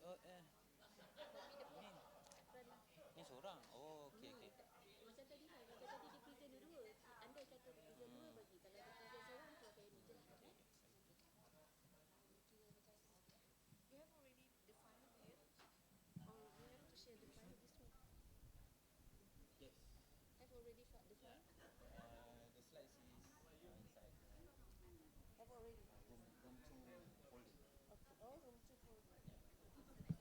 Oh, ni seorang. Oh, okey okey. Macam tadi lah, macam tadi dia present dua-dua. Anda kata present dua bagi. Kalau dia present seorang, keluarkan ini je lah. You have already the file here? Or you have to share the file this one? Yes. Have already the file? The slides is inside Have already. room 2 folder. Okay. Oh, room 2 folder. So the video is here.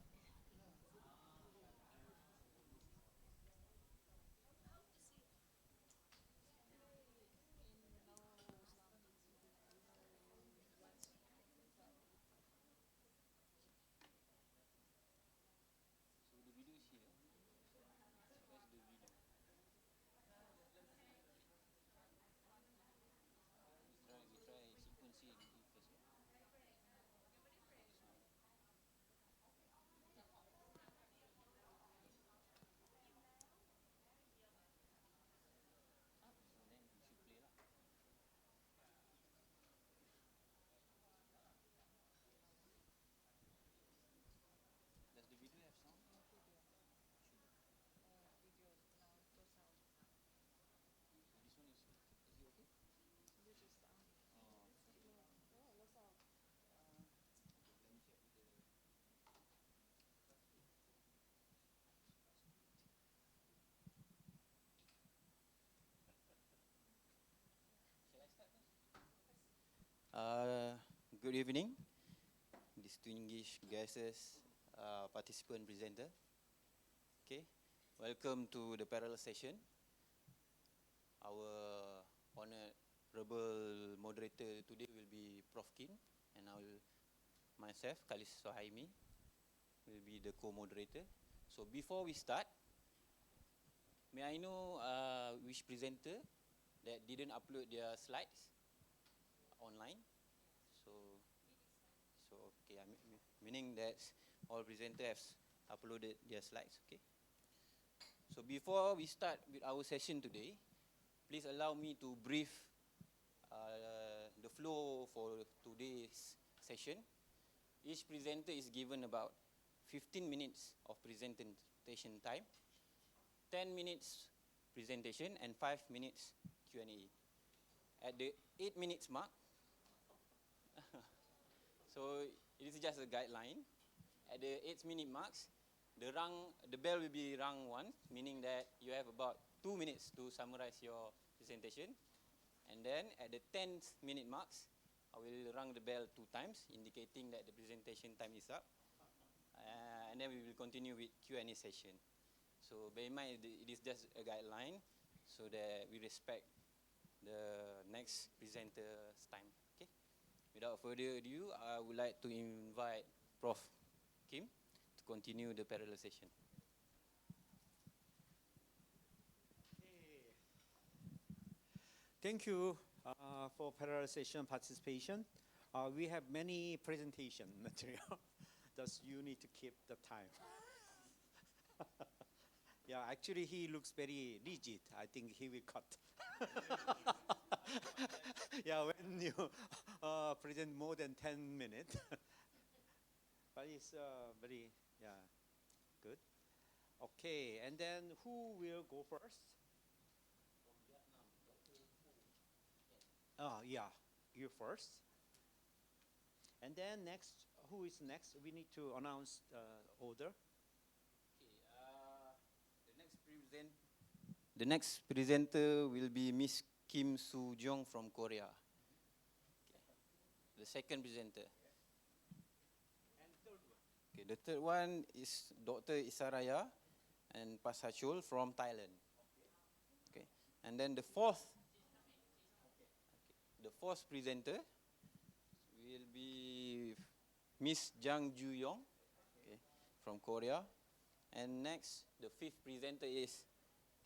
Where's the video? We try sequencing it first. This one. So then we should play lah. Does the video have sound? Video now, no sound. So this one is it okay? Video sound. Oh, No, no sound. okay, let me check with the. Shall I start first? Good evening, distinguished guests, participant presenter. Okay, welcome to the parallel session. Our honorable moderator today will be Prof. Kim, and myself, Khalis Sohaimi, will be the co-moderator. So before we start, may I know which presenter that didn't upload their slides online? So okay, meaning that all presenters have uploaded their slides. Okay. So before we start with our session today, please allow me to brief the flow for today's session. Each presenter is given about 15 minutes of presentation time, 10 minutes presentation, and 5 minutes Q&A. At the 8 minutes mark, so it is just a guideline. At the 8-minute marks, the bell will be rung once, meaning that you have about 2 minutes to summarize your presentation. And then at the 10th-minute marks, I will rung the bell 2 times, indicating that the presentation time is up. And then we will continue with Q&A session. So bear in mind, it is just a guideline, so that we respect the next presenter's time. Okay. Without further ado, I would like to invite Prof. Kim to continue the parallel session. Okay. Thank you for parallel session participation. We have many presentation material, thus you need to keep the time. Yeah, actually he looks very rigid. I think he will cut. Yeah, when you present more than 10 minutes. But it's very, good. Okay, and then who will go first? Yeah, you first. And then next, who is next? We need to announce order. Okay, the next presenter will be Miss Kim Soo Jong from Korea. Okay. The second presenter. And third one. Okay, the third one is Dr. Isaraya and Pasachul from Thailand. Okay, and then the fourth presenter will be Miss Jang Ju Yong, okay, from Korea. And next, the fifth presenter is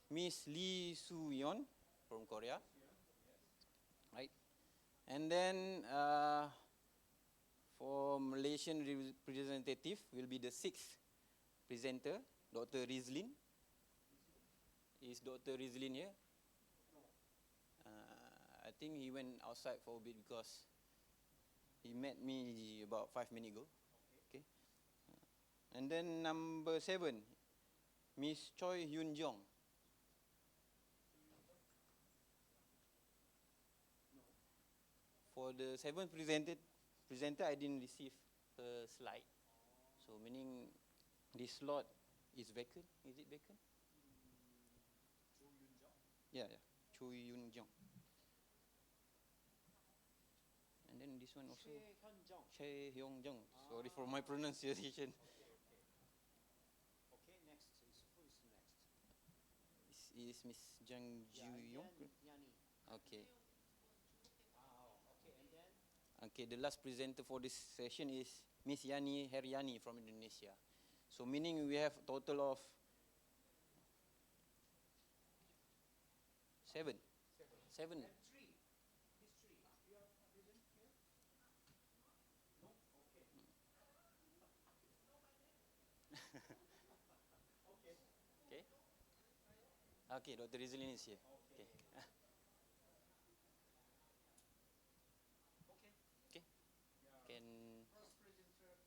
Miss Lee Soo Yeon from Korea. Right. And then for Malaysian representative will be the sixth presenter, Dr. Rizlin. Is Dr. Rizlin here? I think he went outside for a bit because he met me about 5 minutes ago. Okay. And then number 7, Miss Choi Yun Jong. For the 7th presenter, I didn't receive a slide. So meaning this slot is vacant. Is it vacant? Yeah, Choi Yun Jong. And then this one also. Chae Hyung Jung. Sorry for my pronunciation. Okay, next is who is next? This is Miss Jang Ju Yong. Yani. Okay. Okay, and then Okay, the last presenter for this session is Miss Yani Heriani from Indonesia. So meaning we have a total of 7. 7. and 3. These 3. You are present here? No? Okay. Okay. Okay, Dr. Rizalin is here. Okay. Okay. Can First presenter,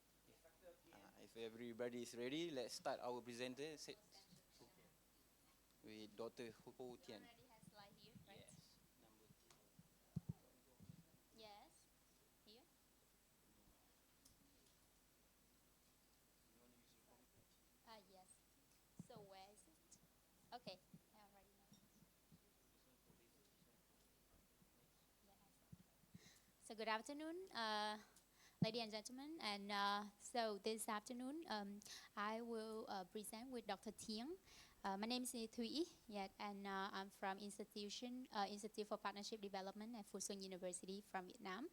Dr. Tien. if everybody is ready, let's start our presenter with Dr. Ho Tian. Already has slide here, right? Yes. Yes. Here. Yes. So where is it? Okay. I already know. So good afternoon, ladies and gentlemen. And so this afternoon, I will present with Dr. Tieng. My name is Thuy, and I'm from Institute for Partnership Development at Phú Xuân University from Vietnam.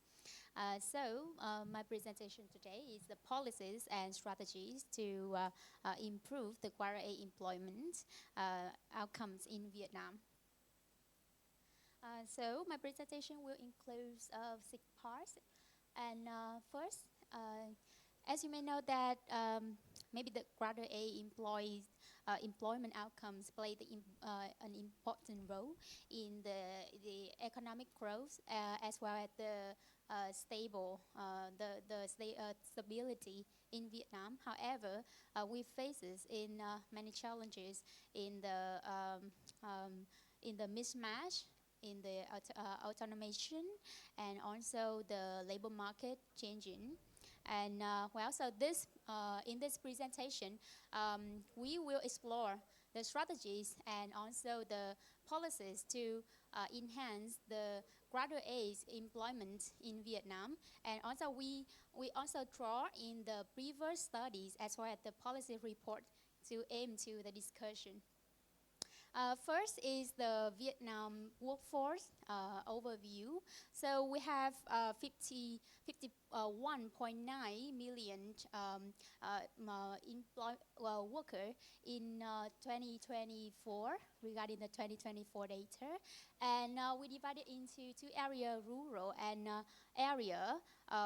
My presentation today is the policies and strategies to improve the quarter A employment outcomes in Vietnam. So my presentation will include 6 parts. And first, as you may know that maybe the quarter A employment outcomes play an important role in the economic growth as well as the stability in Vietnam. However, we faces in many challenges in the mismatch, in the automation, and also the labor market changing. And in this presentation, we will explore the strategies and also the policies to enhance the graduate age employment in Vietnam. And also we also draw in the previous studies as well as the policy report to aim to the discussion. First is the Vietnam workforce overview. So we have 51.9 million workers in 2024 regarding the 2024 data. And we divided into 2 areas, rural and area,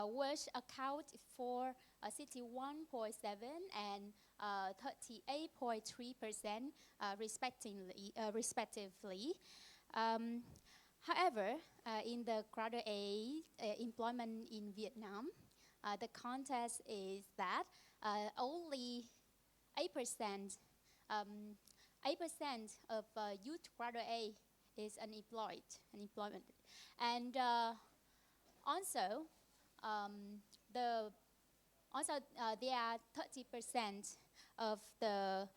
which account for 61.7 and 38.3% respectively. However, in the quarter A employment in Vietnam, the context is that only 8% of youth graduate A is unemployment. And also, there are 30% of the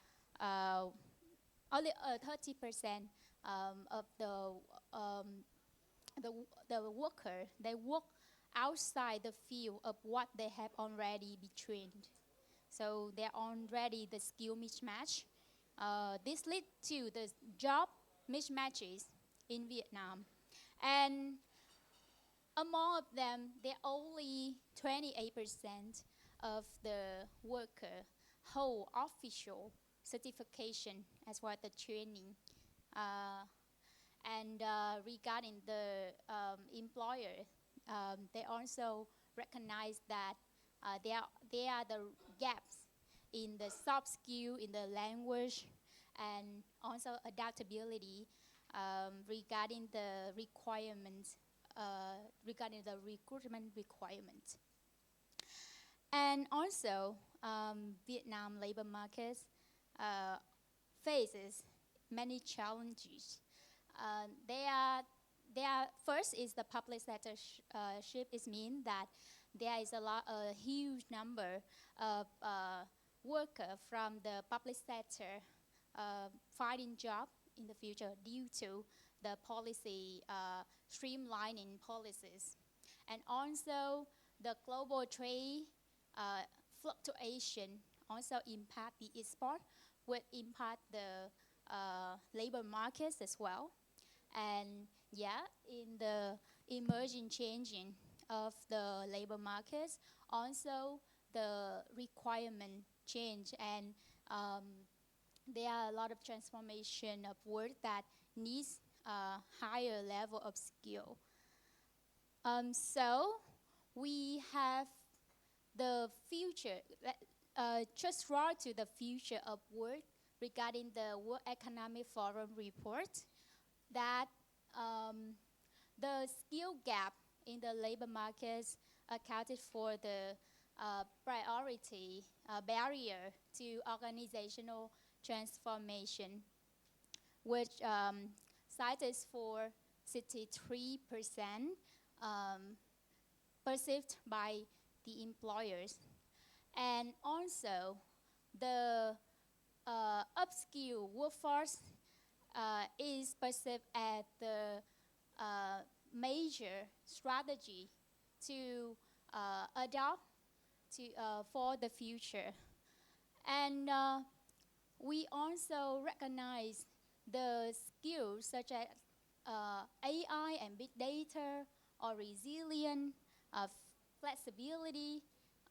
only 30% of the worker, they work outside the field of what they have already been trained. So they're already the skill mismatch. This leads to the job mismatches in Vietnam. And among of them, there are only 28% of the worker hold official certification as well as the training. Regarding the employer, they also recognize that there are the gaps in the soft skill, in the language, and also adaptability regarding the requirements, regarding the recruitment requirements. And also, Vietnam labor markets faces many challenges. They are first is the public sector ship. It means that there is a huge number of workers from the public sector finding job in the future due to the policy streamlining policies, and also the global trade fluctuation also impact the export, would impact the labor markets as well. And yeah, in the emerging changing of the labor markets, also the requirement change, and there are a lot of transformation of work that needs a higher level of skill. So we have the future, just right to the future of work regarding the World Economic Forum report, that the skill gap in the labor markets accounted for the priority barrier to organizational transformation, which cites for 63% perceived by the employers. And also, the upskill workforce is perceived as the major strategy to adopt for the future. And we also recognize the skills such as AI and big data, or resilience, flexibility,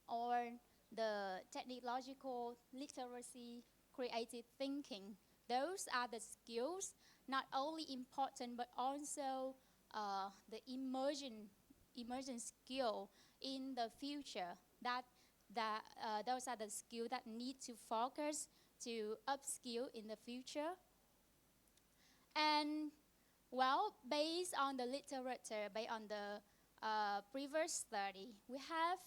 or the technological literacy, creative thinking. Those are the skills not only important but also the emerging skill in the future. Those are the skills that need to focus to upskill in the future. And well, based on the literature, based on the previous study, we have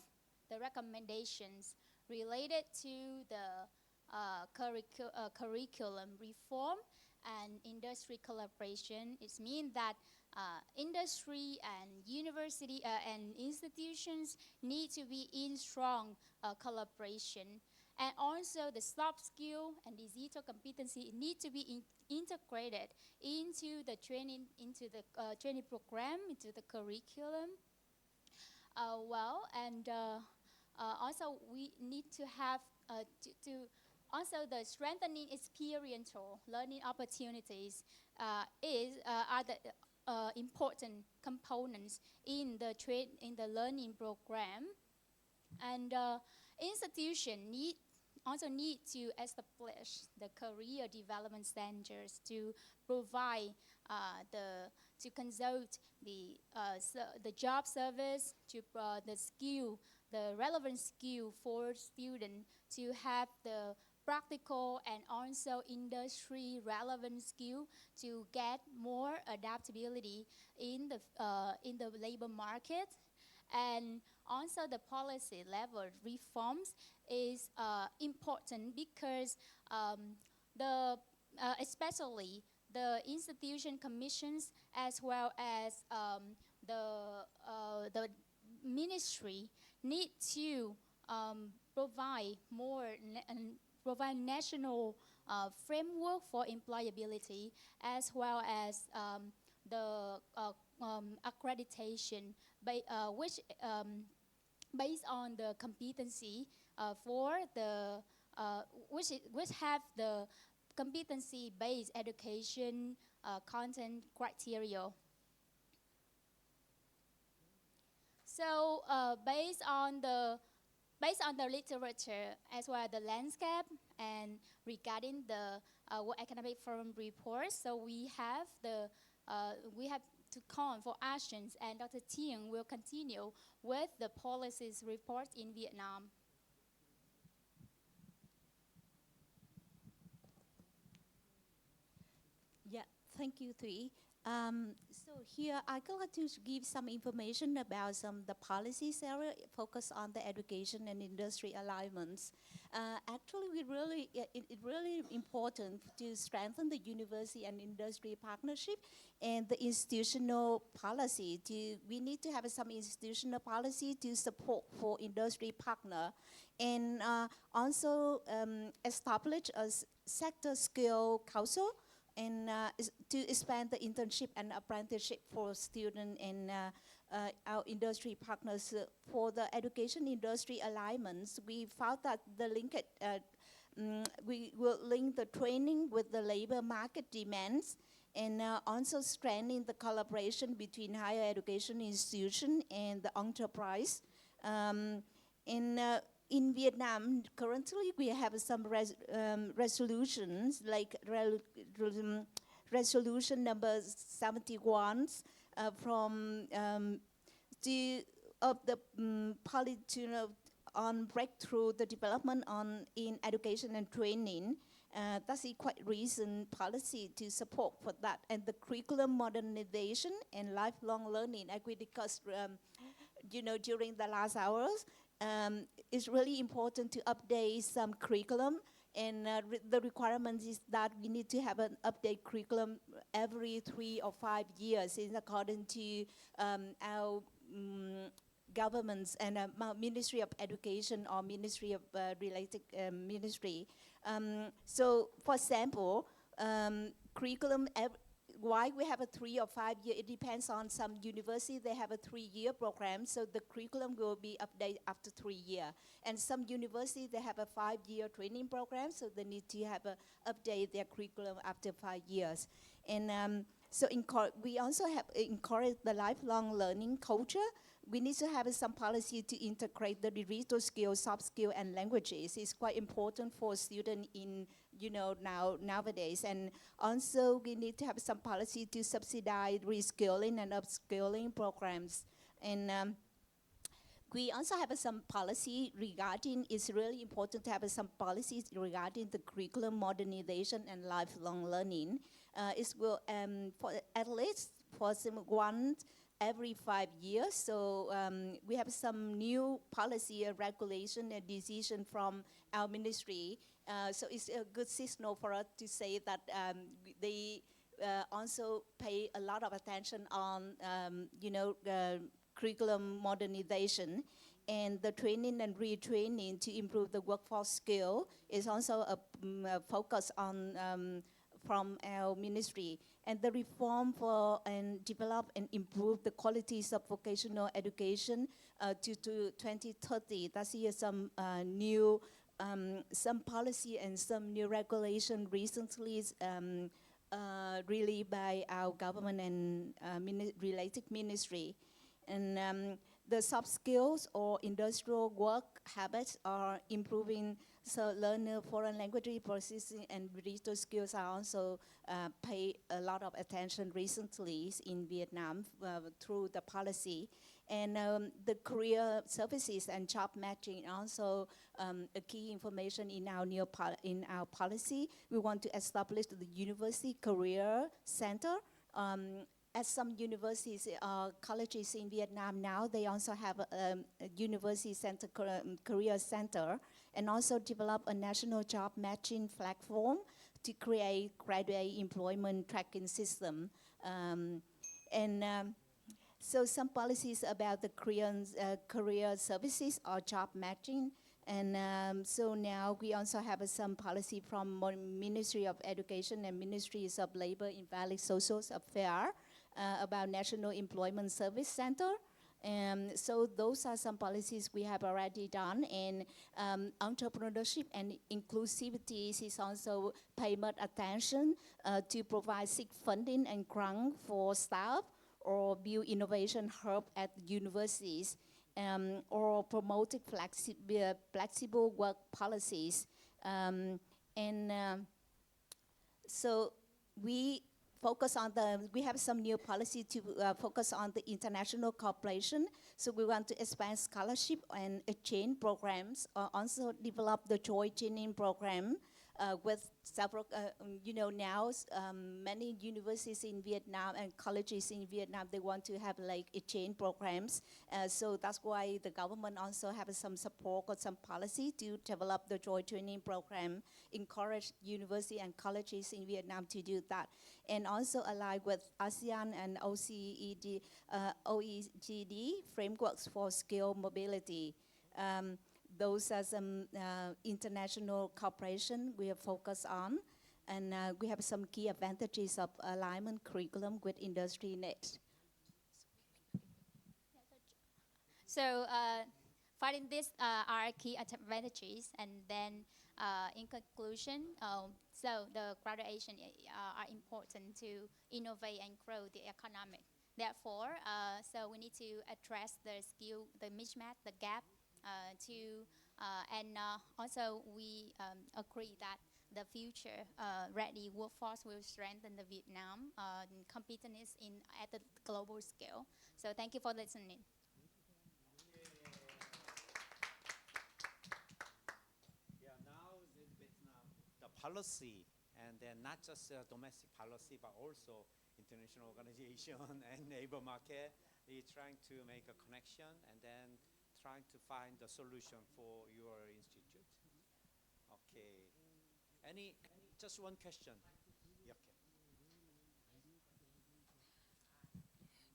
the recommendations related to the curriculum reform and industry collaboration. It means that industry and university and institutions need to be in strong collaboration. And also the soft skill and digital competency need to be integrated into the training program, into the curriculum. Also we need to have also the strengthening experiential learning opportunities are the important components in the learning program. And institution also need to establish the career development centers to provide to consult the job service, to the relevant skill for students to have the practical and also industry relevant skill to get more adaptability in the labor market. And also the policy level reforms is important because especially the institution commissions as well as the ministry need to provide national framework for employability, as well as the accreditation which based on the competency for the which have the competency-based education content criteria. So based on the literature as well as the landscape, and regarding the World Economic Forum report, so we have to call for actions, and Dr. Thieng will continue with the policies report in Vietnam. Yeah, thank you, Thủy. So here I would like to give some information about some of the policies area focus on the education and industry alignments. Actually, it really important to strengthen the university and industry partnership and the institutional policy. We need to have some institutional policy to support for industry partner, and also establish a sector skill council and to expand the internship and apprenticeship for students and our industry partners. For the education industry alignments, we found that we will link the training with the labor market demands, and also strengthening the collaboration between higher education institution and the enterprise. In Vietnam, currently we have some resolutions like resolution number 71 from of the policy on breakthrough the development in education and training. That's a quite recent policy to support for that, and the curriculum modernization and lifelong learning, as we discussed, during the last hours. It's really important to update some curriculum, and the requirement is that we need to have an update curriculum every 3 or 5 years in accordance to our governments and Ministry of Education or Ministry of related ministry. So, for example, curriculum. Why we have a 3 or 5 year, it depends on some university, they have a 3-year program, so the curriculum will be updated after 3 years. And some universities, they have a 5-year training program, so they need to have a update their curriculum after 5 years. And so we also have encouraged the lifelong learning culture. We need to have some policy to integrate the digital skills, soft skills, and languages. It's quite important for students in nowadays. And also we need to have some policy to subsidize reskilling and upskilling programs. And we also have some policy regarding, it's really important to have some policies regarding the curriculum modernization and lifelong learning. It will, for at least for every 5 years. So we have some new policy, regulation, and decision from our ministry. So it's a good signal for us to say that they also pay a lot of attention on, curriculum modernization, and the training and retraining to improve the workforce skill is also a focus on from our ministry. And the reform for and develop and improve the qualities of vocational education to 2030. That's here some new some policy and some new regulation recently really by our government and related ministry. And the soft skills or industrial work habits are improving. So learner foreign language processing and digital skills are also pay a lot of attention recently in Vietnam through the policy. And the career services and job matching also a key information in our new in our policy. We want to establish the university career center. At some universities, colleges in Vietnam now, they also have a university center, career center, and also develop a national job matching platform to create graduate employment tracking system. So some policies about the career services or job matching. And so now we also have some policy from Ministry of Education and Ministries of Labor and Family Social Affairs about National Employment Service Center. So those are some policies we have already done. And entrepreneurship and inclusivity is also pay much attention to provide seek funding and grant for staff or build innovation hub at universities, or promoting flexible work policies. So we focus on we have some new policy to focus on the international cooperation. So we want to expand scholarship and exchange programs, also develop the joint training program with several, now many universities in Vietnam and colleges in Vietnam, they want to have like exchange programs. So that's why the government also have some support or some policy to develop the joint training program, encourage university and colleges in Vietnam to do that. And also align with ASEAN and OECD frameworks for skill mobility. Those are some international cooperation we have focused on, and we have some key advantages of alignment curriculum with industry needs. So finding these are key advantages, and then in conclusion, so the graduation are important to innovate and grow the economy. Therefore, so we need to address the skill, the mismatch, the gap, and also we agree that the future ready workforce will strengthen the Vietnam competitiveness at the global scale. So thank you for listening. Yeah, now in Vietnam, the policy, and then not just domestic policy, but also international organization and labor market, is trying to make a connection and then trying to find a solution for your institute. Okay. Just one question. Yeah, okay.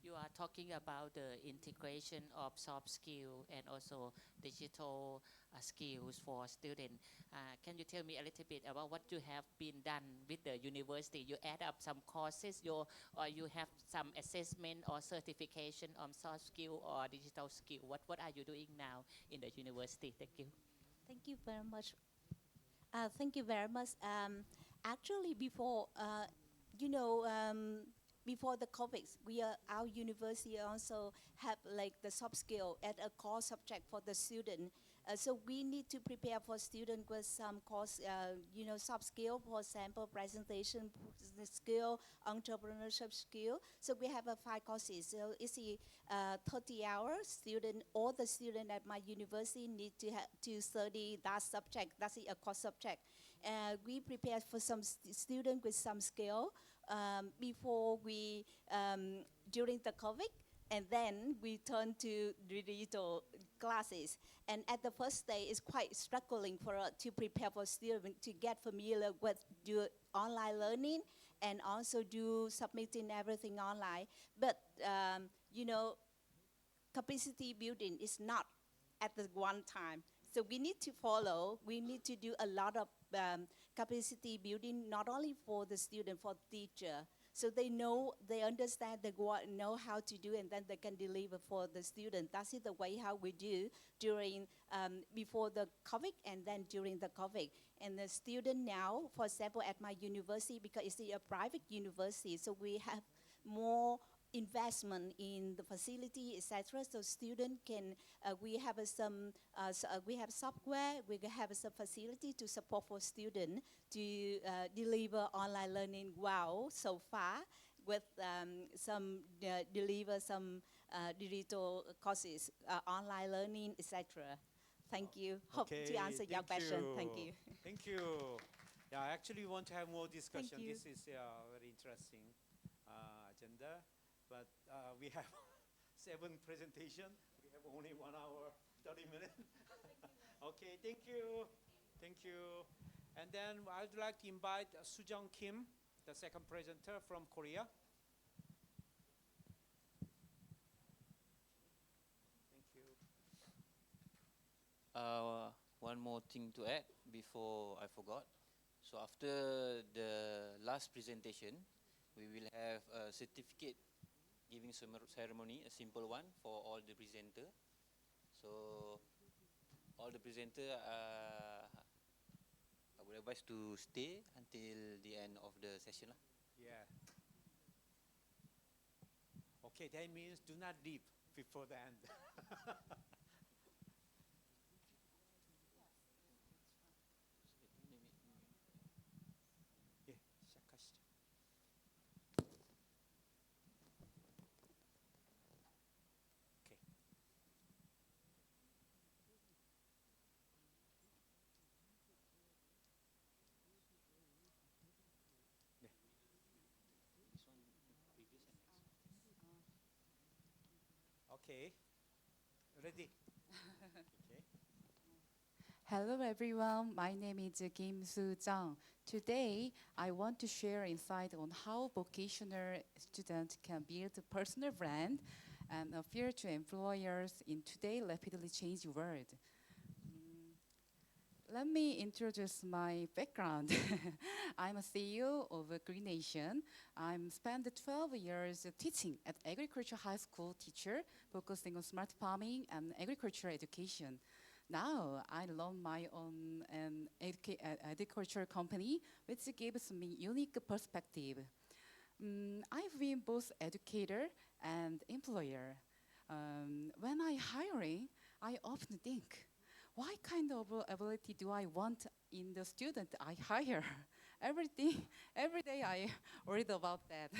You are talking about the integration of soft skill and also digital skills for students. Can you tell me a little bit about what you have been done with the university? You add up some courses, or you have some assessment or certification on soft skill or digital skill. What are you doing now in the university? Thank you. Thank you very much. Thank you very much. Actually, before, before the COVID, our university also have like the soft skill as a core subject for the student. So we need to prepare for students with some course, soft skill, for example, presentation skill, entrepreneurship skill. So we have 5 courses. So it's 30 hours. All the students at my university need to study that subject. That's a core subject. We prepare for some students with some skill before we, during the COVID, and then we turn to digital classes. And at the first day, it's quite struggling for us to prepare for students to get familiar with do online learning and also do submitting everything online. But, capacity building is not at the one time. So we need to do a lot of capacity building, not only for the student, for teacher. So they understand, they know how to do, and then they can deliver for the student. That's the way how we do during, before the COVID and then during the COVID. And the student now, for example, at my university, because it's a private university, so we have more investment in the facility, etc. So student can, we have we have software, we have some facility to support for student to deliver online learning well so far with deliver some digital courses, online learning, etc. Thank you. Hope to answer your question. Thank you. Thank you. Yeah, I actually want to have more discussion. you. This is a very interesting agenda. But we have 7 presentations. We have only 1 hour, 30 minutes. Okay, thank you. Thank you. And then I'd like to invite Sujong Kim, the second presenter from Korea. Thank you. One more thing to add before I forgot. So after the last presentation, we will have a certificate giving ceremony, a simple one for all the presenter. So all the presenter, I would advise to stay until the end of the session. Yeah. Okay, that means do not leave before the end. 예, 시작하시죠. Okay. Okay. Ready? Okay. Hello everyone, my name is Kim Soo Jang. Today, I want to share insight on how vocational students can build a personal brand and appeal to employers in today's rapidly changing world. Let me introduce my background. I'm a CEO of Green Nation. I'm spent 12 years teaching at agriculture high school teacher, focusing on smart farming and agricultural education. Now I run my own agriculture company, which gives me unique perspective. I've been both educator and employer. When I hiring, I often think, what kind of ability do I want in the student I hire? Every day I worried about that.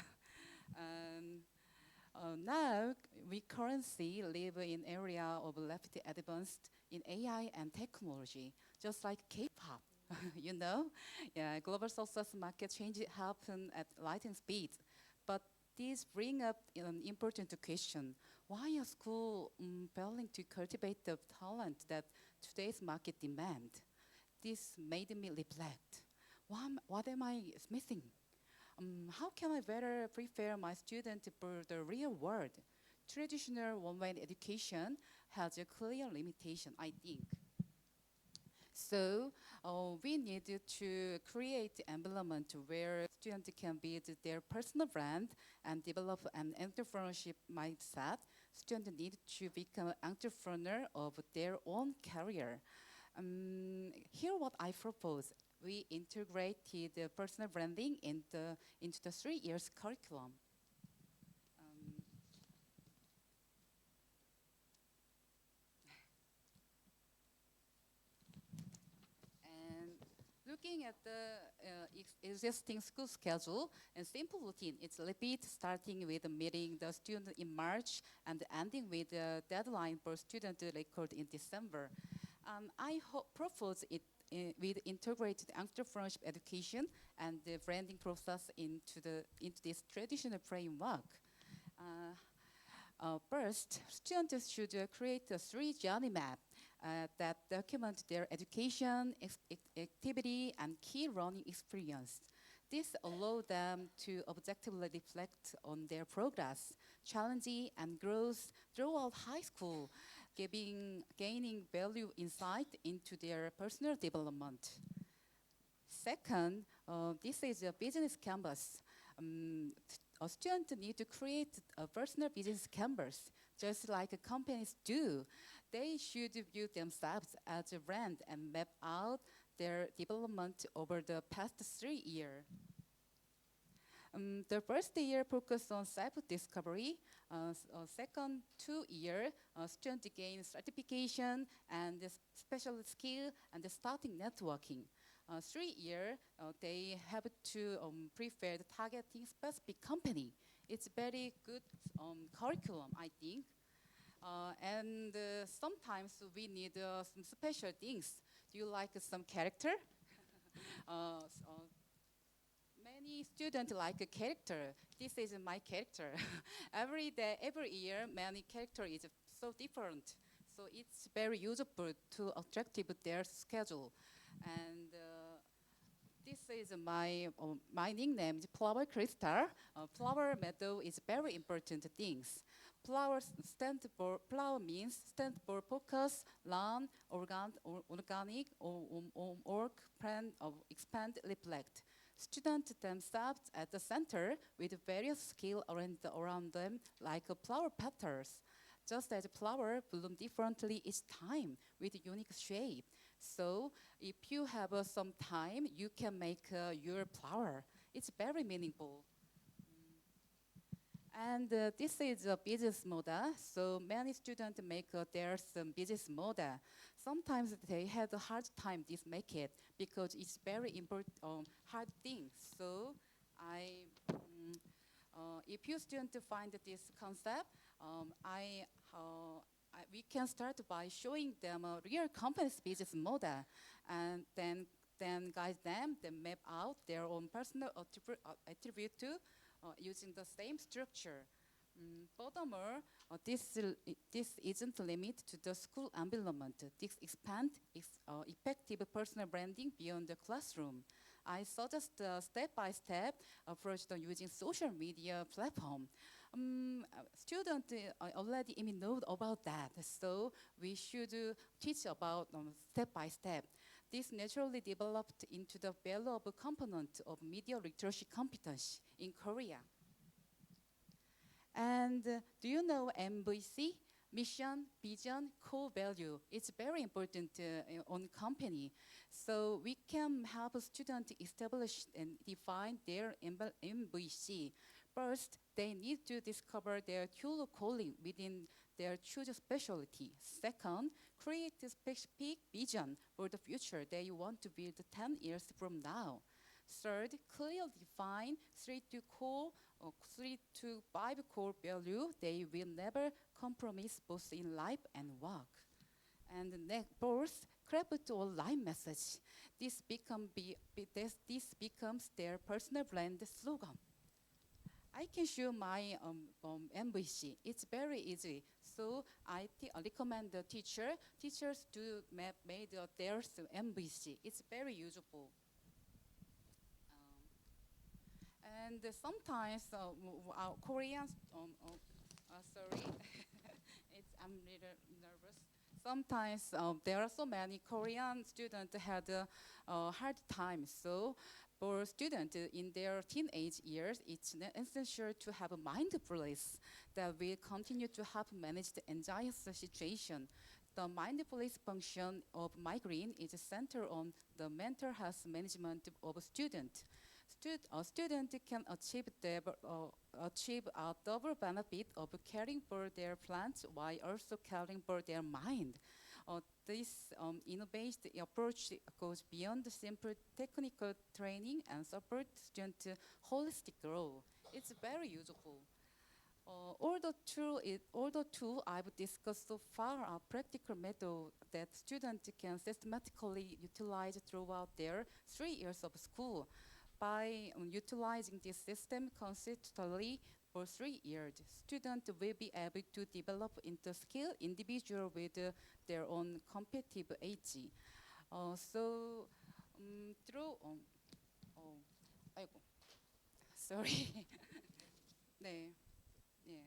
Now, we currently live in area of rapidly advanced in AI and technology, just like K-pop, you know? Yeah, global success market changes happen at lightning speed. But these bring up an important question. Why are schools failing to cultivate the talent that today's market demand? This made me reflect. What am I missing? How can I better prepare my students for the real world? Traditional one-way education has a clear limitation, I think. So we need to create an environment where students can build their personal brand and develop an entrepreneurship mindset. Students need to become an entrepreneur of their own career. Here what I propose. We integrated personal branding into the 3 years curriculum. And looking at the existing school schedule and simple routine, it's repeat starting with meeting the student in March and ending with the deadline for student to record in December. I propose it with integrated entrepreneurship education and the branding process into this traditional framework. First, students should create a 3 journey map that document their education, activity, and key learning experience. This allows them to objectively reflect on their progress, challenges, and growth throughout high school, gaining value insight into their personal development. Second, this is a business canvas. A student need to create a personal business canvas, just like companies do. They should view themselves as a brand and map out their development over the past 3 years. The first year focused on self-discovery. Second 2 year, students gain certification and special skill and starting networking. 3 year, they have to prepare the targeting specific company. It's very good curriculum, I think. And sometimes we need some special things. Do you like some character? Many students like a character. This is my character. Every day, every year, many character is so different. So it's very useful to attractive their schedule. And this is my nickname is Flower Crystal. Flower meadow is very important things. Flower means stand for focus, learn, organic, work, plan, expand, reflect. Students themselves at the center with various skills around them like flower petals. Just as flower bloom differently each time with unique shape. So if you have some time, you can make your flower. It's very meaningful. And this is a business model. So many students make their business model. Sometimes they have a hard time to make it because it's very important, hard thing. So if you student find this concept, we can start by showing them a real company's business model, and then guide them, then map out their own personal attribute using the same structure. Furthermore, this isn't limited to the school environment. This expands effective personal branding beyond the classroom. I suggest a step-by-step approach to using social media platform. Students already even know about that, so we should teach about step-by-step. This naturally developed into the valuable component of media literacy competence in Korea. And do you know MVC? Mission, vision, core value. It's very important on company. So we can help students establish and define their MVC. First, they need to discover their true calling within their chosen specialty. Second, create a specific vision for the future they want to build 10 years from now. Third, clearly define 3 to 5 core value they will never compromise both in life and work. And fourth, craft or line message. This becomes their personal brand slogan. I can show my MVC. It's very easy. So I recommend the teachers to make their MVC. It's very useful. And sometimes our Koreans, sorry, I'm a little nervous. Sometimes there are so many Korean students had a hard time. So for students in their teenage years, it's essential to have a mindfulness that will continue to help manage the anxious situation. The mindfulness function of migraine is centered on the mental health management of a student. A student can achieve a double benefit of caring for their plants while also caring for their mind. This innovative approach goes beyond the simple technical training and support student holistic growth. It's very useful. All the tools I've discussed so far are practical methods that students can systematically utilize throughout their 3 years of school. By utilizing this system consistently for 3 years, students will be able to develop into skilled individuals with their own competitive edge. Sorry. 네, yeah.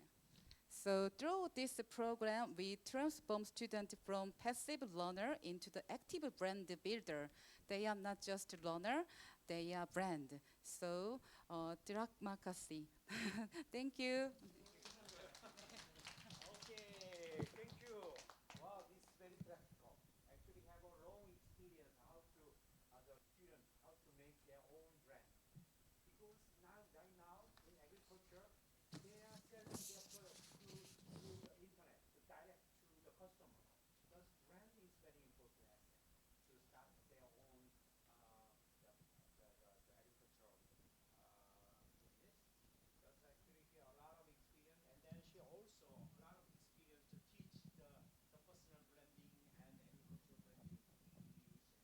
So through this program, we transform students from passive learner into the active brand builder. They are not just learner, they are brand. So, terima kasih. Thank you. Okay, thank you. Wow, this is very practical. Actually, have a long experience how to the students how to make their own brand. Because right now in agriculture, they are selling their products through the internet, to direct to the customer. Thus, brand is very important asset to start their own the agricultural business. Thus, actually, she has a lot of experience, and then she also a lot of experience to teach the personal branding and agricultural branding in English and the other marketing.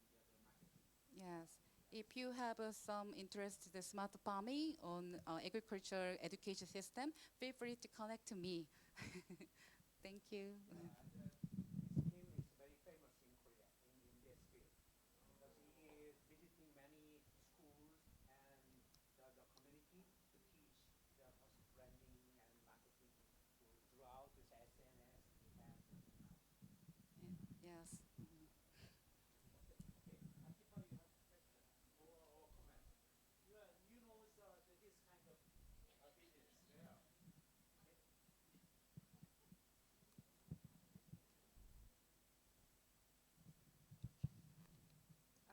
Yes. If you have some interest in the smart farming on agriculture education system, feel free to connect to me. Thank you. His team is very famous in Korea in this field. Because he is visiting many schools and the community to teach the personal branding and marketing throughout this SNS and Yes. Okay, Atipa, you have a question or comment? You know this kind of business, yeah.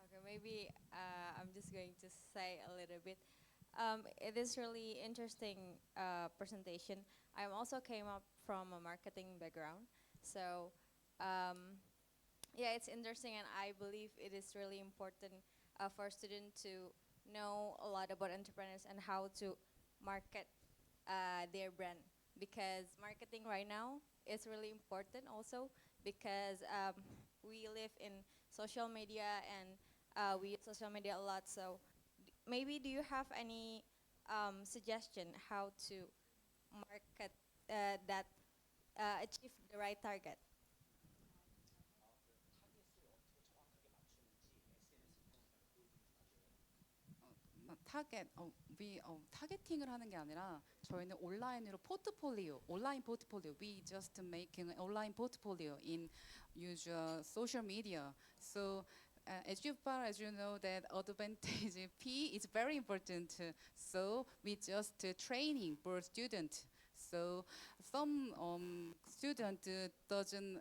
Okay, maybe I'm just going to say a little bit. It is really interesting presentation. I also came up from a marketing background, so yeah, it's interesting, and I believe it is really important for students to know a lot about entrepreneurs and how to market their brand, because marketing right now is really important also because we live in social media and we use social media a lot. So maybe do you have any suggestion how to market that achieve the right target? 타겟팅을 하는 게 아니라 저희는 온라인으로 온라인 포트폴리오. We just making online portfolio in use social media. So as far as you know that advantage P is very important. So we just training for student. So some student doesn't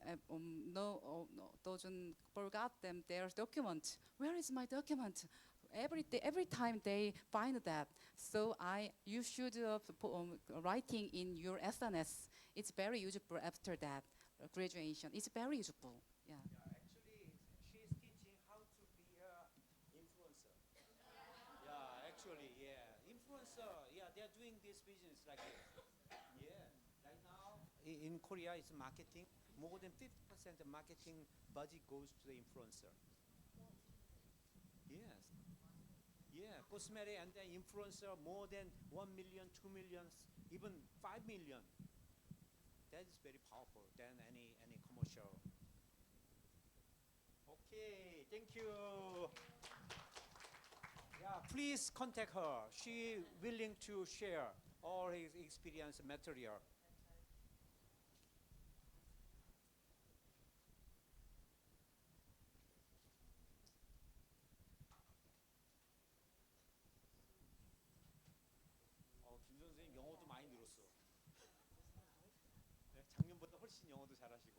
forgot them their document. Where is my document? Every time they find that, so you should writing in your SNS. It's very useful after that graduation. It's very useful. Yeah. Actually, she's teaching how to be a influencer. Yeah, actually, yeah, influencer. Yeah, they are doing this business like this. Yeah, right now in Korea, it's marketing. More than 50% of marketing budget goes to the influencer. Yes. Yeah, cosmetic and then influencer more than 1 million, 2 million, even 5 million. That is very powerful than any commercial. Okay, thank you. Yeah, please contact her. She willing to share all his experience material. 김 선생님 영어도 많이 늘었어. 네, 작년보다 훨씬 영어도 잘하시고.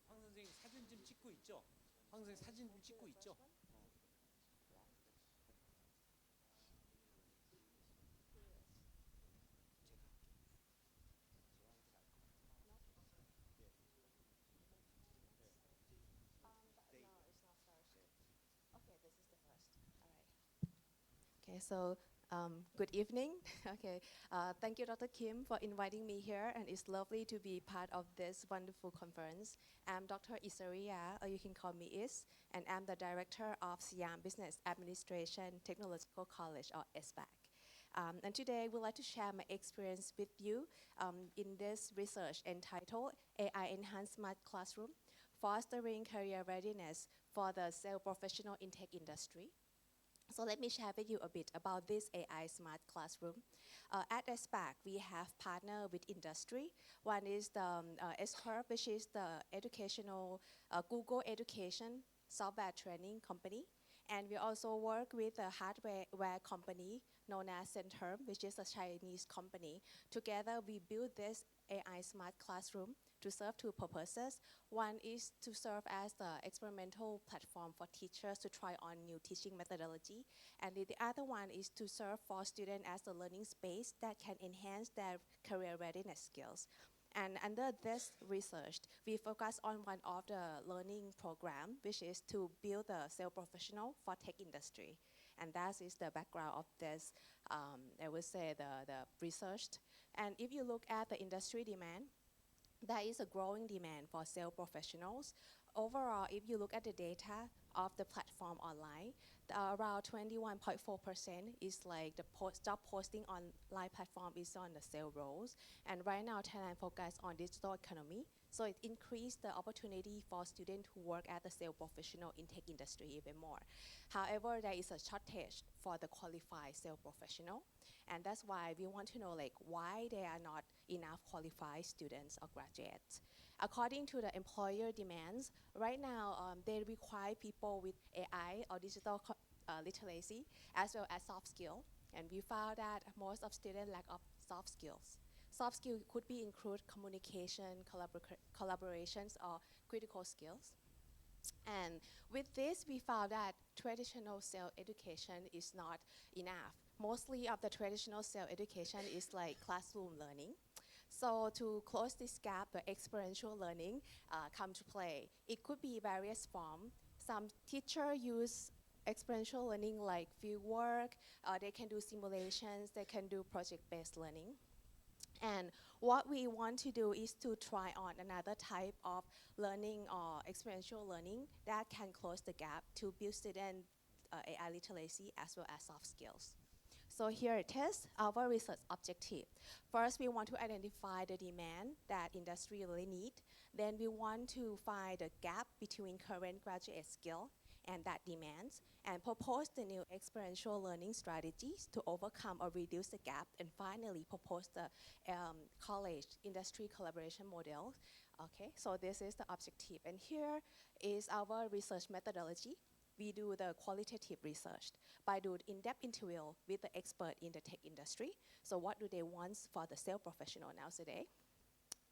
황 선생님 사진 좀 찍고 있죠? 황 선생님 사진 좀 찍고 있죠? Okay, so good evening. Okay, thank you, Dr. Kim, for inviting me here, and it's lovely to be part of this wonderful conference. I'm Dr. Isaria, or you can call me Is, and I'm the director of Siam Business Administration Technological College, or SBAC. And today, we'd like to share my experience with you in this research entitled AI Enhanced Smart Classroom, Fostering Career Readiness for the Sales Professional in Tech Industry. So let me share with you a bit about this AI Smart Classroom. At SBAC, we have partnered with industry. One is the S-Curve, which is the educational Google education software training company. And we also work with a hardware company known as Centerm, which is a Chinese company. Together, we built this AI Smart Classroom to serve two purposes. One is to serve as the experimental platform for teachers to try on new teaching methodology. And the other one is to serve for students as a learning space that can enhance their career readiness skills. And under this research, we focus on one of the learning program, which is to build a sales professional for tech industry. And that is the background of this, I would say, the research. And if you look at the industry demand, there is a growing demand for sales professionals. Overall, if you look at the data of the platform online, around 21.4% is like the job posting online platform is on the sales roles. And right now, Thailand focus on digital economy. So it increased the opportunity for students who work as a sales professional in tech industry even more. However, there is a shortage for the qualified sales professional. And that's why we want to know like why there are not enough qualified students or graduates. According to the employer demands, right now they require people with AI or digital literacy as well as soft skill. And we found that most of students lack of soft skills. Soft skills could be include communication, collaborations, or critical skills. And with this, we found that traditional sales education is not enough. Mostly of the traditional sales education is like classroom learning. So to close this gap, the experiential learning come to play. It could be various forms. Some teachers use experiential learning like field work, they can do simulations, they can do project-based learning. And what we want to do is to try on another type of learning or experiential learning that can close the gap to build student AI literacy as well as soft skills. So here it is, our research objective. First, we want to identify the demand that industry really need. Then we want to find a gap between current graduate skill and that demands, and propose the new experiential learning strategies to overcome or reduce the gap, and finally propose the college industry collaboration model. Okay, so this is the objective. And here is our research methodology. We do the qualitative research by doing in-depth interview with the expert in the tech industry. So what do they want for the sales professional nowadays?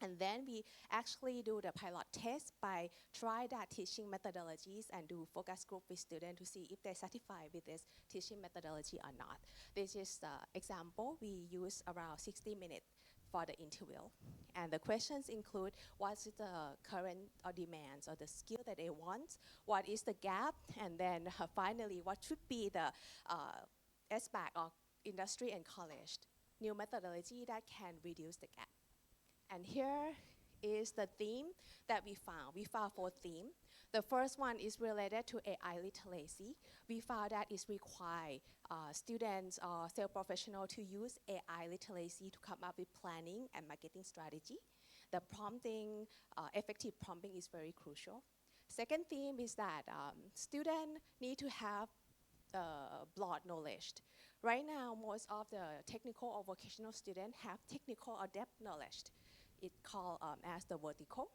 And then we actually do the pilot test by try that teaching methodologies and do focus group with students to see if they're satisfied with this teaching methodology or not. This is the example. We use around 60 minutes for the interview. And the questions include what's the current or demands or the skill that they want, what is the gap, and then finally what should be the aspect of industry and college, new methodology that can reduce the gap. And here is the theme that we found. We found 4 themes. The first one is related to AI literacy. We found that it's required students or sales professionals to use AI literacy to come up with planning and marketing strategy. The prompting, effective prompting is very crucial. Second theme is that students need to have broad knowledge. Right now, most of the technical or vocational students have technical or depth knowledge. It's called as the vertical.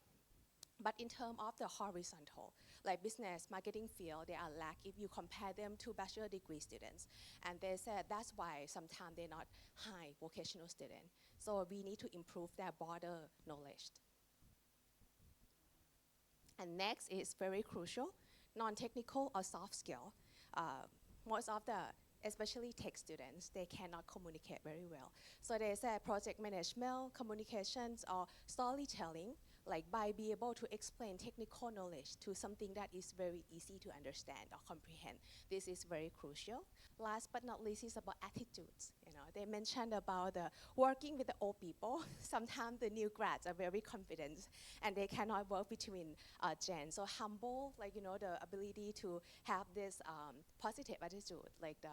But in terms of the horizontal, like business, marketing field, they are lack if you compare them to bachelor degree students. And they said that's why sometimes they're not high vocational students. So we need to improve their broader knowledge. And next is very crucial, non-technical or soft skill. Most of the especially tech students, they cannot communicate very well. So they say project management, communications, or storytelling, like by being able to explain technical knowledge to something that is very easy to understand or comprehend. This is very crucial. Last but not least is about attitudes. They mentioned about the working with the old people. Sometimes the new grads are very confident and they cannot work between gens. So humble, like the ability to have this positive attitude, like the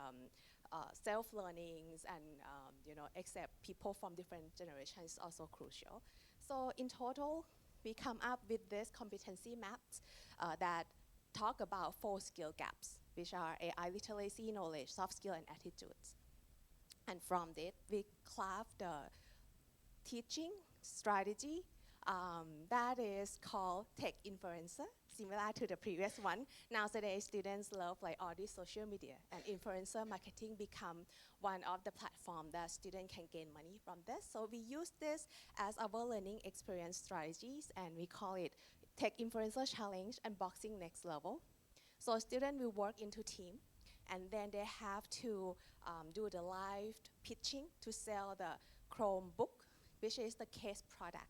self-learnings and accept people from different generations is also crucial. So in total, we come up with this competency maps that talk about 4 skill gaps, which are AI literacy, knowledge, soft skill, and attitudes. And from it, we craft the teaching strategy that is called tech influencer, similar to the previous one. Nowadays, students love like all this social media, and influencer marketing become one of the platforms that students can gain money from this. So we use this as our learning experience strategies, and we call it Tech Influencer Challenge Unboxing Next Level. So students will work into team, and then they have to do the live pitching to sell the Chromebook, which is the case product.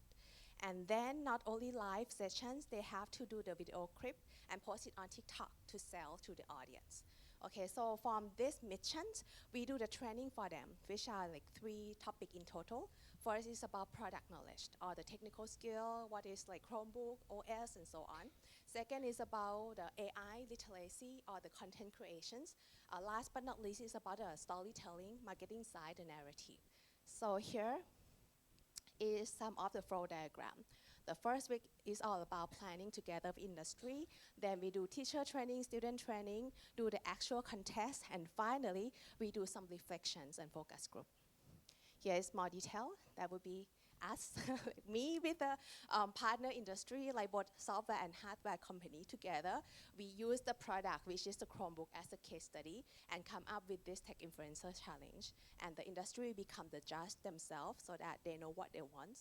And then not only live sessions, they have to do the video clip and post it on TikTok to sell to the audience. Okay, so from these missions, we do the training for them, which are like 3 topics in total. First is about product knowledge, or the technical skill, what is like Chromebook, OS, and so on. Second is about the AI literacy, or the content creations. Last but not least is about the storytelling, marketing side, the narrative. So here is some of the flow diagram. The first week is all about planning together with industry. Then we do teacher training, student training, do the actual contest, and finally, we do some reflections and focus group. Here is more detail. That would be us, me with the partner industry, like both software and hardware company together. We use the product, which is the Chromebook, as a case study and come up with this tech influencer challenge. And the industry become the judge themselves so that they know what they want.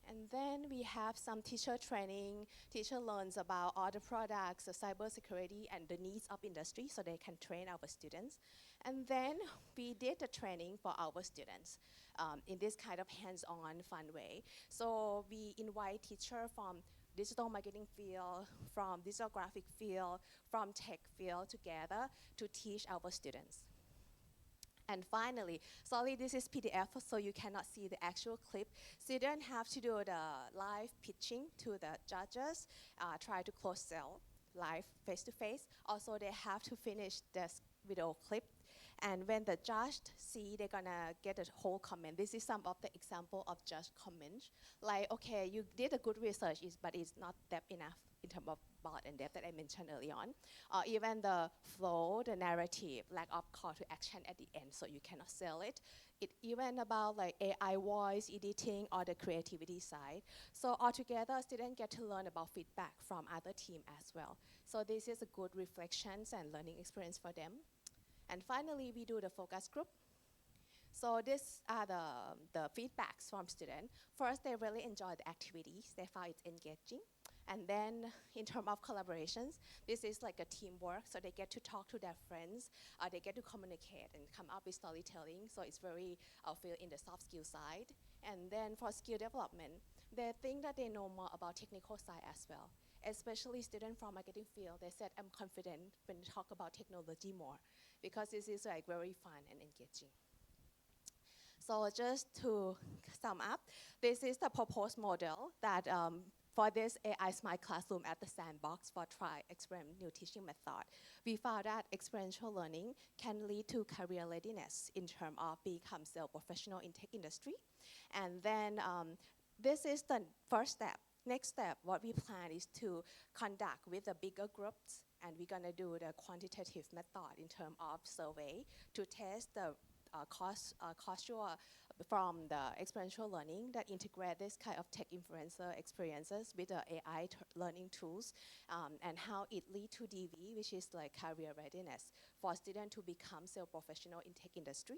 And then we have some teacher training. Teacher learns about all the products, the cybersecurity, and the needs of industry so they can train our students. And then we did the training for our students in this kind of hands-on fun way. So we invite teachers from digital marketing field, from digital graphic field, from tech field together to teach our students. And finally, sorry, this is PDF, so you cannot see the actual clip. Students have to do the live pitching to the judges, try to close sell live face-to-face. Also, they have to finish this video clip And when the judge see, they're gonna get a whole comment. This is some of the example of judge comments. Like, okay, you did a good research, but it's not depth enough in terms of broad and depth that I mentioned early on. Or even the flow, the narrative, lack of call to action at the end, so you cannot sell it. It even about like AI voice editing or the creativity side. So altogether, students get to learn about feedback from other team as well. So this is a good reflections and learning experience for them. And finally, we do the focus group. So these are the feedbacks from students. First, they really enjoy the activities. They found it engaging. And then in terms of collaborations, this is like a teamwork. So they get to talk to their friends. They get to communicate and come up with storytelling. So it's very feel in the soft skill side. And then for skill development, they think that they know more about technical side as well. Especially students from marketing field, they said, I'm confident when we talk about technology more because this is like very fun and engaging. So just to sum up, this is the proposed model that for this AI Smart Classroom at the sandbox for try, experiment, new teaching method. We found that experiential learning can lead to career readiness in terms of become self-professional in tech industry. And then this is the first step. Next step, what we plan is to conduct with the bigger groups, and we're gonna do the quantitative method in terms of survey to test the causal from the experiential learning that integrate this kind of tech influencer experiences with the AI learning tools and how it lead to DV, which is like career readiness for students to become self-professional in tech industry.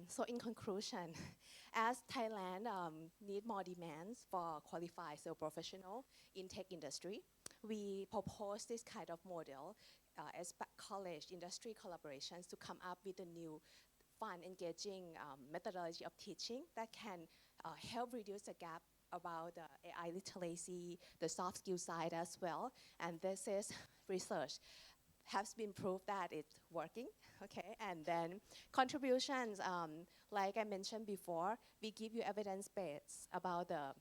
So in conclusion, as Thailand need more demands for qualified self-professional in tech industry, we propose this kind of model as college industry collaborations to come up with a new fun, engaging methodology of teaching that can help reduce the gap about the AI literacy, the soft skill side as well. And this is research has been proved that it's working, okay? And then contributions, like I mentioned before, we give you evidence base about the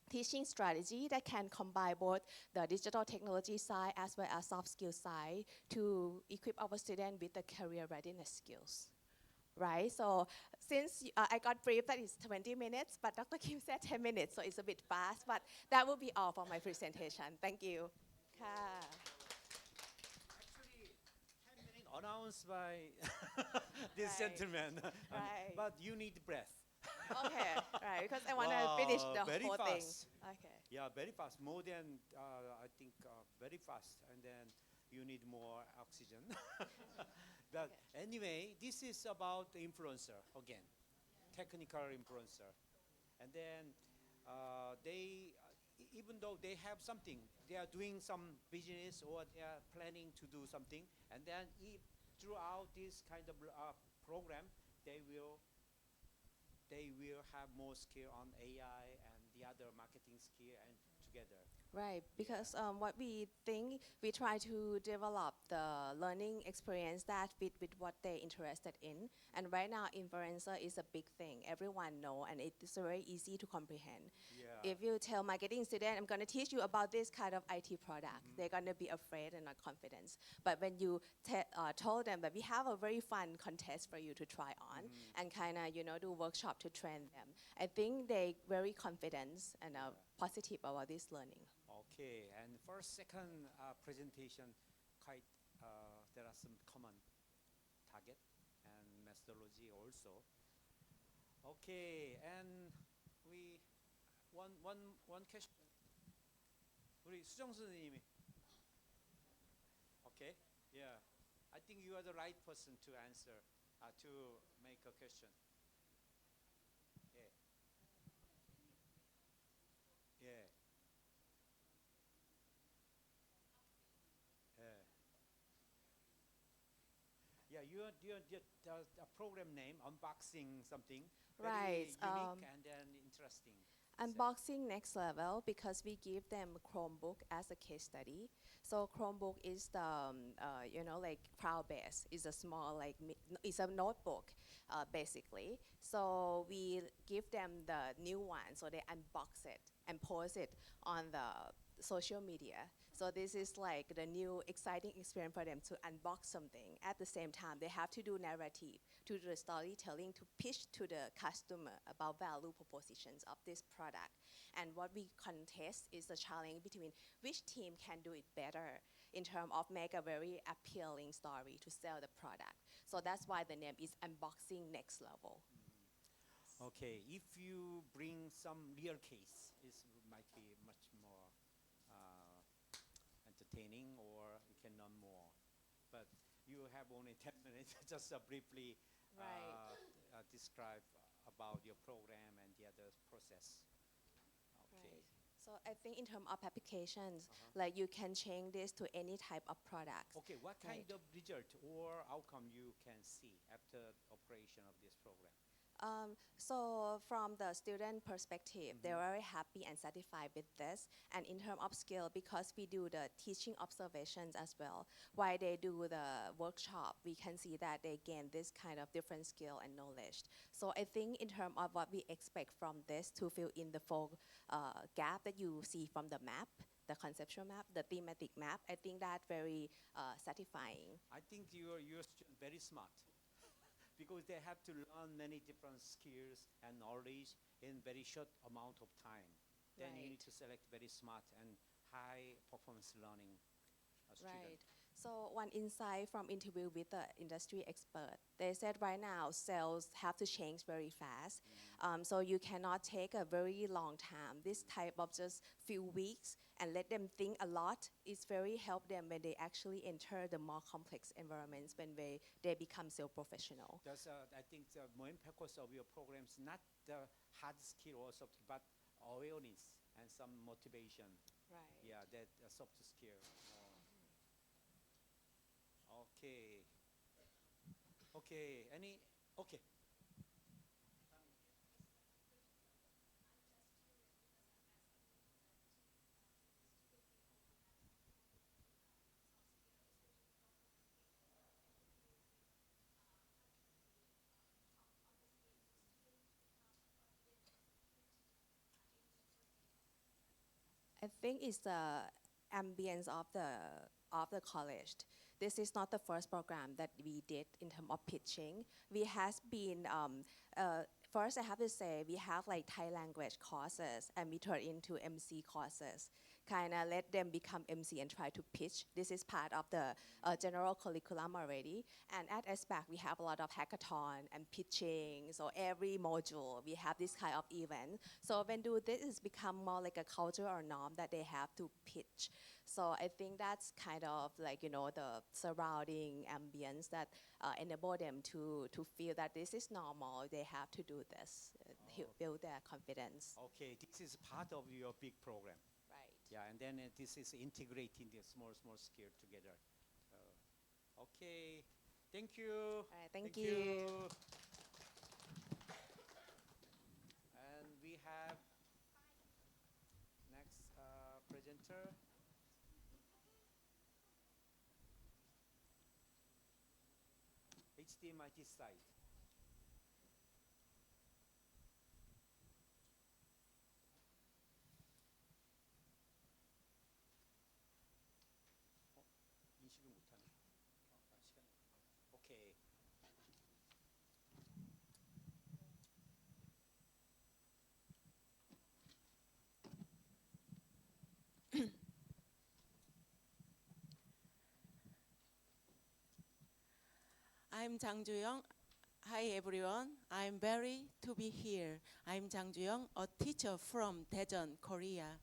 teaching strategy that can combine both the digital technology side as well as soft skill side to equip our students with the career readiness skills. Right, so since I got briefed that it's 20 minutes, but Dr. Kim said 10 minutes, so it's a bit fast, but that will be all for my presentation. Thank you. Actually, 10 minutes announced by this Right. gentleman. Right. But you need breath. Okay, right, because I want to Wow, finish the very whole thing. fast. Okay. Yeah, very fast. More than, I think, very fast. And then you need more oxygen. But anyway, this is about the influencer again, technical influencer. And then even though they have something, they are doing some business or they are planning to do something. And then throughout this kind of program, they will have more skill on AI and the other marketing skill and together. Right, because what we think, we try to develop the learning experience that fit with what they're interested in. And right now, influencer is a big thing. Everyone know, and it's very easy to comprehend. Yeah. If you tell marketing student, I'm going to teach you about this kind of IT product, they're going to be afraid and not confident. But when you told them that we have a very fun contest for you to try on and kind of, do workshop to train them, I think they very confident and positive about this learning. Okay, and for second presentation, quite there are some common target and methodology also. Okay, and we one question. 우리 수정 선생님이. Okay, yeah, I think you are the right person to answer to make a question. Yeah. Yeah. Yeah, your program name, unboxing something, Right, very unique and then interesting. Unboxing next level because we give them Chromebook as a case study. So Chromebook is the, like cloud base. It's a small, it's a notebook, basically. So we give them the new one, so they unbox it and post it on the social media. So this is like the new exciting experience for them to unbox something. At the same time, they have to do narrative, to do the storytelling, to pitch to the customer about value propositions of this product. And what we contest is a challenge between which team can do it better in terms of make a very appealing story to sell the product. So that's why the name is Unboxing Next Level. Okay, if you bring some real case, it might be much more entertaining, or you can learn more. But you have only 10 minutes, just briefly Right. describe about your program and the other process. Okay. Right. So I think in terms of applications, Uh-huh. like you can change this to any type of products. Okay, what kind Right. of result or outcome you can see after operation of this program? So from the student perspective, they're very happy and satisfied with this. And in terms of skill, because we do the teaching observations as well, while they do the workshop, we can see that they gain this kind of different skill and knowledge. So I think in terms of what we expect from this to fill in the full gap that you see from the map, the conceptual map, the thematic map, I think that very satisfying. I think your student very smart because they have to learn many different skills and knowledge in very short amount of time. Then you Right. need to select very smart and high performance learning student. Right. So one insight from interview with the industry expert, they said right now sales have to change very fast. So you cannot take a very long time. This type of just few weeks and let them think a lot is very help them when they actually enter the more complex environments when they become sales professional. That's, I think the main purpose of your programs, not the hard skill or soft, but awareness and some motivation. Right. Yeah, that soft skill. Okay. Okay. Okay. I think it's the ambience of the college. This is not the first program that we did in terms of pitching. We has been first I have to say we have like Thai language courses and we turn into MC courses. Kind of let them become MC and try to pitch. This is part of the general curriculum already. And at SBAC we have a lot of hackathon and pitching. So every module we have this kind of event. So when do this is become more like a culture or norm that they have to pitch. So I think that's kind of like, you know, the surrounding ambience that enable them to feel that this is normal. They have to do this, build their confidence. Okay, this is part of your big program. Right. Yeah, and then this is integrating the small skill together. Okay, thank you. All right, thank you. And we have next presenter. HDMIT site. 인식을 못하네. 시간. 오케이. I'm Jang Joo-young. Hi everyone. I'm very to be here. I'm Jang Joo-young, a teacher from Daejeon, Korea.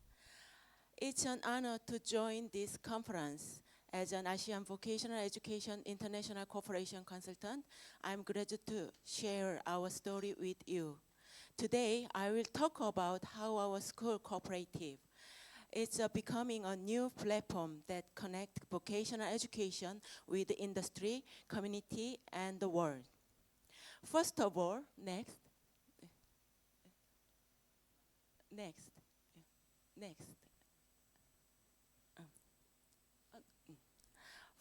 It's an honor to join this conference. As an ASEAN Vocational Education International Cooperation Consultant, I'm glad to share our story with you. Today, I will talk about how our school cooperative is becoming a new platform that connects vocational education with the industry, community, and the world. First of all, next.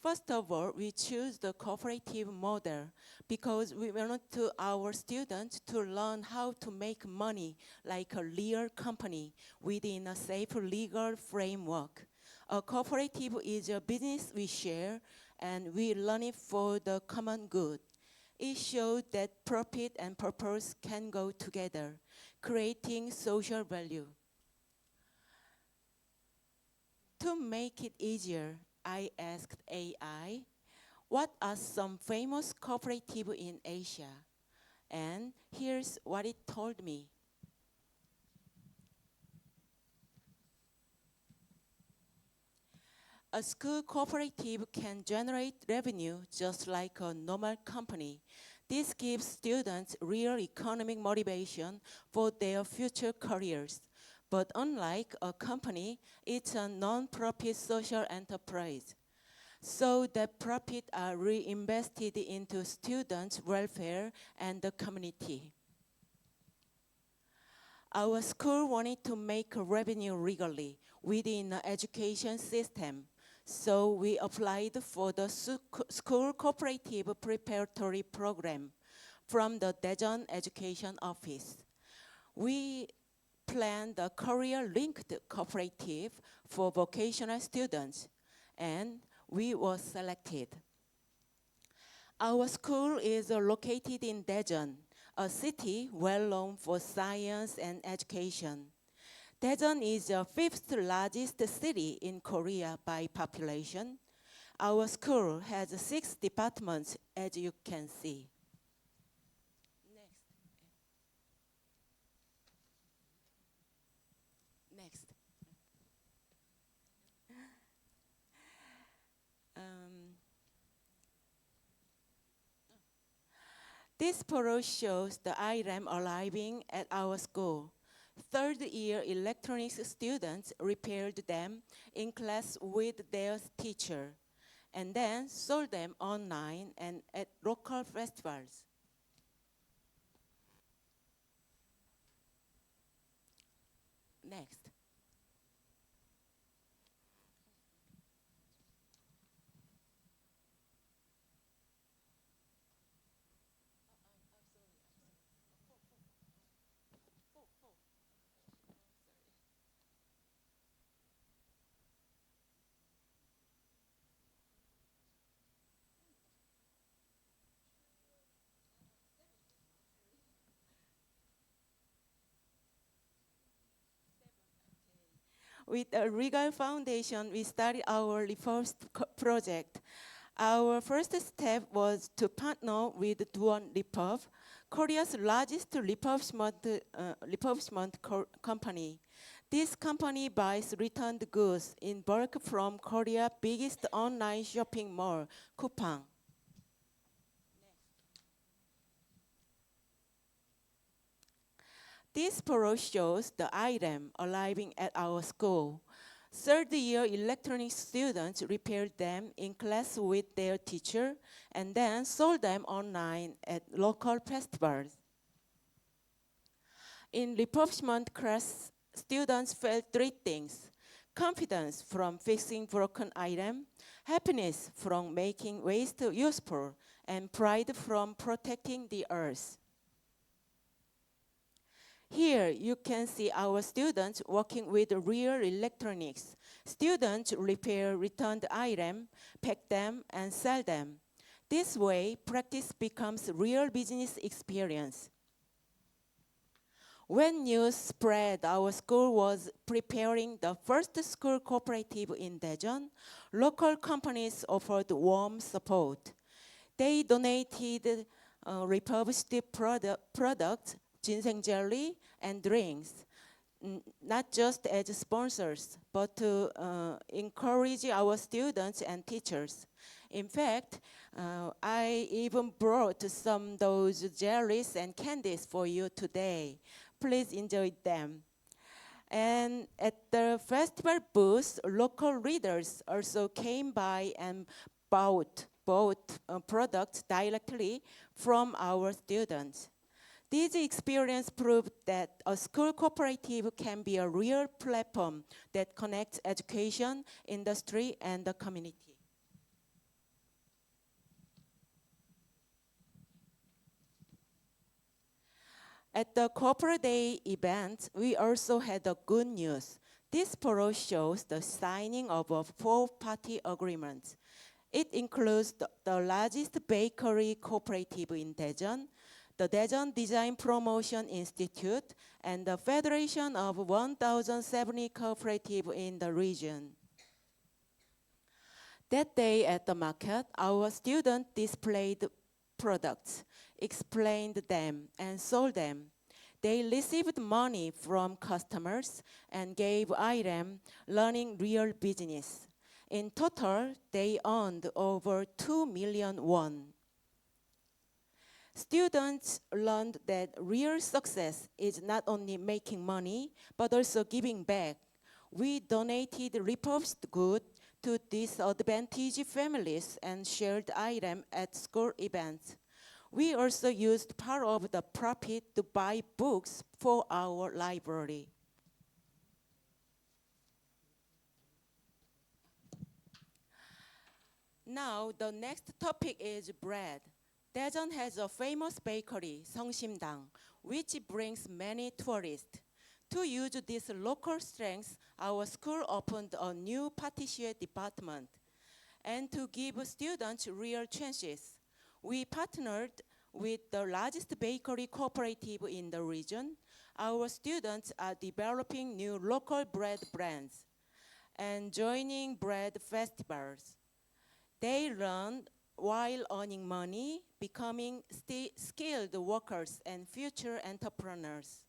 First of all, we choose the cooperative model because we want our students to learn how to make money like a real company within a safe legal framework. A cooperative is a business we share and we run it for the common good. It shows that profit and purpose can go together, creating social value. To make it easier, I asked AI, what are some famous cooperatives in Asia? And here's what it told me. A school cooperative can generate revenue just like a normal company. This gives students real economic motivation for their future careers. But unlike a company, it's a non-profit social enterprise. So the profits are reinvested into students' welfare and the community. Our school wanted to make revenue legally within the education system. So we applied for the school cooperative preparatory program from the Daejeon Education Office. We planned a career-linked cooperative for vocational students, and we were selected. Our school is located in Daejeon, a city well known for science and education. Daejeon is the fifth largest city in Korea by population. Our school has 6 departments, as you can see. Next. This photo shows the item arriving at our school. Third-year electronics students repaired them in class with their teacher, and then sold them online and at local festivals. Next. With a Regal Foundation, we started our reform project. Our first step was to partner with Duon Repurb, Korea's largest refurbishment company. This company buys returned goods in bulk from Korea's biggest online shopping mall, Coupang. This photo shows the item arriving at our school. Third-year electronics students repaired them in class with their teacher and then sold them online at local festivals. In refurbishment class, students felt 3 things: confidence from fixing broken items, happiness from making waste useful, and pride from protecting the earth. Here you can see our students working with real electronics. Students repair returned items, pack them, and sell them. This way, practice becomes real business experience. When news spread our school was preparing the first school cooperative in Daejeon, local companies offered warm support. They donated refurbished products, ginseng jelly, and drinks, not just as sponsors, but to encourage our students and teachers. In fact, I even brought some of those jellies and candies for you today. Please enjoy them. And at the festival booth, local readers also came by and bought products directly from our students. This experience proved that a school cooperative can be a real platform that connects education, industry, and the community. At the Corporate Day event, we also had the good news. This photo shows the signing of a four-party agreement. It includes the largest bakery cooperative in Daejeon, the Daejeon Design Promotion Institute, and the Federation of 1,070 cooperatives in the region. That day at the market, our students displayed products, explained them, and sold them. They received money from customers and gave items, learning real business. In total, they earned over 2 million won. Students learned that real success is not only making money, but also giving back. We donated repurposed goods to disadvantaged families and shared items at school events. We also used part of the profit to buy books for our library. Now, the next topic is bread. Daejeon has a famous bakery, Seongsimdang, which brings many tourists. To use this local strength, our school opened a new pâtissier department. And to give students real chances, we partnered with the largest bakery cooperative in the region. Our students are developing new local bread brands and joining bread festivals. They learn while earning money, becoming skilled workers and future entrepreneurs.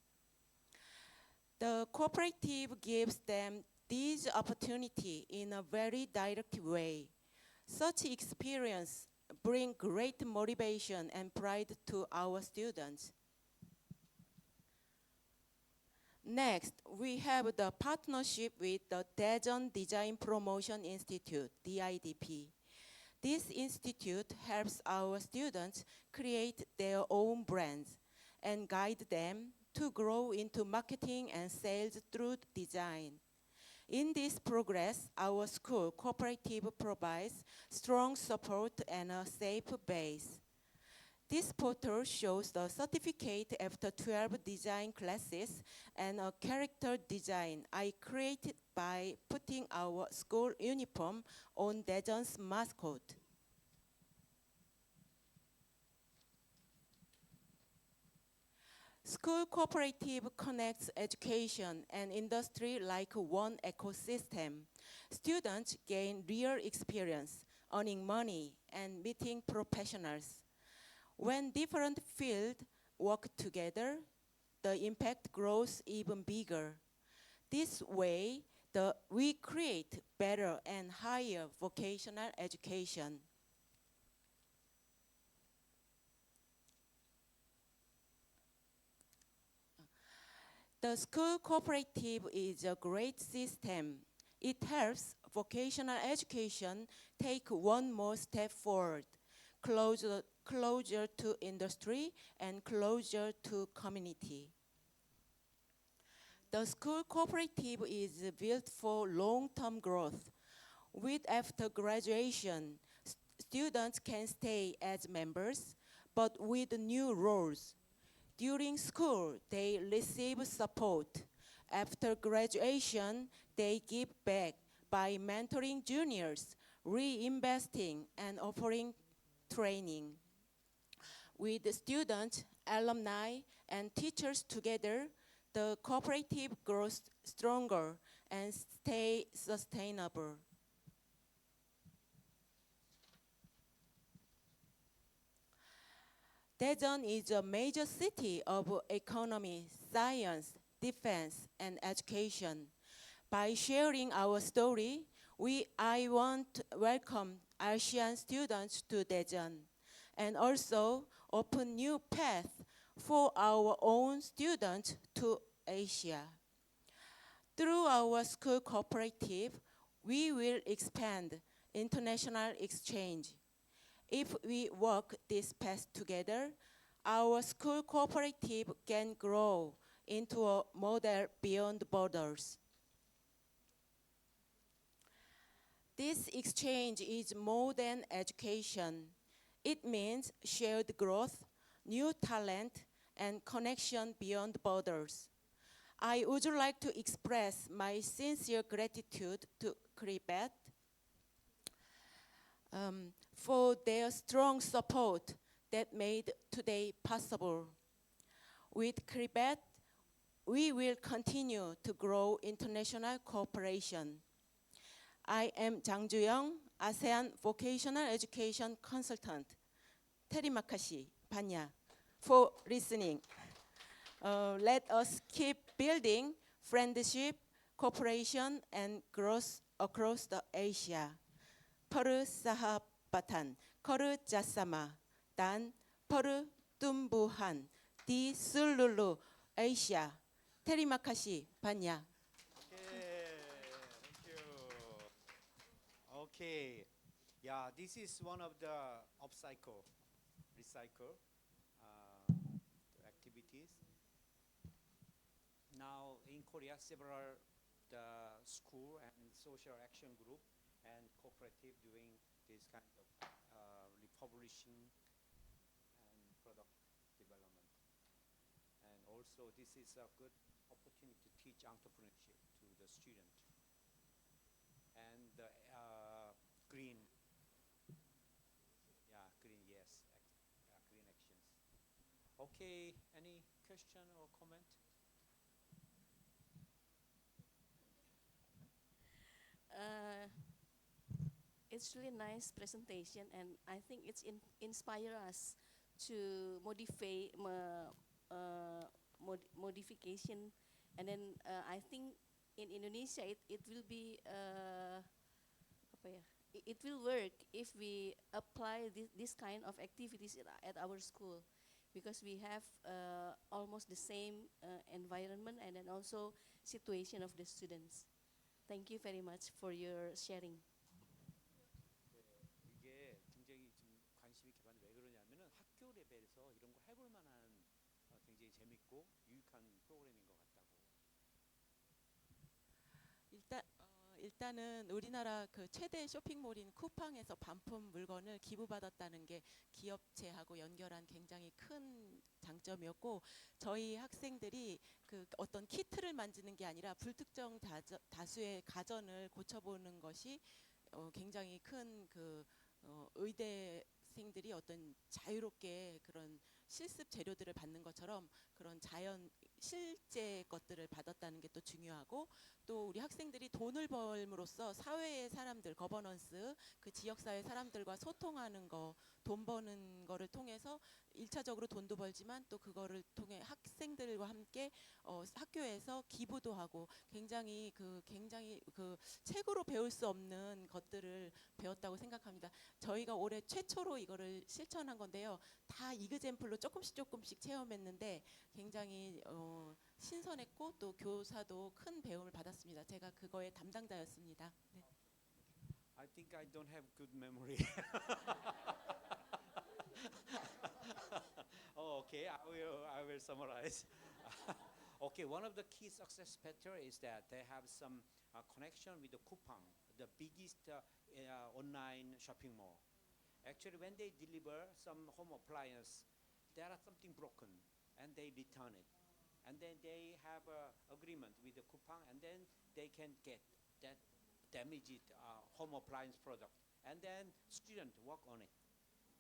The cooperative gives them this opportunity in a very direct way. Such experience bring great motivation and pride to our students. Next, we have the partnership with the Daejeon Design Promotion Institute, DIDP. This institute helps our students create their own brands and guide them to grow into marketing and sales through design. In this progress, our school cooperative provides strong support and a safe base. This portal shows the certificate after 12 design classes and a character design I created by putting our school uniform on Daejeon's mascot. School cooperative connects education and industry like one ecosystem. Students gain real experience, earning money, and meeting professionals. When different fields work together, the impact grows even bigger. This way, we create better and higher vocational education. The school cooperative is a great system. It helps vocational education take one more step forward, closer to industry and closer to community. The school cooperative is built for long-term growth. With after graduation, students can stay as members, but with new roles. During school, they receive support. After graduation, they give back by mentoring juniors, reinvesting, and offering training. With the students, alumni, and teachers together, the cooperative grows stronger and stays sustainable. Daejeon is a major city of economy, science, defense, and education. By sharing our story, I want to welcome Asian students to Daejeon and also open new paths for our own students to Asia. Through our school cooperative, we will expand international exchange. If we walk this path together, our school cooperative can grow into a model beyond borders. This exchange is more than education. It means shared growth, new talent, and connection beyond borders. I would like to express my sincere gratitude to CRIBET for their strong support that made today possible. With CRIBET, we will continue to grow international cooperation. I am Jang Joo-young, ASEAN Vocational Education Consultant. 테리마카시, 반야, for listening. Let us keep building friendship, cooperation, and growth across the Asia. Peru sahabatan, Koru jasama, dan Peru tumbuhan di seluruh Asia. Terima kasih banyak. Thank you. Okay. Yeah, this is one of the recycle activities. Now in Korea, several the school and social action group and cooperative doing this kind of republishing and product development. And also this is a good opportunity to teach entrepreneurship to the student. And the green, green, yes, green actions. Okay, any question or comment? It's really nice presentation, and I think it's inspire us to modification, and then I think in Indonesia it will be it will work if we apply this kind of activities at our school, because we have almost the same environment and then also situation of the students. Thank you very much for your sharing. 이게 굉장히 좀 관심이 깊은데 왜 그러냐면은 학교 레벨에서 이런 거 해볼 만한 굉장히 재밌고 유익한 프로그램인 것 같다고. 일단은 우리나라 그 최대 쇼핑몰인 쿠팡에서 반품 물건을 기부받았다는 게 기업체하고 연결한 굉장히 큰 장점이었고, 저희 학생들이 그 어떤 키트를 만드는 게 아니라 불특정 다수의 가전을 고쳐보는 것이 굉장히 큰 그 의대생들이 어떤 자유롭게 그런 실습 재료들을 받는 것처럼 그런 실제 것들을 받았다는 게 또 중요하고, 또 우리 학생들이 돈을 벌므로써 사회의 사람들, 거버넌스, 그 지역사회 사람들과 소통하는 거, 돈 버는 거를 통해서 1차적으로 돈도 벌지만 또 그거를 통해 학생들과 함께 학교에서 기부도 하고 굉장히 그 책으로 배울 수 없는 것들을 배웠다고 생각합니다. 저희가 올해 최초로 이거를 실천한 건데요. 다 이그젬플로 조금씩 체험했는데 굉장히 신선했고 또 교사도 큰 배움을 받았습니다. 제가 그거의 담당자였습니다. 네. I think I don't have good memory. Oh, okay, I will summarize. Okay, one of the key success factor is that they have some connection with the Coupang, the biggest online shopping mall. Actually, when they deliver some home appliance, there are something broken, and they return it, and then they have an agreement with the Coupang, and then they can get that damaged home appliance product, and then student work on it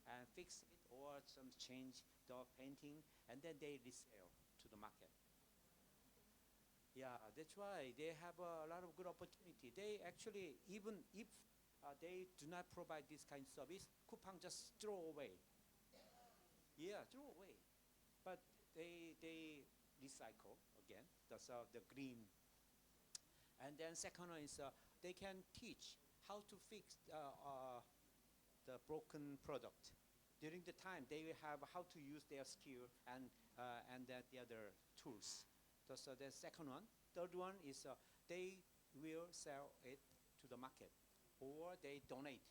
and fix it or some change the painting, and then they resell to the market. Yeah, that's why they have a lot of good opportunity. They actually, even if they do not provide this kind of service, Coupang just throw away. Yeah, throw away. But they recycle again. That's the green. And then second one is they can teach how to fix the broken product. During the time, they will have how to use their skill and the other tools. That's the second one. Third one is they will sell it to the market or they donate.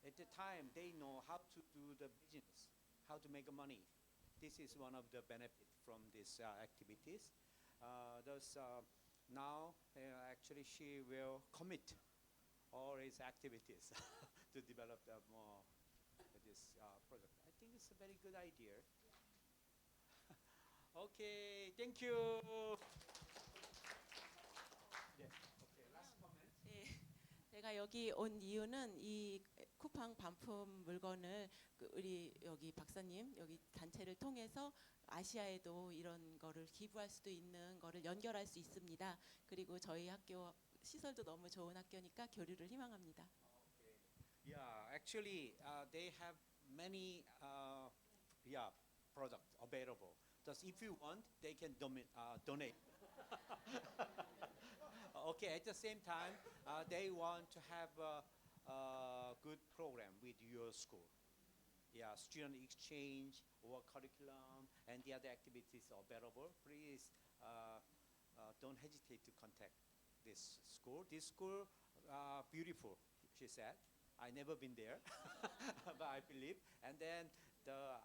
At the time, they know how to do the business, how to make money. This is one of the benefits from these activities. Now, actually, she will commit all his activities to develop more this product. I think it's a very good idea. Okay, thank you. 네, okay, last comment. 예, 제가 여기 온 이유는 이 쿠팡 반품 물건을 우리 여기 박사님 여기 단체를 통해서 아시아에도 이런 거를 기부할 수도 있는 거를 연결할 수 있습니다. 그리고 저희 학교 시설도 너무 좋은 학교니까 교류를 희망합니다. Yeah, actually, they have many products available. Just if you want, they can donate. Okay, at the same time, they want to have a good program with your school. Yeah, student exchange or curriculum and the other activities available. Please don't hesitate to contact this school. This school, beautiful, she said. I never been there, but I believe. And then the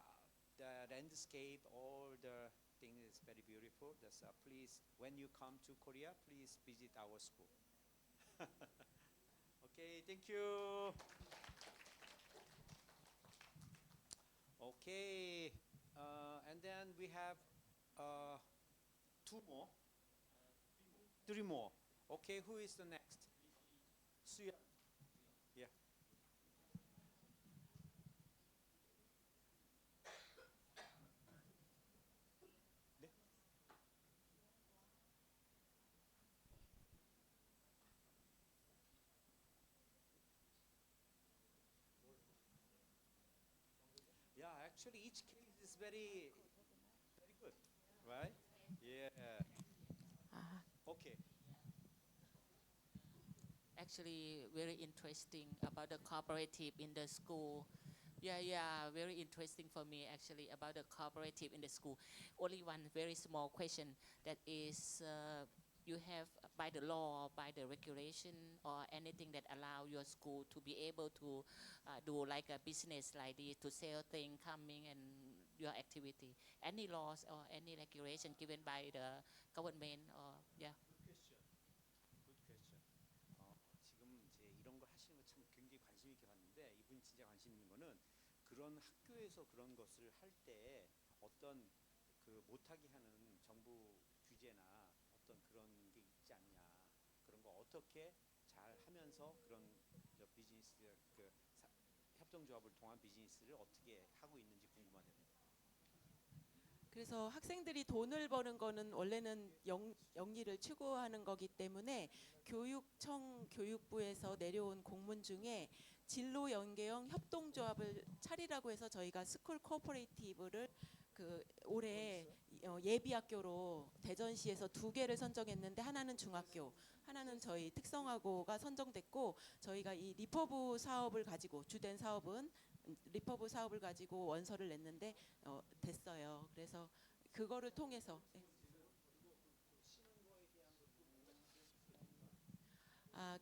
landscape, all the thing is very beautiful. Just please, when you come to Korea, please visit our school. Okay, thank you. Okay, and then we have two more, three more. Okay, who is the next? Suya. Yeah. 네. Yeah, actually each case is very, very good, right? Yeah. Okay. Actually, very interesting about the cooperative in the school. Yeah, very interesting for me actually about the cooperative in the school. Only one very small question that is, you have by the law, by the regulation, or anything that allow your school to be able to do like a business like this, to sell things coming and your activity. Any laws or any regulation given by the government or yeah. Good question. 지금 이제 이런 걸 하시는 거 참 굉장히 관심 있게 봤는데 이분이 진짜 관심 있는 거는 그런 학교에서 그런 것을 할 때 어떤 그 못하게 하는 정부 규제나 어떤 그런 게 있지 않냐 그런 거 어떻게 잘 하면서 그런 저 비즈니스 그 협동조합을 통한 비즈니스를 어떻게 하고 있는지 궁금하네요. 그래서 학생들이 돈을 버는 거는 원래는 영리를 추구하는 거기 때문에 교육청 교육부에서 내려온 공문 중에 진로 연계형 협동조합을 차리라고 해서 저희가 스쿨 코퍼레이티브를 그 올해 예비 학교로 대전시에서 2개를 선정했는데 하나는 중학교, 하나는 저희 특성화고가 선정됐고 저희가 이 리퍼브 사업을 가지고 주된 사업은 리퍼브 사업을 가지고 원서를 냈는데 됐어요. 그래서 그거를 통해서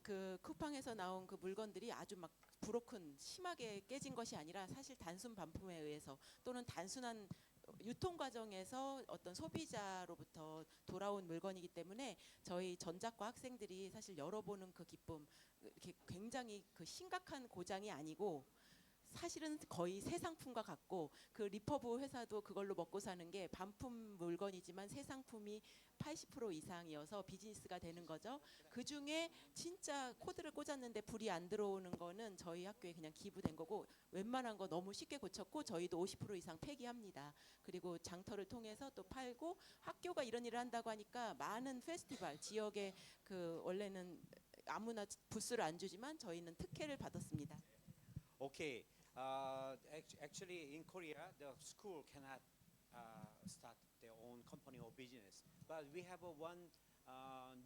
그 쿠팡에서 나온 그 물건들이 아주 막 브로큰 심하게 깨진 것이 아니라 사실 단순 반품에 의해서 또는 단순한 유통 과정에서 어떤 소비자로부터 돌아온 물건이기 때문에 저희 전작과 학생들이 사실 열어보는 그 기쁨 이렇게 굉장히 그 심각한 고장이 아니고 사실은 거의 새 상품과 같고 그 리퍼브 회사도 그걸로 먹고 사는 게 반품 물건이지만 새 상품이 80% 이상이어서 비즈니스가 되는 거죠. 그 중에 진짜 코드를 꽂았는데 불이 안 들어오는 거는 저희 학교에 그냥 기부된 거고 웬만한 거 너무 쉽게 고쳤고 저희도 50% 이상 폐기합니다. 그리고 장터를 통해서 또 팔고 학교가 이런 일을 한다고 하니까 많은 페스티벌 지역에 그 원래는 아무나 부스를 안 주지만 저희는 특혜를 받았습니다. Okay. Actually, in Korea, the school cannot start their own company or business. But we have one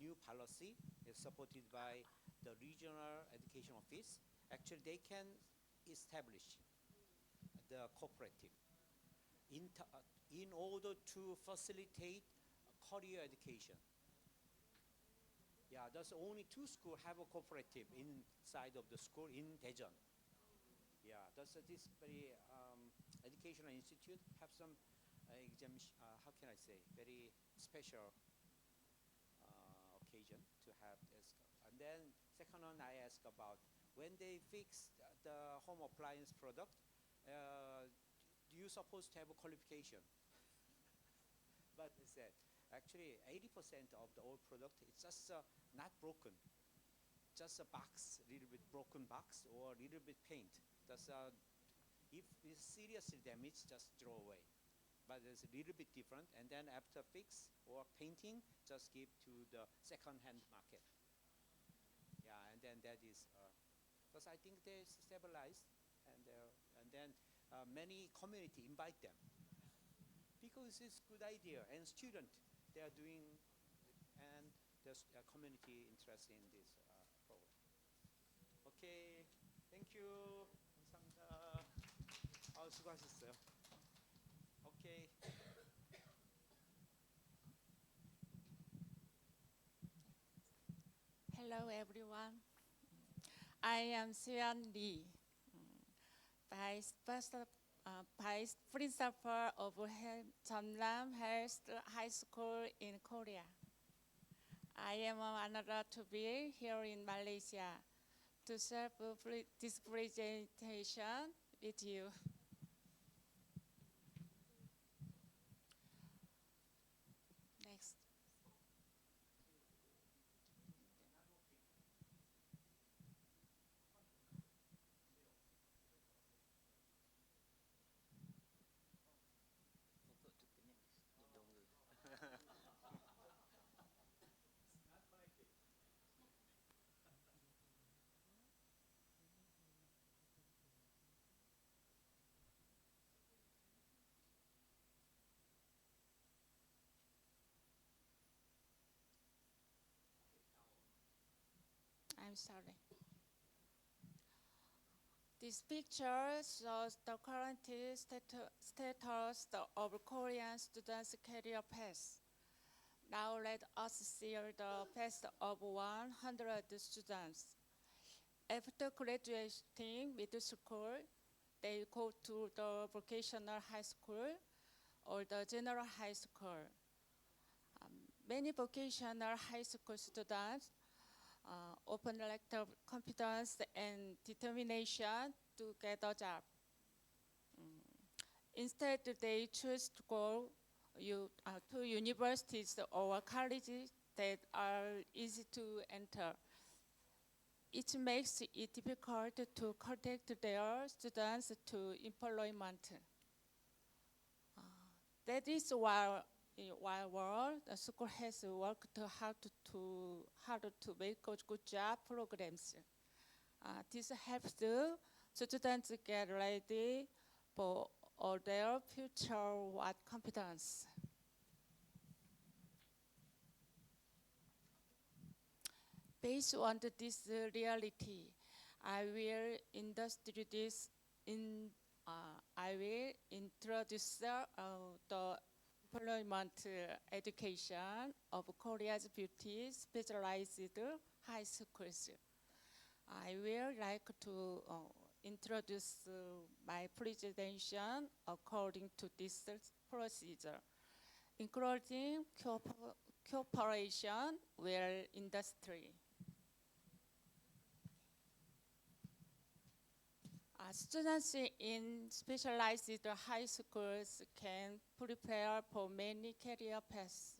new policy is supported by the regional education office. Actually, they can establish the cooperative in order to facilitate career education. Yeah, there's only 2 schools have a cooperative inside of the school in Daejeon. Yeah, does this very educational institute have some how can I say, very special occasion to have this? And then second one I ask about when they fix the home appliance product, do you supposed to have a qualification? But they said, actually 80% of the old product is just not broken. Just a box, a little bit broken box or a little bit paint. Just, if it's seriously damaged, just throw away. But it's a little bit different. And then after fix or painting, just give to the second-hand market. Yeah, and then that is, because I think they stabilized, and then many community invite them. Because it's a good idea, and student, they are doing, and there's a community interest in this program. Okay, thank you. 감사합니다. 수고하셨어요. Okay. Hello, everyone. I am Suyeon Lee, Vice Principal of Jeonnam Health High School in Korea. I am honored to be here in Malaysia to serve this presentation with you. Next. I'm sorry. This picture shows the current status of Korean students' career path. Now let us see the path of 100 students. After graduating middle school, they go to the vocational high school or the general high school. Many vocational high school students often lack the confidence and determination to get a job. Instead, they choose to go to universities or colleges that are easy to enter. It makes it difficult to contact their students to employment. That is why the school has worked hard to make good job programs. This helps the students get ready for their future with confidence. Based on this reality, I will introduce the employment education of Korea's beauty specialized high schools. I will like to introduce my presentation according to this procedure, including cooperation with industry. Students in specialized high schools can prepare for many career paths.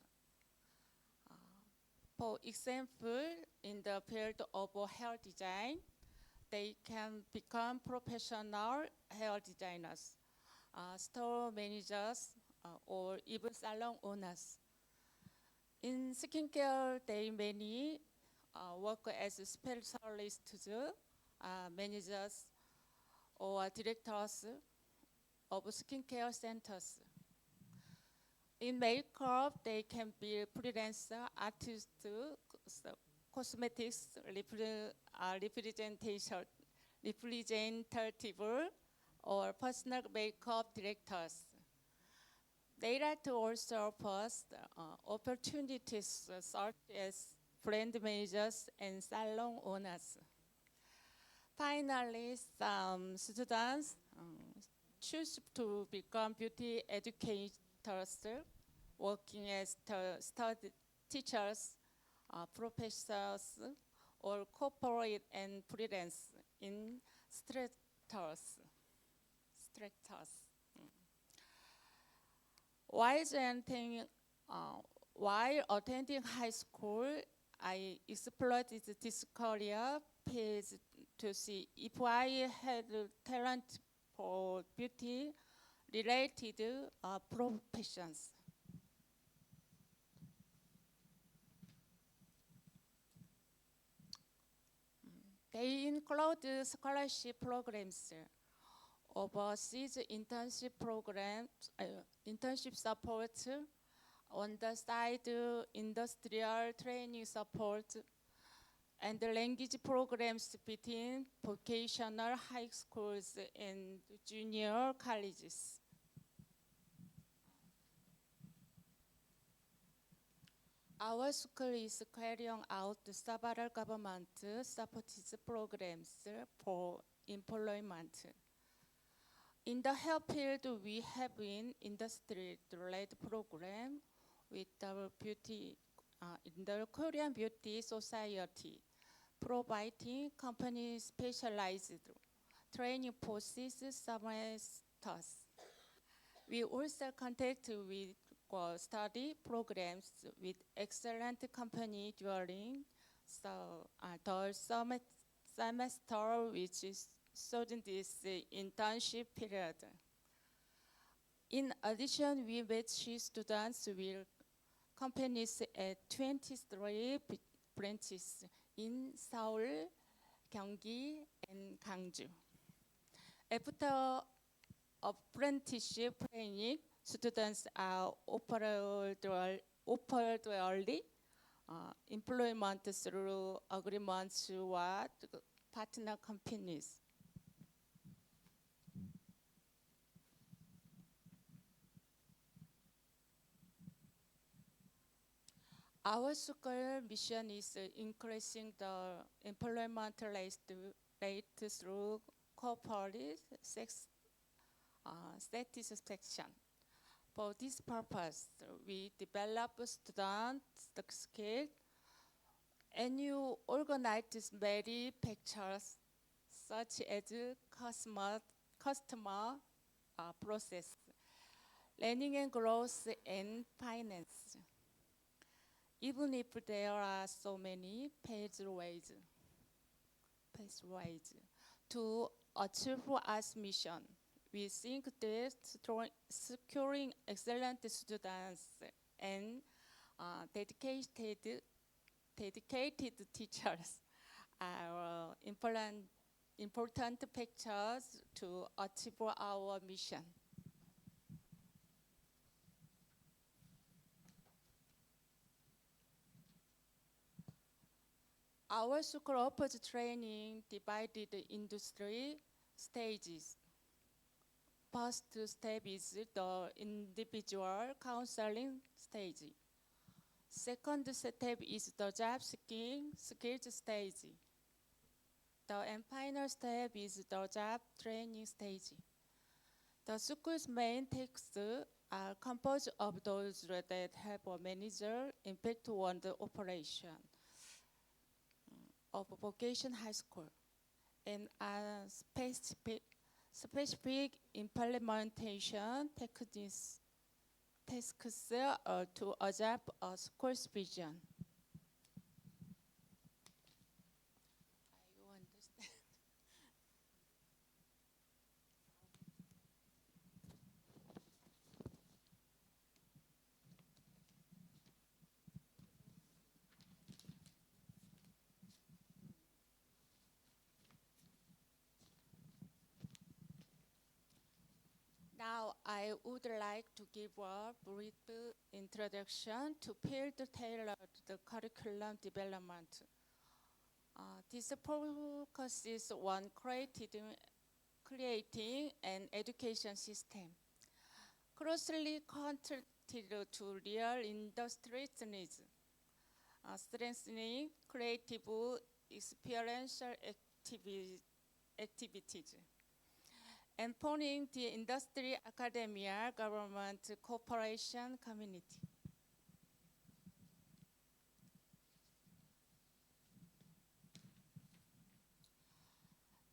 For example, in the field of hair design, they can become professional hair designers, store managers, or even salon owners. In skincare, they many work as specialists, managers, or directors of skincare centers. In makeup, they can be freelancer, artists, cosmetics representative, or personal makeup directors. They like to also post opportunities such as brand managers and salon owners. Finally, some students choose to become beauty educators, working as teachers, professors, or corporate and freelance instructors. While entering While attending high school, I explored this career path to see if I had talent for beauty-related professions. They include scholarship programs, overseas internship programs, internship support, on the side industrial training support, and the language programs between vocational high schools and junior colleges. Our school is carrying out several government-supported programs for employment. In the health field, we have an industry-led program with our beauty, in the Korean Beauty Society, providing company specialized training processes semesters. We also contact with study programs with excellent company during the semester, which is this internship period. In addition, we match students with companies at 23 branches in Seoul, Gyeonggi, and Gwangju. After apprenticeship training, students are offered early employment through agreements with partner companies. Our school mission is increasing the employment rate through corporate satisfaction. For this purpose, we develop students' skills and you organize many pictures such as customer process, learning and growth, and finance. Even if there are so many pathways to achieve our mission, we think that securing excellent students and dedicated teachers are important factors to achieve our mission. Our school offers training divided into 3 stages. First step is the individual counseling stage. Second step is the job skills stage. And final step is the job training stage. The school's main texts are composed of those that have a major impact on the operation of vocational high school and are specific implementation tasks to adapt a school's vision. I understand. Now, I would like to give a brief introduction to field-tailored curriculum development. This focuses on creating an education system closely connected to real industry needs, strengthening creative experiential activities, empowering the industry, academia, government, cooperation, community.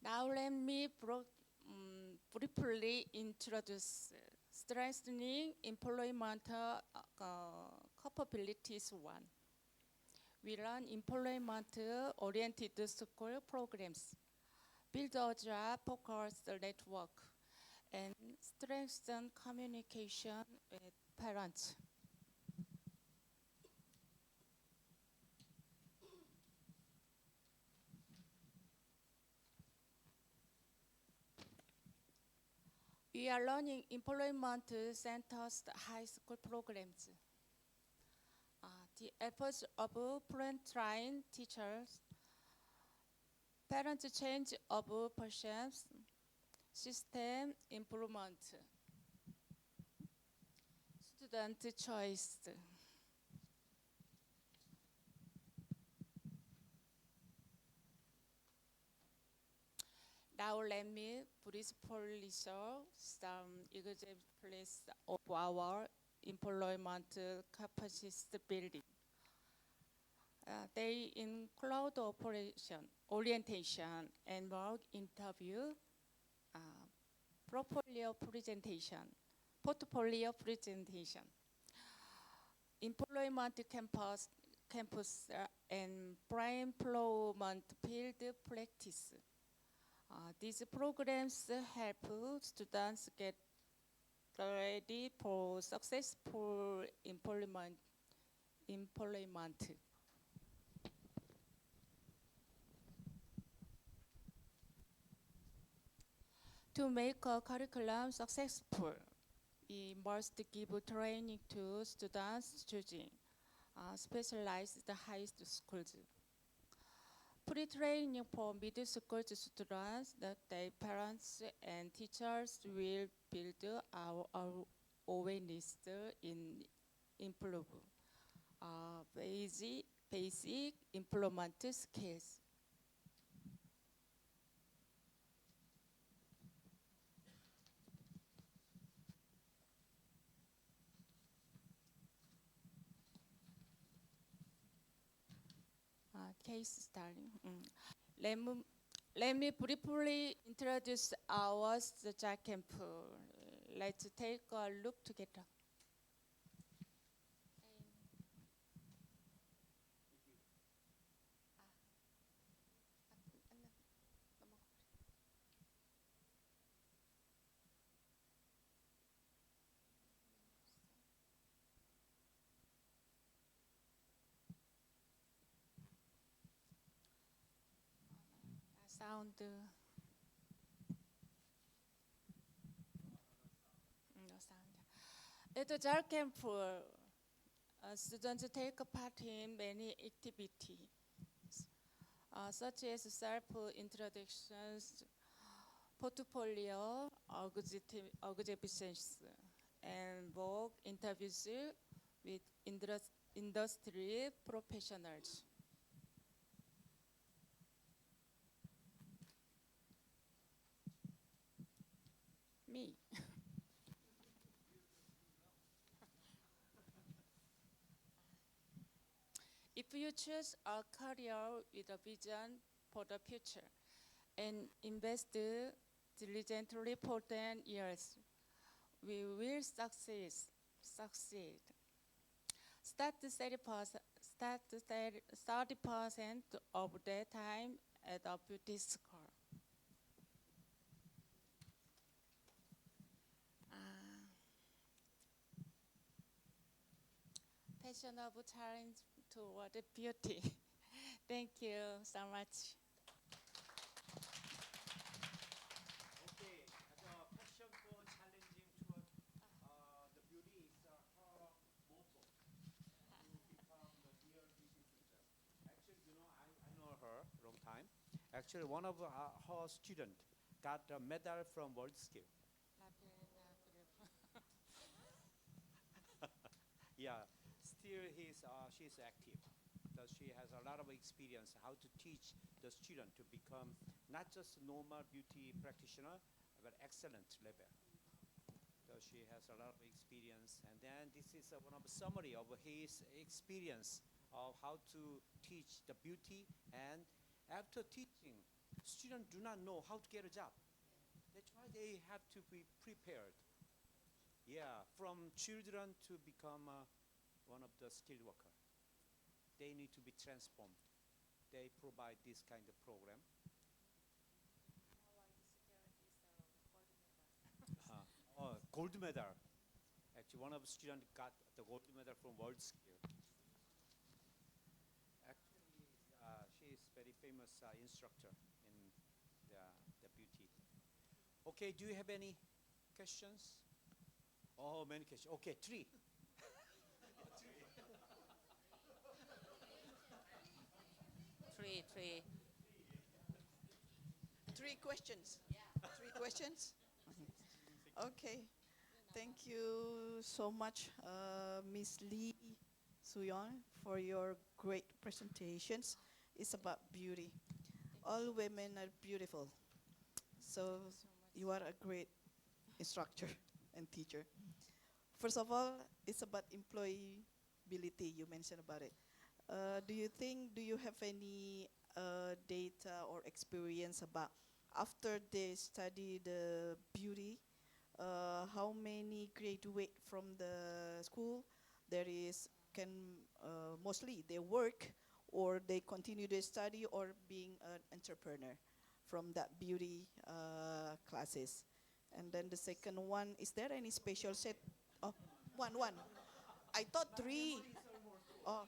Now let me briefly introduce strengthening employment capabilities 1. We run employment-oriented school programs, build a job-focused network, and strengthen communication with parents. We are running employment-centered high school programs. The efforts of frontline teachers, parents change of perceptions, system improvement, student choice. Now let me briefly show some examples of our employment capacity building. They include orientation and work interview, portfolio presentation, employment campus and pre-employment field practice. These programs help students get ready for successful employment. To make a curriculum successful, we must give training to students choosing specialized high schools. Pre-training for middle school students that their parents and teachers will build our awareness in improve basic employment skills. Case study. Let me briefly introduce our job camp. Let's take a look together. Sound. No sound. At the job camp, students take part in many activities, such as self-introductions, portfolio exhibitions, and work interviews with industry professionals. Me. If you choose a career with a vision for the future and invest diligently for 10 years, we will succeed. Start 30% of their time at a beauty school. Passion of challenge toward beauty. Thank you so much. Okay, the passion for challenging toward the beauty is her motto to become the real beauty teacher. Actually, you know, I know her long time. Actually, one of her students got a medal from World Skill. Yeah, still she's active. So she has a lot of experience how to teach the student to become not just normal beauty practitioner, but excellent level. So she has a lot of experience. And then this is one of the summary of his experience of how to teach the beauty. And after teaching, students do not know how to get a job. That's why they have to be prepared. Yeah, from children to become one of the skilled worker. They need to be transformed. They provide this kind of program. Gold medal. Actually, one of the students got the gold medal from World Skill. Actually, she is very famous instructor in the beauty. Okay, do you have any questions? Oh, many questions. Okay, 3. Three questions. Three questions. Okay. Thank you so much, Miss Lee Suyeon, for your great presentations. It's about beauty. All women are beautiful. So you are a great instructor and teacher. First of all, it's about employability. You mentioned about it. Do you have any data or experience about after they study the beauty, how many graduate from the school can mostly they work or they continue their study or being an entrepreneur from that beauty classes? And then the second one, is there any special set? Oh, one. I thought 3. Oh.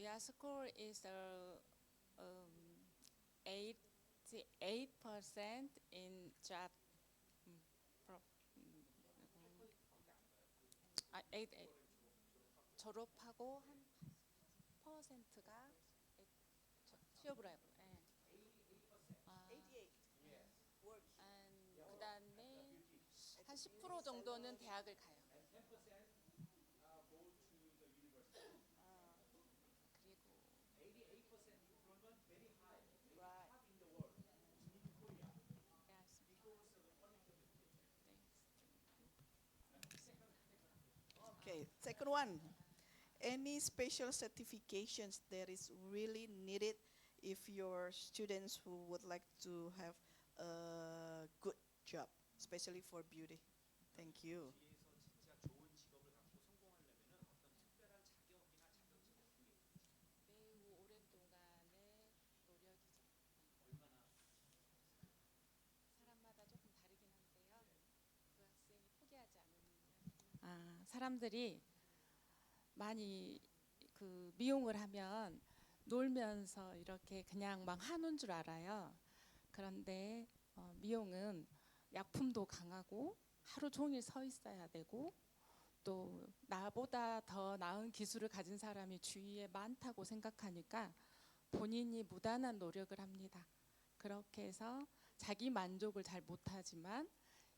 EAS score is 88% in job. 88. 졸업하고 한 퍼센트가 취업을 하고. 그다음에 한 10% 정도는 대학을 가요. Okay, second one. Any special certifications that is really needed if your students who would like to have a good job, especially for beauty? Thank you. 매우 오랫동안의 노력이죠. 사람마다 조금 다르긴 한데요. 그 학생이 포기하지 않으면 사람들이 많이 그 미용을 하면 놀면서 이렇게 그냥 막 하는 줄 알아요. 그런데 미용은 약품도 강하고 하루 종일 서 있어야 되고 또 나보다 더 나은 기술을 가진 사람이 주위에 많다고 생각하니까 본인이 무단한 노력을 합니다. 그렇게 해서 자기 만족을 잘 못하지만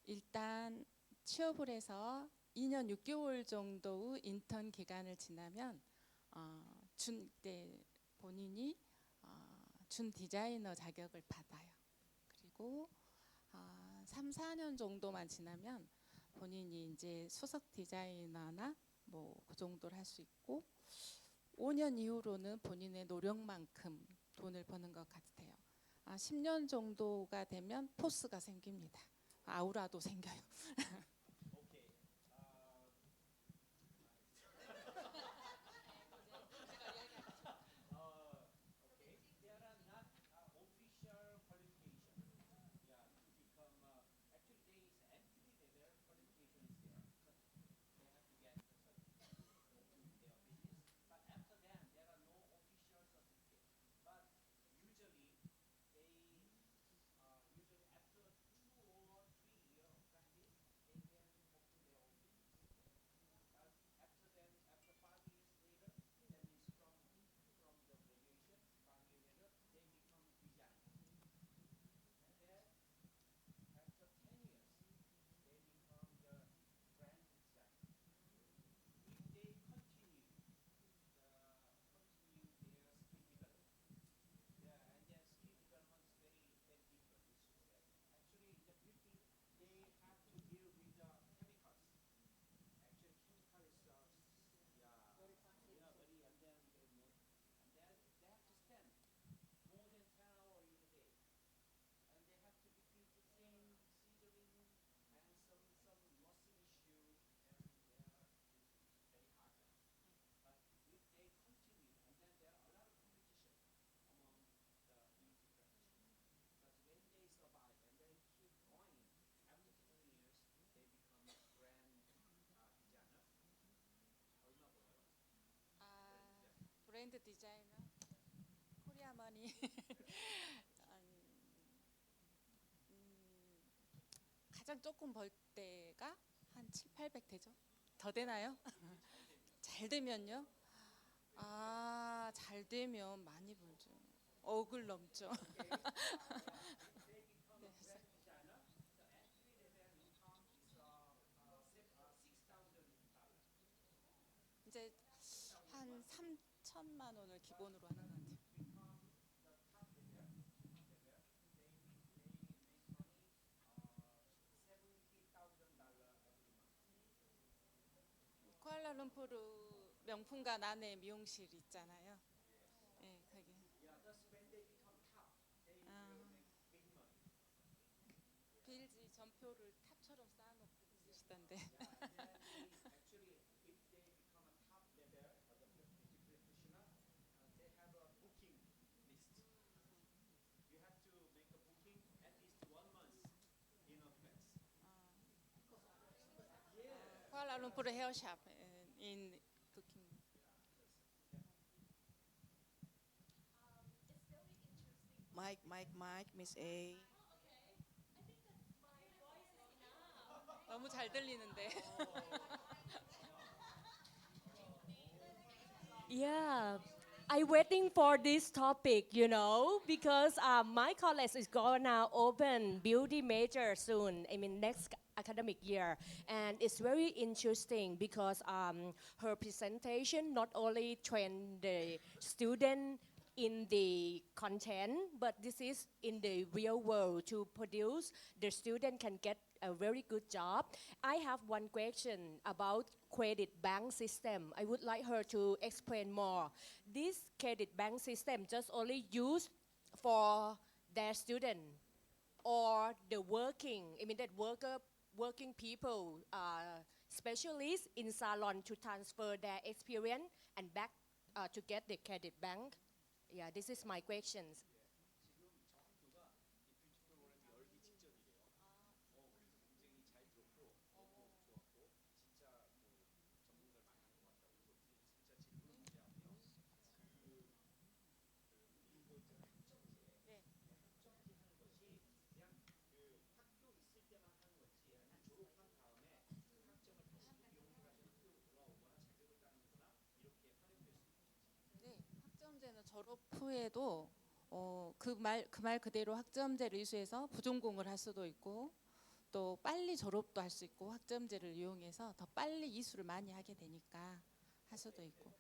일단 취업을 해서 2년 6개월 정도의 인턴 기간을 지나면 본인이 준 디자이너 자격을 받아요. 그리고 3, 4년 정도만 지나면 본인이 이제 수석 디자이너나 뭐 그 정도를 할 수 있고 5년 이후로는 본인의 노력만큼 돈을 버는 것 같아요. 10년 정도가 되면 포스가 생깁니다. 아우라도 생겨요. 브랜드 디자이너 코리아 머니 가장 조금 벌 때가 한 7, 800 되죠? 더 되나요? 잘 되면요? 아, 잘 되면 많이 벌죠. 억을 넘죠. 이제 한 3천만 원을 기본으로 하는 것 같아요. 쿠알라룸푸르 명품관 안에 미용실 있잖아요. 네, 거기. 빌지 전표를 탑처럼 쌓아놓고 있으시던데. 쿠알라룸푸르 헤어샵 in booking. Mike, Miss A. 너무 잘 들리는데. Yeah, I'm waiting for this topic, because my college is gonna open beauty major soon. I mean, next academic year, and it's very interesting because her presentation not only train the student in the content, but this is in the real world to produce the student can get a very good job. I have one question about credit bank system. I would like her to explain more. This credit bank system just only used for their student or the working people, specialists in salon to transfer their experience and back to get the credit bank. Yeah, this is my questions. 네, 학점제는 졸업 후에도 그 말 그대로 학점제를 이수해서 부전공을 할 수도 있고 또 빨리 졸업도 할 수 있고 학점제를 이용해서 더 빨리 이수를 많이 하게 되니까 할 수도 있고.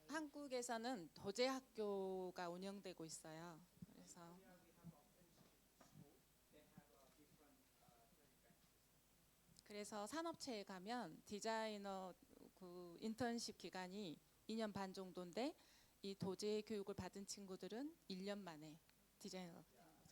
한국에서는 도제학교가 운영되고 있어요. 그래서 산업체에 가면 디자이너 그 인턴십 기간이 2년 반 정도인데 이 도제 교육을 받은 친구들은 1년 만에 디자이너가 되는 거죠.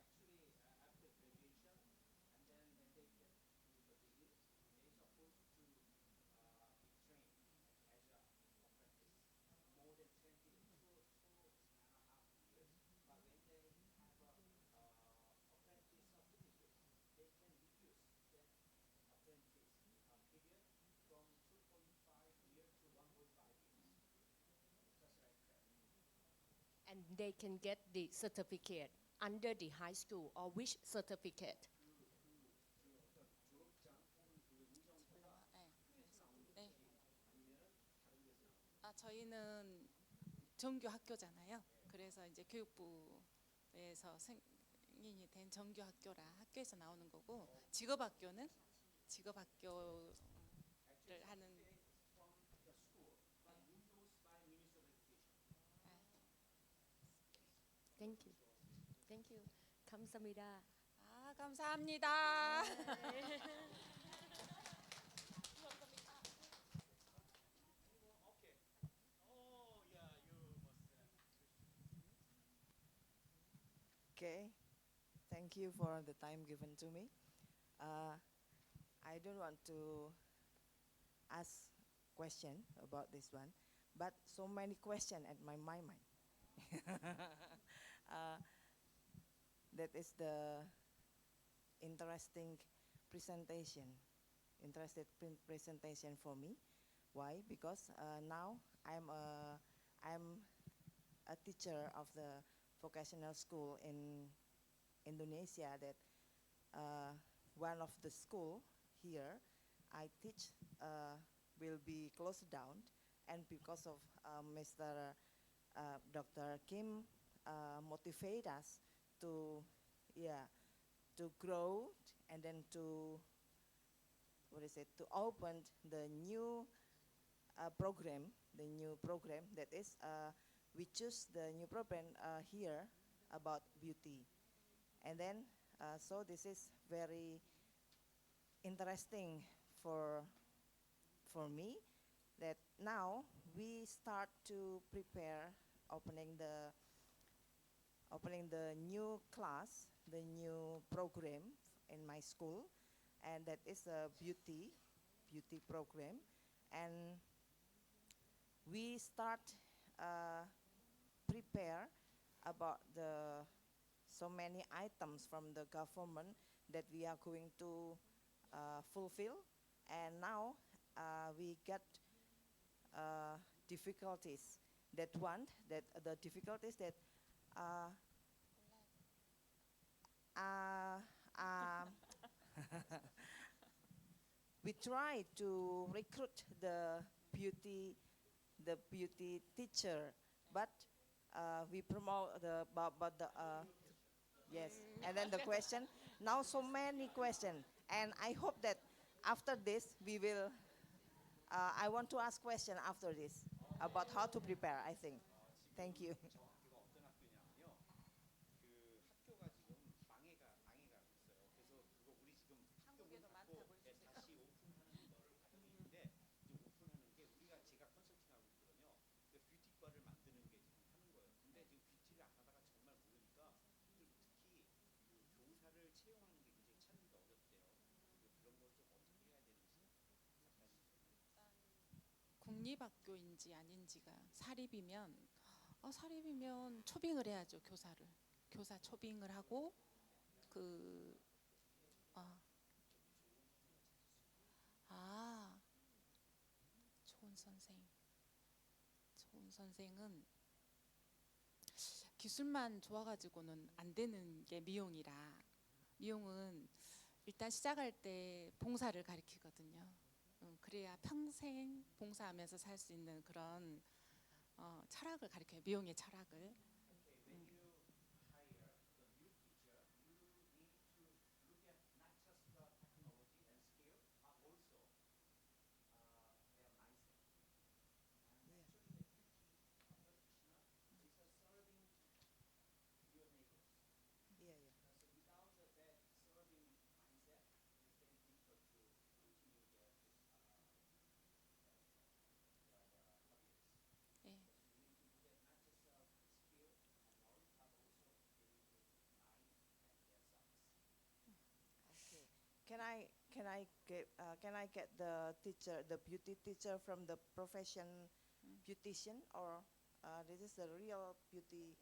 And they can get the certificate under the high school or which certificate? 네. 저희는 정규 학교잖아요. 그래서 이제 교육부에서 승인이 된 정규 학교라 학교에서 나오는 거고 직업학교는 직업학교를 하는. Thank you. Thank you. 감사합니다. 감사합니다. Okay, thank you for the time given to me. I don't want to ask question about this one, but so many questions at my mind. that is the interesting presentation, presentation for me. Why? Because now I'm a teacher of the vocational school in Indonesia. That one of the school here I teach will be closed down, and because of Mr. Dr. Kim motivate us to, to grow and then to, to open the new program, that is, we choose the new program here about beauty. And then, so this is very interesting for me, that now we start to prepare opening the new class, the new program in my school, and that is a beauty program. And we start prepare about the so many items from the government that we are going to fulfill. And now we get difficulties. That the difficulties that we try to recruit the beauty teacher, but we promote but the yes. And then the question, now so many questions, and I hope that after this we will. I want to ask question after this about how to prepare. I think. Thank you. 정확히가 어떤 학교냐면요. 그 학교가 지금 망해가고 있어요. 그래서 그거 우리 지금 학교 문 닫고 다시 오픈하는 거를 과정이 있는데, 이제 오픈하는 게 우리가 제가 컨설팅하고 있거든요. 그 뷰티과를 만드는 게 지금 하는 거예요. 근데 지금 뷰티를 안 하다가 정말 모르니까 특히 그 교사를 채용하는 게 굉장히 찾는 게 어렵대요. 그런 걸 좀 어떻게 해야 되는지 작가님. 국립학교인지 아닌지가 사립이면 초빙을 해야죠. 교사 초빙을 하고 좋은 선생은 기술만 좋아가지고는 안 되는 게 미용이라. 미용은 일단 시작할 때 봉사를 가르치거든요. 그래야 평생 봉사하면서 살 수 있는 그런 철학을 가르쳐요. 미용의 철학을. Can I get the teacher, the beauty teacher from the profession beautician, or this is the real beauty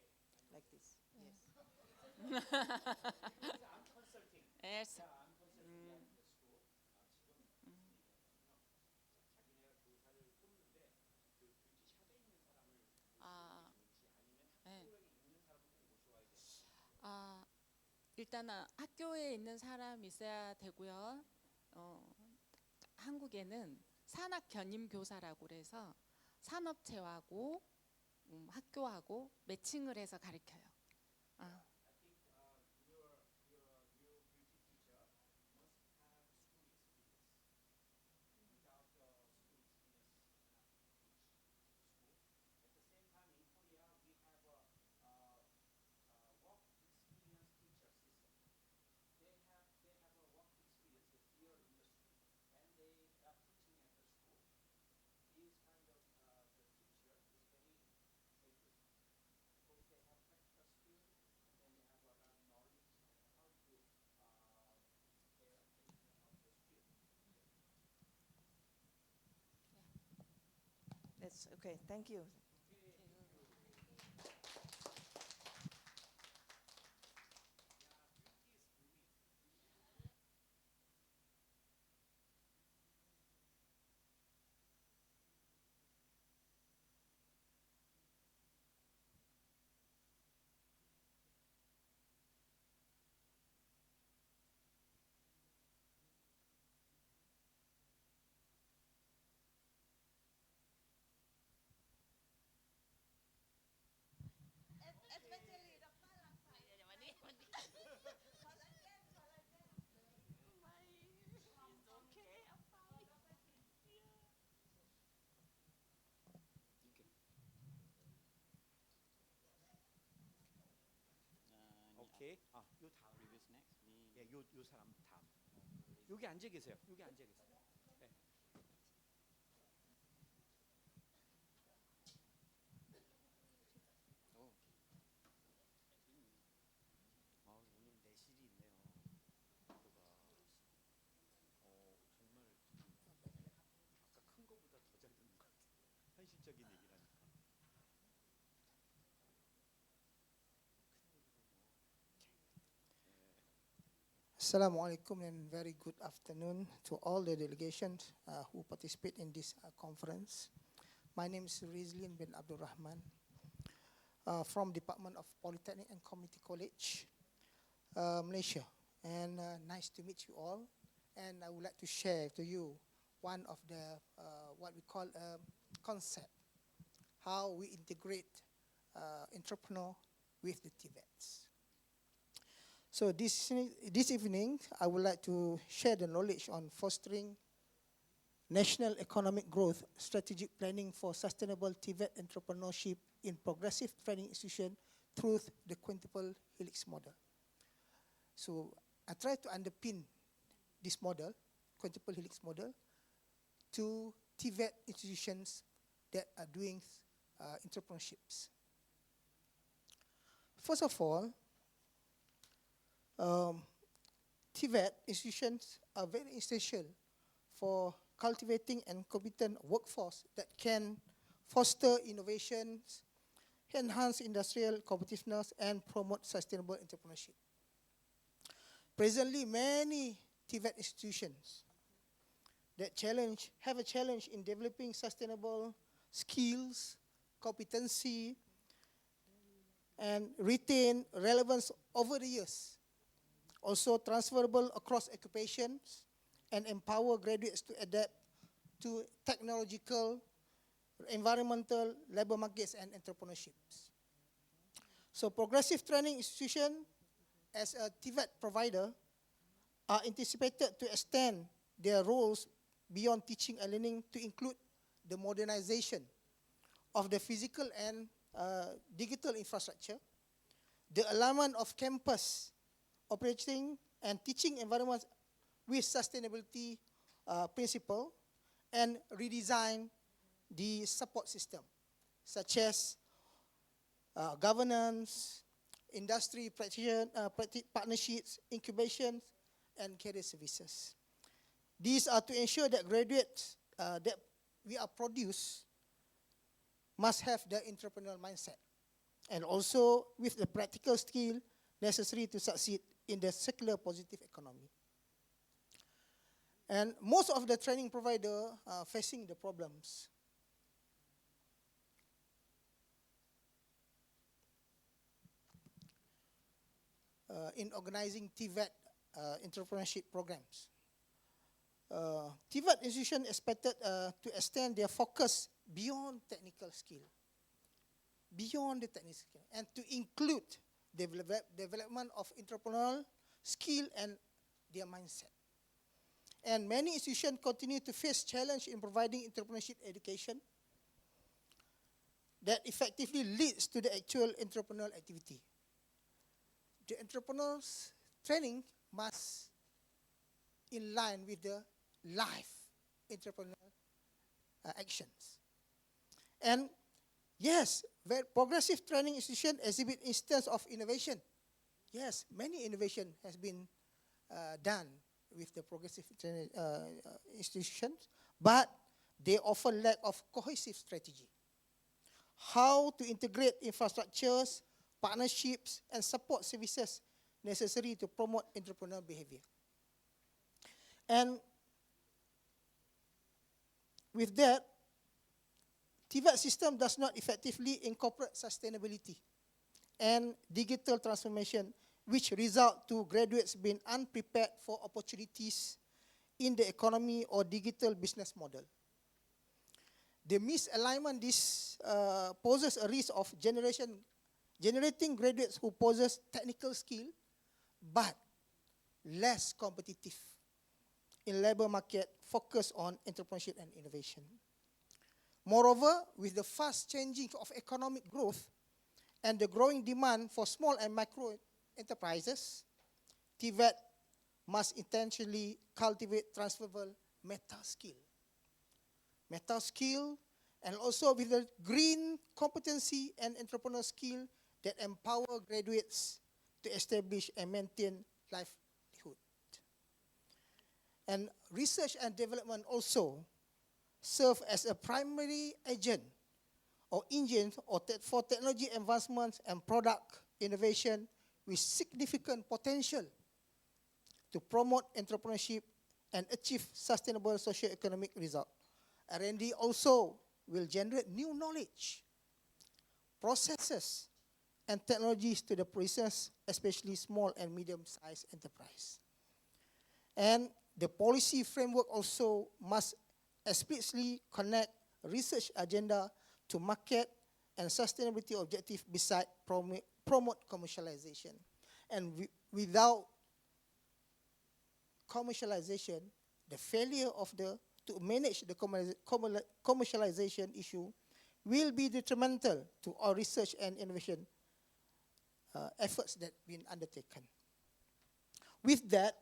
like this? Yes. I'm consulting. Yes. I'm consulting at the school. 자기네가 교사를 뽑는데 그 뷰티샵에 있는 사람을 좋을지 아니면 학교에 있는 사람을 꼭 모셔와야 될지. 일단은 학교에 있는 사람이 있어야 되고요. 한국에는 산학 견임 교사라고 그래서 산업체하고 학교하고 매칭을 해서 가르쳐요. That's okay. Thank you. 오케이. 요 다음. Previous next. Me. 예, 요 사람 다음. 여기 앉아 계세요. 여기 앉아 계세요. 네. Oh. 오늘 내실이 있네요. 정말 아까 큰 거보다 더 잘 듣는 것 같아요. 현실적인 얘기라니까. Assalamu alaikum and very good afternoon to all the delegations who participate in this conference. My name is Rizlin bin Abdul Rahman from Department of Polytechnic and Community College, Malaysia. And nice to meet you all. And I would like to share to you one of the what we call a concept, how we integrate entrepreneur with the TVETs. So this evening, I would like to share the knowledge on fostering national economic growth, strategic planning for sustainable TVET entrepreneurship in progressive training institution through the quintuple helix model. So I try to underpin this model, quintuple helix model, to TVET institutions that are doing entrepreneurships. First of all, TVET institutions are very essential for cultivating and competent workforce that can foster innovations, enhance industrial competitiveness, and promote sustainable entrepreneurship. Presently, many TVET institutions that have a challenge in developing sustainable skills, competency, and retain relevance over the years. Also transferable across occupations and empower graduates to adapt to technological, environmental, labor markets, and entrepreneurships. So progressive training institutions as a TVET provider are anticipated to extend their roles beyond teaching and learning to include the modernization of the physical and digital infrastructure, the alignment of campus operating and teaching environments with sustainability principle, and redesign the support system, such as governance, industry partnerships, incubations, and career services. These are to ensure that graduates that we are produce must have the entrepreneurial mindset, and also with the practical skill necessary to succeed in the circular positive economy. And most of the training providers are facing the problems. In organizing TVET entrepreneurship programs. TVET institutions expected to extend their focus beyond technical skill, and to include development of entrepreneurial skill and their mindset. And many institutions continue to face challenge in providing entrepreneurship education that effectively leads to the actual entrepreneurial activity. The entrepreneurs training must in line with the life entrepreneurial actions. And yes, very progressive training institutions exhibit instances of innovation. Yes, many innovation has been done with the progressive training institutions, but they often lack of cohesive strategy. How to integrate infrastructures, partnerships, and support services necessary to promote entrepreneurial behavior. And with that, TVET system does not effectively incorporate sustainability and digital transformation, which result to graduates being unprepared for opportunities in the economy or digital business model. The misalignment this poses a risk of generating graduates who possess technical skill but less competitive in labor market focused on entrepreneurship and innovation. Moreover, with the fast changing of economic growth and the growing demand for small and micro enterprises, TVET must intentionally cultivate transferable meta skill. Meta skill, and also with the green competency and entrepreneur skill that empower graduates to establish and maintain livelihood. And research and development also serve as a primary agent or engine for technology advancements and product innovation with significant potential to promote entrepreneurship and achieve sustainable socio-economic results. R&D also will generate new knowledge, processes, and technologies to the process, especially small and medium-sized enterprise. And the policy framework also must explicitly connect research agenda to market and sustainability objective beside promote commercialization. And without commercialization, the failure of to manage the commercialization issue will be detrimental to our research and innovation efforts that have been undertaken. With that,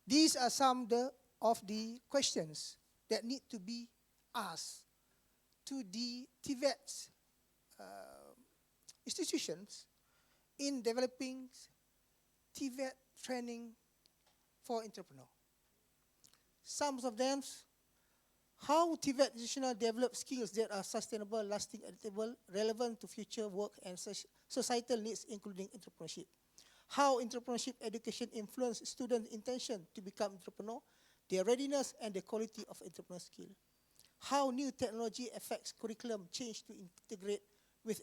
these are some of the questions that need to be asked to the TVET institutions in developing TVET training for entrepreneurs. Some of them, how TVET institutional develop skills that are sustainable, lasting, adaptable, relevant to future work and societal needs, including entrepreneurship. How entrepreneurship education influence students' intention to become entrepreneur, their readiness and the quality of entrepreneurial skill. How new technology affects curriculum change to integrate with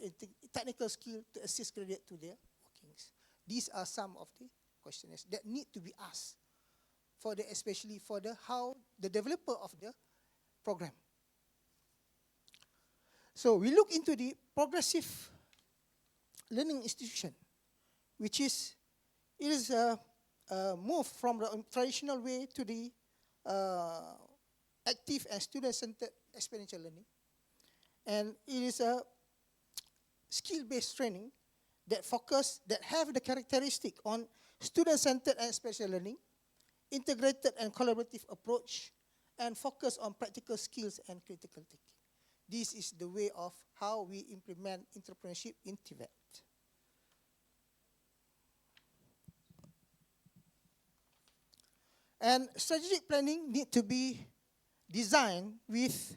technical skill to assist graduates to their workings. These are some of the questions that need to be asked for especially for how the developer of the program. So we look into the progressive learning institution, which is a move from the traditional way to the active and student-centered experiential learning. And it is a skill-based training that have the characteristic on student-centered and experiential learning, integrated and collaborative approach, and focus on practical skills and critical thinking. This is the way of how we implement entrepreneurship in TVET. And strategic planning need to be designed with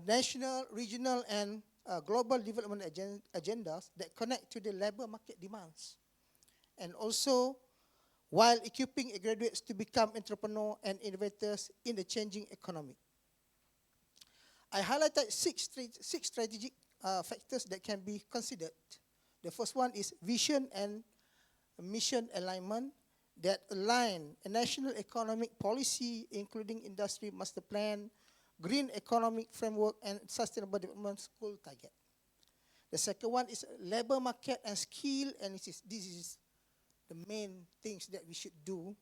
national, regional, and global development agendas that connect to the labor market demands. And also, while equipping graduates to become entrepreneurs and innovators in the changing economy. I highlighted six strategic factors that can be considered. The first one is vision and mission alignment that align a national economic policy, including industry master plan, green economic framework, and sustainable development goal target. The second one is labor market and skill analysis. This is the main things that we should do,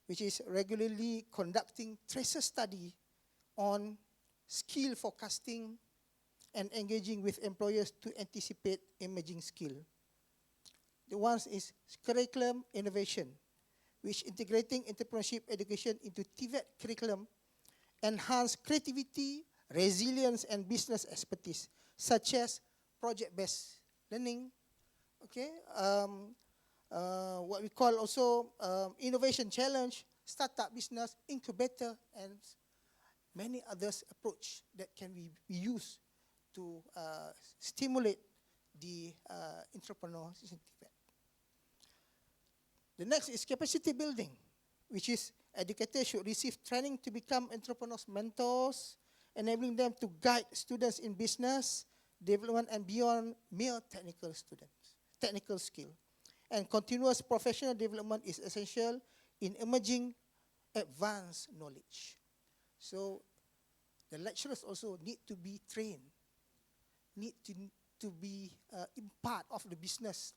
which is regularly conducting tracer study on skill forecasting and engaging with employers to anticipate emerging skill. The one is curriculum innovation, which integrating entrepreneurship education into TVET curriculum, enhance creativity, resilience, and business expertise, such as project-based learning, okay, what we call also innovation challenge, startup business, incubator, and many others approach that can be used to stimulate the entrepreneurs in Tibet. The next is capacity building, which is educators should receive training to become entrepreneurs mentors, enabling them to guide students in business, development, and beyond mere technical skill. And continuous professional development is essential in emerging advanced knowledge. So the lecturers also need to be trained, need to be in part of the business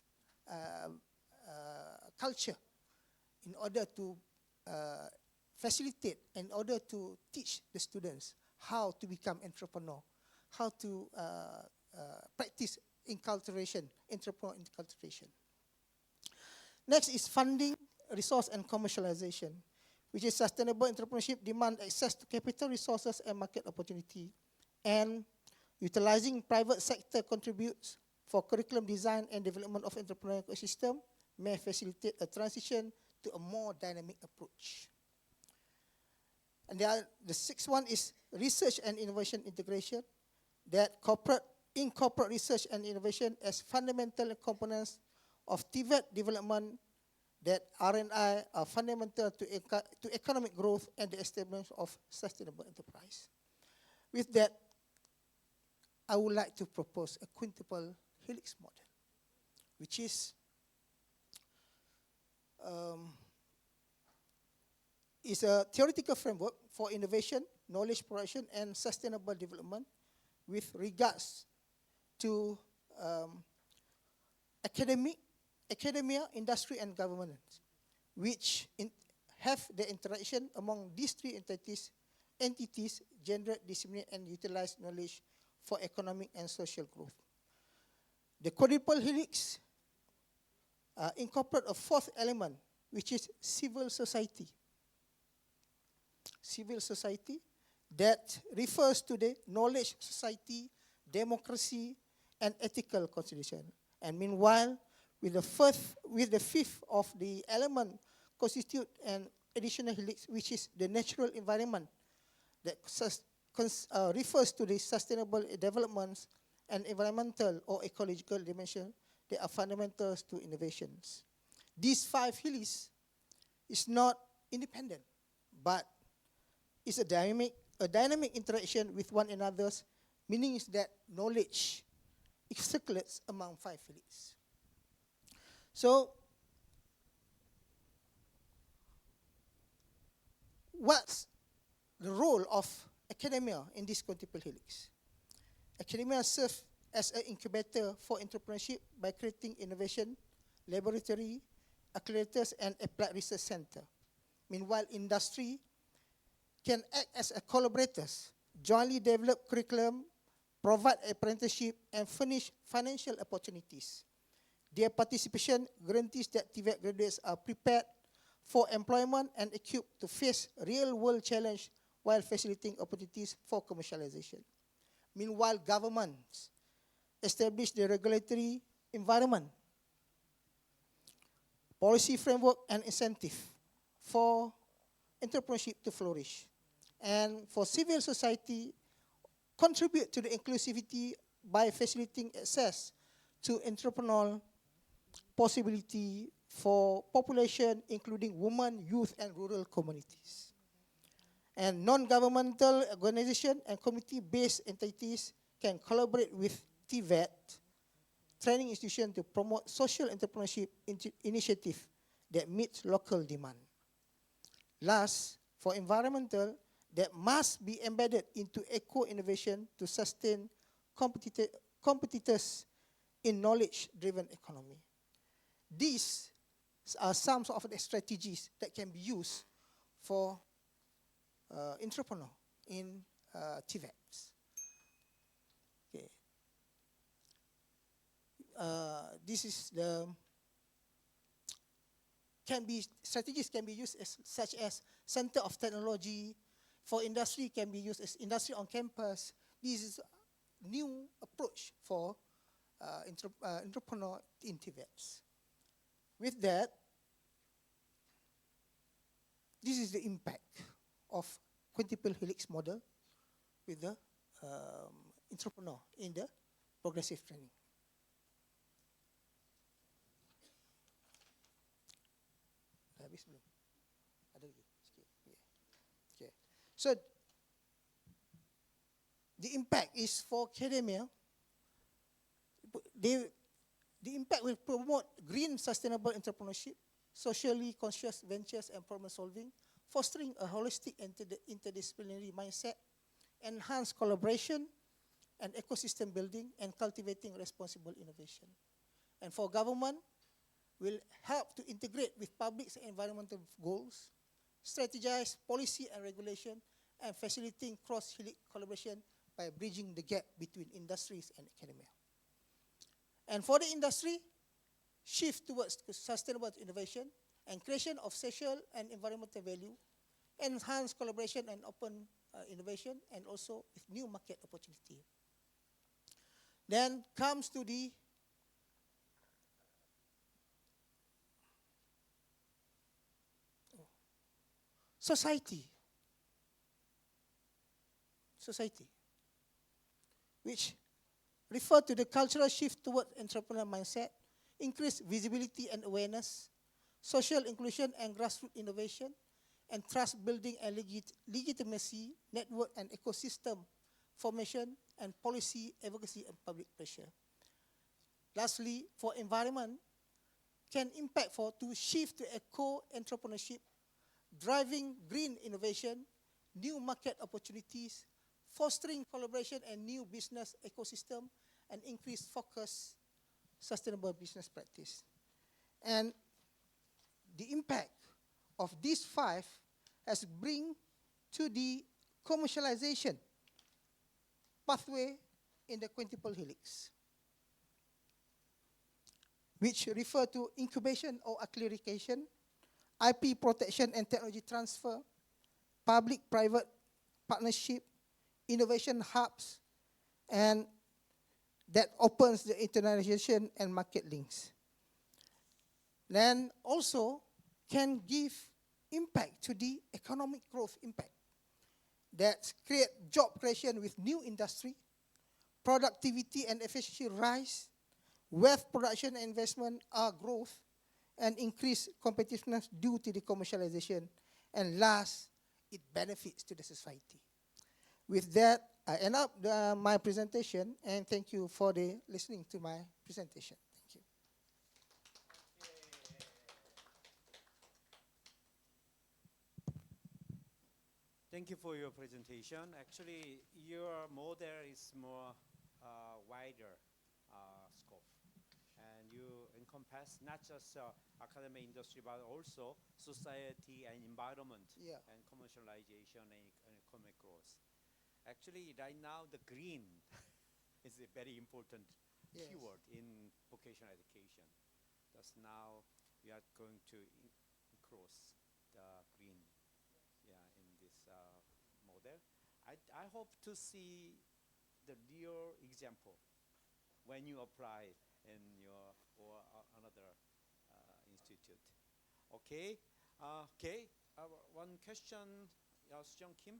culture in order to facilitate, in order to teach the students how to become entrepreneur, how to practice entrepreneur inculturation. Next is funding, resource, and commercialization, which is sustainable entrepreneurship demand access to capital resources and market opportunity, and utilizing private sector contributes for curriculum design and development of entrepreneurial ecosystem may facilitate a transition to a more dynamic approach. And the sixth one is research and innovation integration, that incorporate research and innovation as fundamental components of TVET development, that R&I are fundamental to economic growth and the establishment of sustainable enterprise. With that, I would like to propose a quintuple helix model, which is a theoretical framework for innovation, knowledge production, and sustainable development with regards to academia, industry, and government, which have the interaction among these three entities generate, disseminate, and utilize knowledge for economic and social growth. The quadruple helix incorporate a fourth element, which is civil society. Civil society that refers to the knowledge society, democracy, and ethical consideration. And meanwhile, with the fifth of the element constitute an additional helix, which is the natural environment that refers to the sustainable developments and environmental or ecological dimension that are fundamentals to innovations. These five helix is not independent, but is a dynamic interaction with one another's, meaning is that knowledge circulates among five helix. So, what's the role of academia in this quintuple helix? Academia serves as an incubator for entrepreneurship by creating innovation, laboratory, accelerators, and applied research center. Meanwhile, industry can act as a collaborators, jointly develop curriculum, provide apprenticeship, and furnish financial opportunities. Their participation guarantees that TVET graduates are prepared for employment and equipped to face real-world challenge while facilitating opportunities for commercialization. Meanwhile, governments establish the regulatory environment, policy framework, and incentive for entrepreneurship to flourish. And for civil society, contribute to the inclusivity by facilitating access to entrepreneurial possibility for population, including women, youth, and rural communities. And non-governmental organization and community-based entities can collaborate with TVET training institution to promote social entrepreneurship initiative that meets local demand. Last, for environmental, that must be embedded into eco-innovation to sustain competitors in knowledge-driven economy. These are some of the strategies that can be used for entrepreneur in TVETs. Okay. This is the strategies can be used as such as center of technology. For industry, can be used as industry on campus. This is a new approach for entrepreneur in TVETs. With that, this is the impact of quintuple helix model with the entrepreneur in the progressive training. Habis belum? Ada lagi? Sikit. Okay. So, the impact is for academia. The impact will promote green sustainable entrepreneurship, socially conscious ventures and problem solving, fostering a holistic interdisciplinary mindset, enhance collaboration and ecosystem building, and cultivating responsible innovation. And for government, will help to integrate with public and environmental goals, strategize policy and regulation, and facilitating cross-helix collaboration by bridging the gap between industries and academia. And for the industry, shift towards sustainable innovation and creation of social and environmental value, enhance collaboration and open innovation, and also with new market opportunity. Then comes to the society, which refer to the cultural shift toward entrepreneurial mindset, increased visibility and awareness, social inclusion and grassroots innovation, and trust building and legitimacy, network and ecosystem formation, and policy advocacy and public pressure. Lastly, for environment, can impact to shift to eco-entrepreneurship, driving green innovation, new market opportunities, fostering collaboration and new business ecosystem, and increased focus, sustainable business practice. And the impact of these 5 has bring to the commercialization pathway in the quintuple helix, which refer to incubation or acceleration, IP protection and technology transfer, public-private partnership, innovation hubs, and that opens the internationalization and market links. Then also can give impact to the economic growth impact that create job creation with new industry, productivity and efficiency rise, wealth production and investment are growth, and increased competitiveness due to the commercialization. And last, it benefits to the society. With that, I end up my presentation, and thank you for the listening to my presentation. Thank you. Thank you for your presentation. Actually, your model is more wider scope, and you encompass not just academic industry, but also society and environment, and commercialization and economic growth. Actually, right now, the green is a very important keyword in vocational education. Thus now, we are going to cross the green in this model. I hope to see the real example when you apply in your or another institute. Okay. One question, Sujong Kim.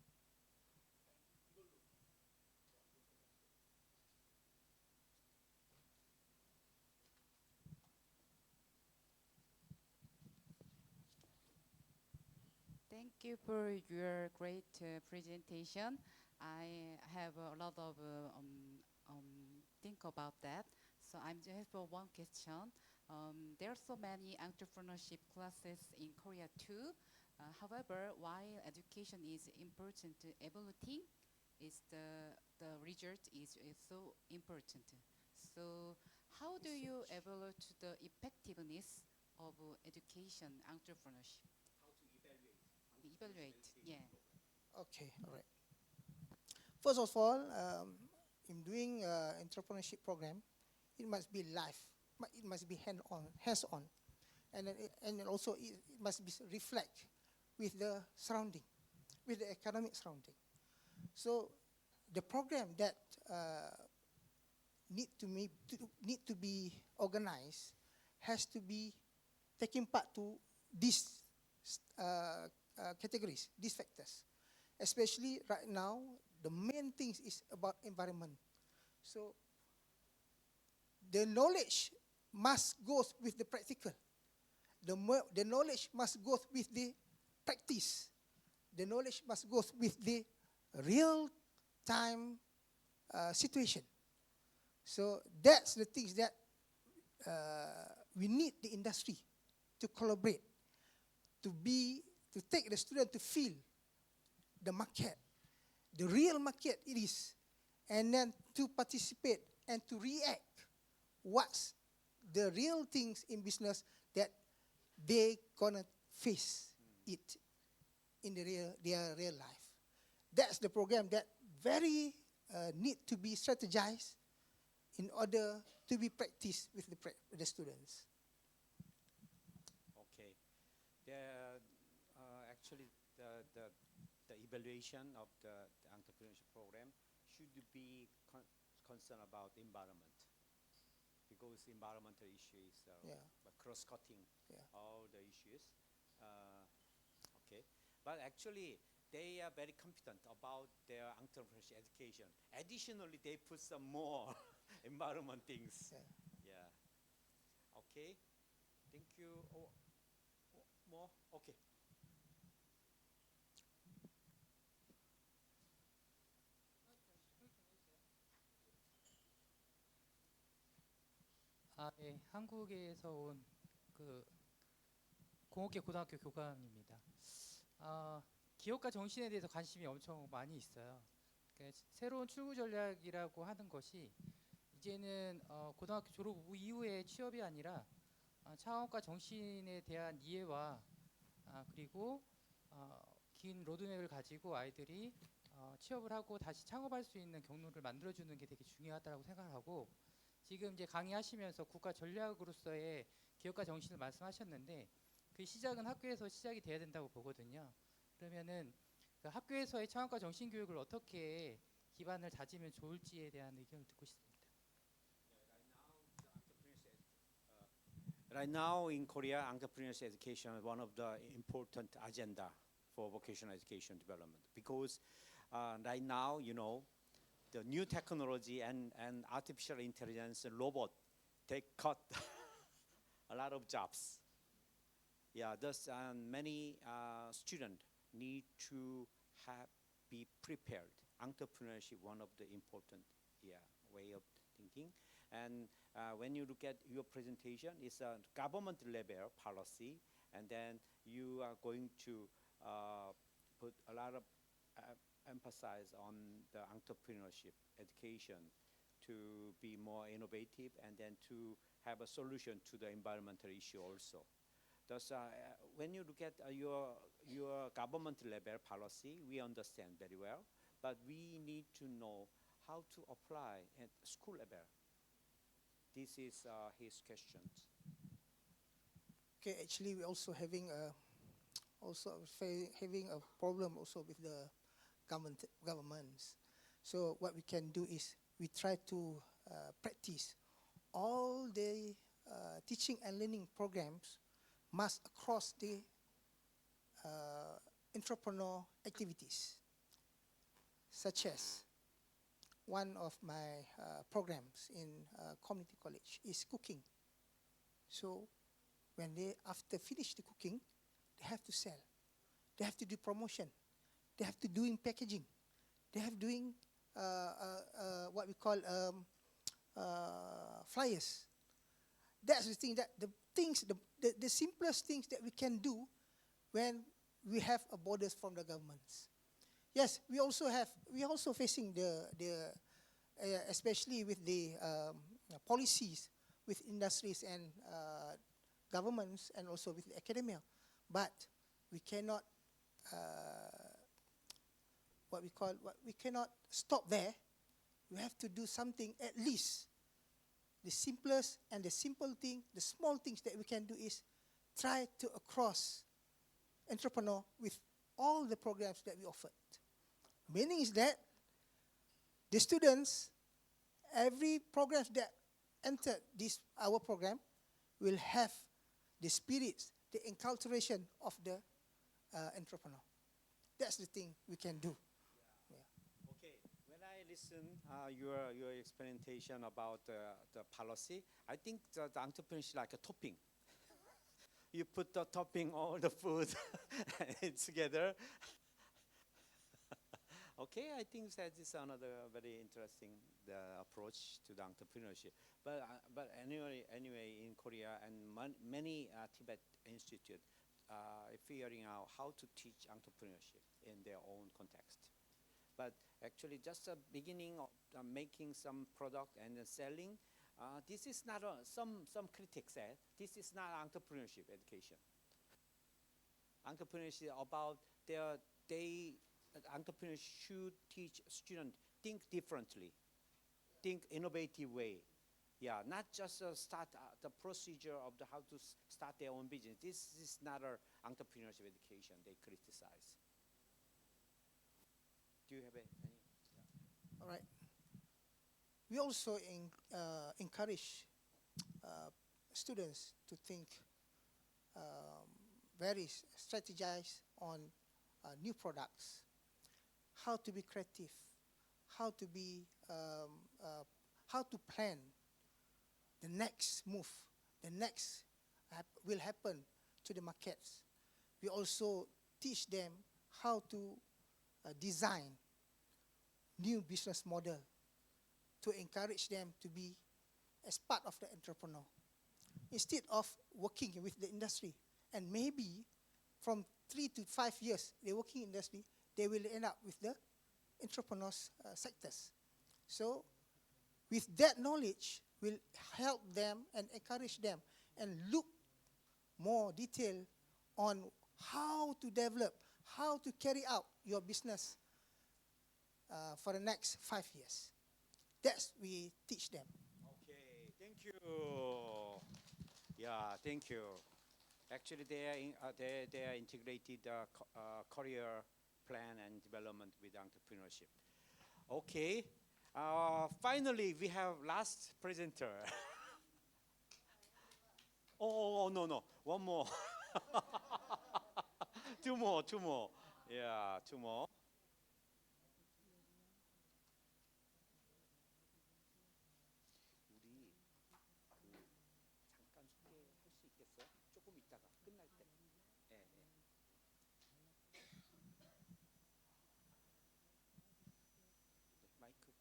Thank you for your great presentation. I have a lot of think about that. So I just have one question. There are so many entrepreneurship classes in Korea too. However, while education is important to evaluating, the result is so important. So how do you evaluate the effectiveness of education entrepreneurship? Evaluate, yeah. Okay, all right. First of all, in doing entrepreneurship program, it must be live, it must be hands-on, and then also it must be reflect with the surrounding, with the economic surrounding. So the program that need to be organized has to be taking part to these categories, these factors. Especially right now, the main thing is about environment. So the knowledge must go with the practical. The knowledge must go with the practice. The knowledge must go with the real-time situation. So that's the things that we need the industry to collaborate, to take the student to feel the market, the real market it is, and then to participate and to react what's the real things in business that they gonna face it in their real life. That's the program that very need to be strategized in order to be practiced with the students. Okay. Actually, the evaluation of the entrepreneurship program should be concerned about environment, because environmental issues Yeah. cross-cutting Yeah. all the issues. Okay, but actually they are very competent about their entrepreneurship education. Additionally, they put some more environment things. Yeah. Yeah. Okay. Thank you. More. Okay. 네, 한국에서 온 공업계 고등학교 교감입니다. 기업가 정신에 대해서 관심이 엄청 많이 있어요. 그러니까 새로운 출구 전략이라고 하는 것이 이제는 고등학교 졸업 이후의 취업이 아니라 창업가 정신에 대한 이해와 그리고 긴 로드맵을 가지고 아이들이 취업을 하고 다시 창업할 수 있는 경로를 만들어주는 게 되게 중요하다고 생각하고, 지금 이제 강의하시면서 국가 전략으로서의 기업가 정신을 말씀하셨는데 그 시작은 학교에서 시작이 돼야 된다고 보거든요. 그러면은 그 학교에서의 창업가 정신 교육을 어떻게 기반을 다지면 좋을지에 대한 의견을 듣고 싶습니다. Right now in Korea, entrepreneurship education is one of the important agenda for vocational education development, because right now, you know, the new technology and artificial intelligence and robot, they cut a lot of jobs. Yeah, thus many students need to be prepared. Entrepreneurship, one of the important way of thinking. And when you look at your presentation, it's a government level policy, and then you are going to put a lot of emphasize on the entrepreneurship education to be more innovative and then to have a solution to the environmental issue also. Thus, when you look at your government level policy, we understand very well, but we need to know how to apply at school level. This is his questions. Okay, actually we're also having a problem also with the governments. So what we can do is we try to practice all the teaching and learning programs must across the entrepreneur activities, such as one of my programs in community college is cooking. So when they after finish the cooking, they have to sell, they have to do promotion, they have to do in packaging, they have doing what we call flyers. That's the thing, that the simplest things that we can do when we have a borders from the governments. Yes, we also facing the especially with the policies with industries and governments, and also with the academia, but we cannot we cannot stop there. We have to do something, at least the simplest and the simple thing, the small things that we can do is try to across entrepreneur with all the programs that we offered. Meaning is that the students, every program that enter this our program will have the spirits, the enculturation of the entrepreneur. That's the thing we can do. Okay, when I listen your explanation about the policy, I think the entrepreneurship is like a topping. You put the topping all the food together. Okay, I think that is another very interesting approach to the entrepreneurship. But anyway, in Korea and many Tibet institute figuring out how to teach entrepreneurship in their own context. But actually, just a beginning of making some product and selling. This is not some critics said this is not entrepreneurship education. Entrepreneurship about entrepreneurs should teach students think differently, think innovative way, Yeah, not just start the procedure of how to start their own business. This is not an entrepreneurship education they criticize. Do you have any? Yeah. All right. We also encourage students to think very strategize on new products, how to be creative, how to be how to plan the next move, the next will happen to the markets. We also teach them how to design new business model to encourage them to be as part of the entrepreneur instead of working with the industry. And maybe from 3 to 5 years they working in industry, they will end up with the entrepreneurs sectors. So with that knowledge will help them and encourage them and look more detail on how to develop, how to carry out your business for the next 5 years. That's we teach them. Okay, thank you. Yeah, thank you. Actually, they are integrated career plan and development with entrepreneurship. Okay. Finally, we have last presenter. Oh, no. One more. Two more. Yeah, two more. 우리 잠깐 소개할 수 있겠어? 조금 있다가 끝날 때. 예. 마이크.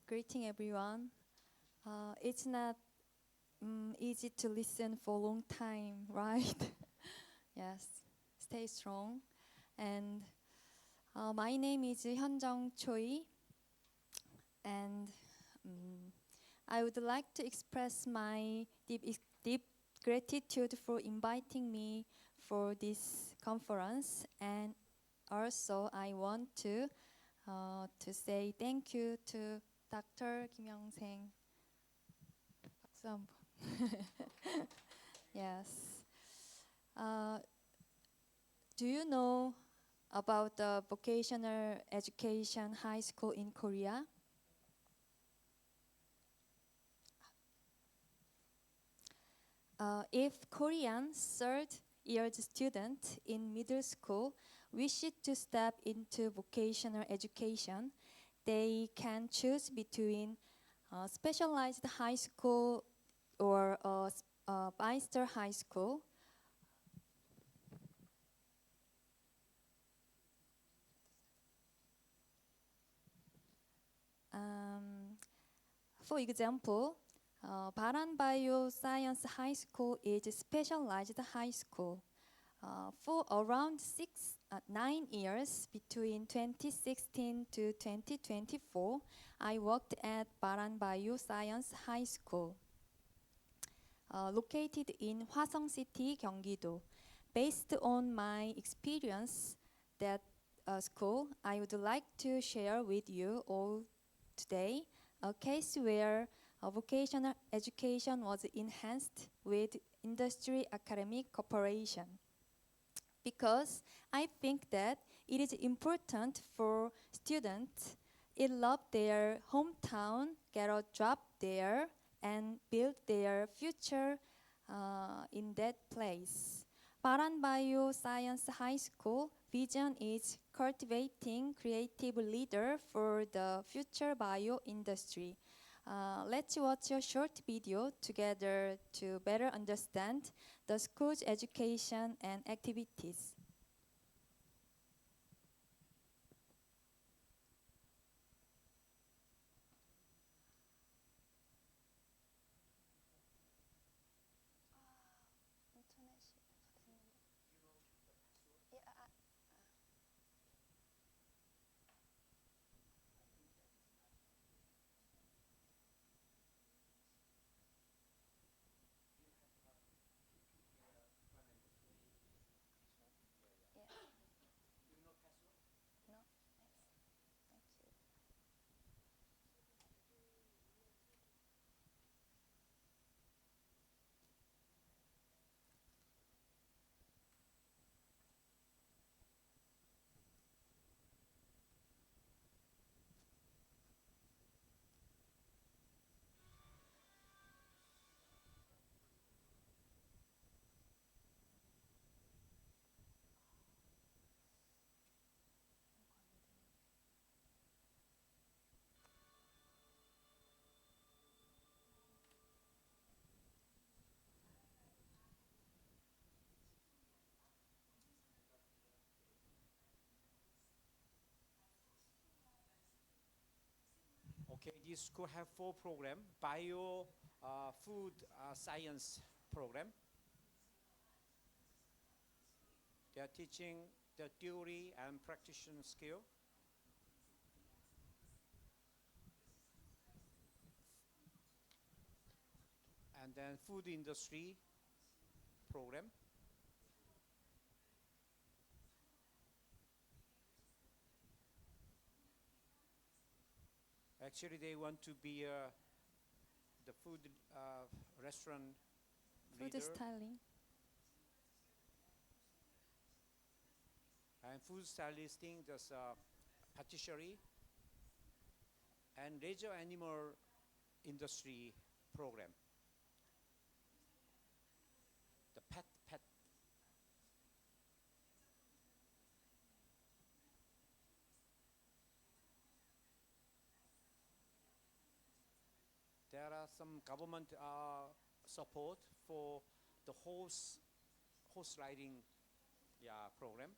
Greeting everyone. It's not easy to listen for a long time, right? Yes, stay strong. And my name is Hyunjung Choi, and I would like to express my deep gratitude for inviting me for this conference, and also I want to say thank you to Dr. Young-saing. Yes. Do you know about the vocational education high school in Korea? If Korean third-year student in middle school wish to step into vocational education, they can choose between specialized high school or Bicester High School. For example, Baran Bioscience High School is a specialized high school. For around 9 years, between 2016 to 2024, I worked at Baran Bioscience High School, located in Hwaseong City, Gyeonggi-do. Based on my experience at school, I would like to share with you all today a case where vocational education was enhanced with industry academic cooperation. Because I think that it is important for students to love their hometown, get a job there, and build their future in that place. Baran Bioscience High School vision is cultivating creative leader for the future bio industry. Let's watch a short video together to better understand the school's education and activities. Okay, this school have 4 program: bio, food, science program. They are teaching the theory and practitioner skill. And then food industry program. Actually, they want to be the food restaurant Food leader. styling. And food stylisting, there's patisserie and leisure animal industry program. The pet. There are some government support for the horse riding program.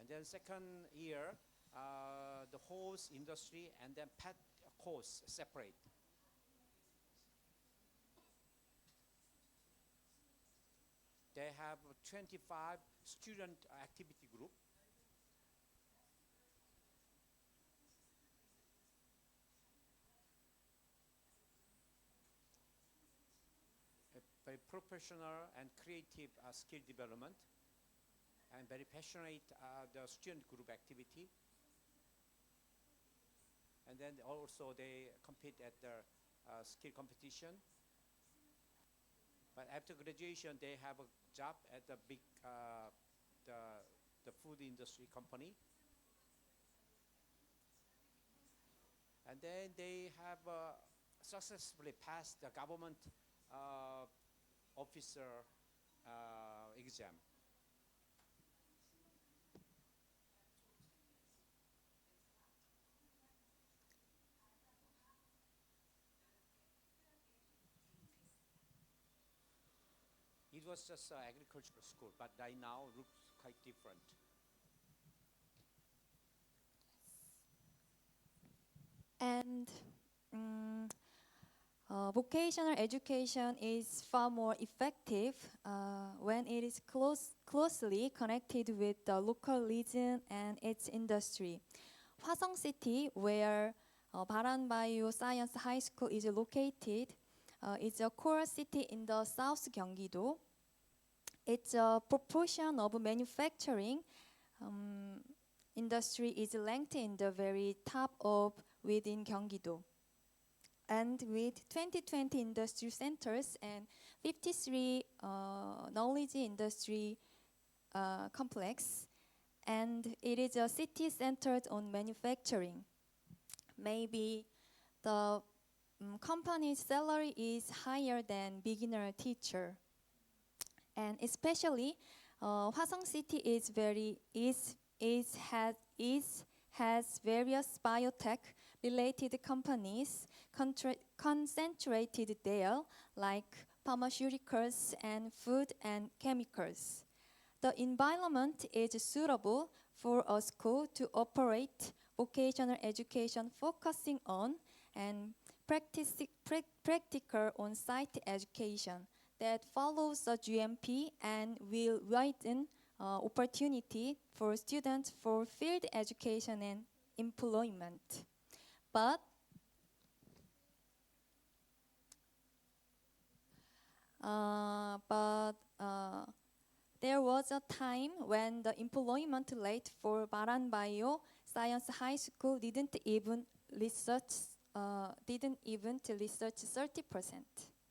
And then second year, the horse industry and then pet course separate. They have 25 student activity group. Very professional and creative skill development, and very passionate the student group activity. And then also they compete at the skill competition. But after graduation, they have a job at the big the food industry company. And then they have successfully passed the government officer exam. It was just an agricultural school, but right now looks quite different. And vocational education is far more effective when it is closely connected with the local region and its industry. Hwasong City, where Baran Bio Science High School is located, is a core city in the South Gyeonggi-do. Its proportion of manufacturing industry is ranked in the very top of within Gyeonggi-do. And with 20 industry centers and 53 knowledge industry complex, and it is a city centered on manufacturing. Maybe the company's salary is higher than beginner teacher. And especially Hwasong City has various biotech related companies concentrated there, like pharmaceuticals and food and chemicals. The environment is suitable for a school to operate vocational education focusing on and practical on-site education that follows the GMP and will widen opportunity for students for field education and employment. But there was a time when the employment rate for Baran Bio Science High School didn't even research 30%,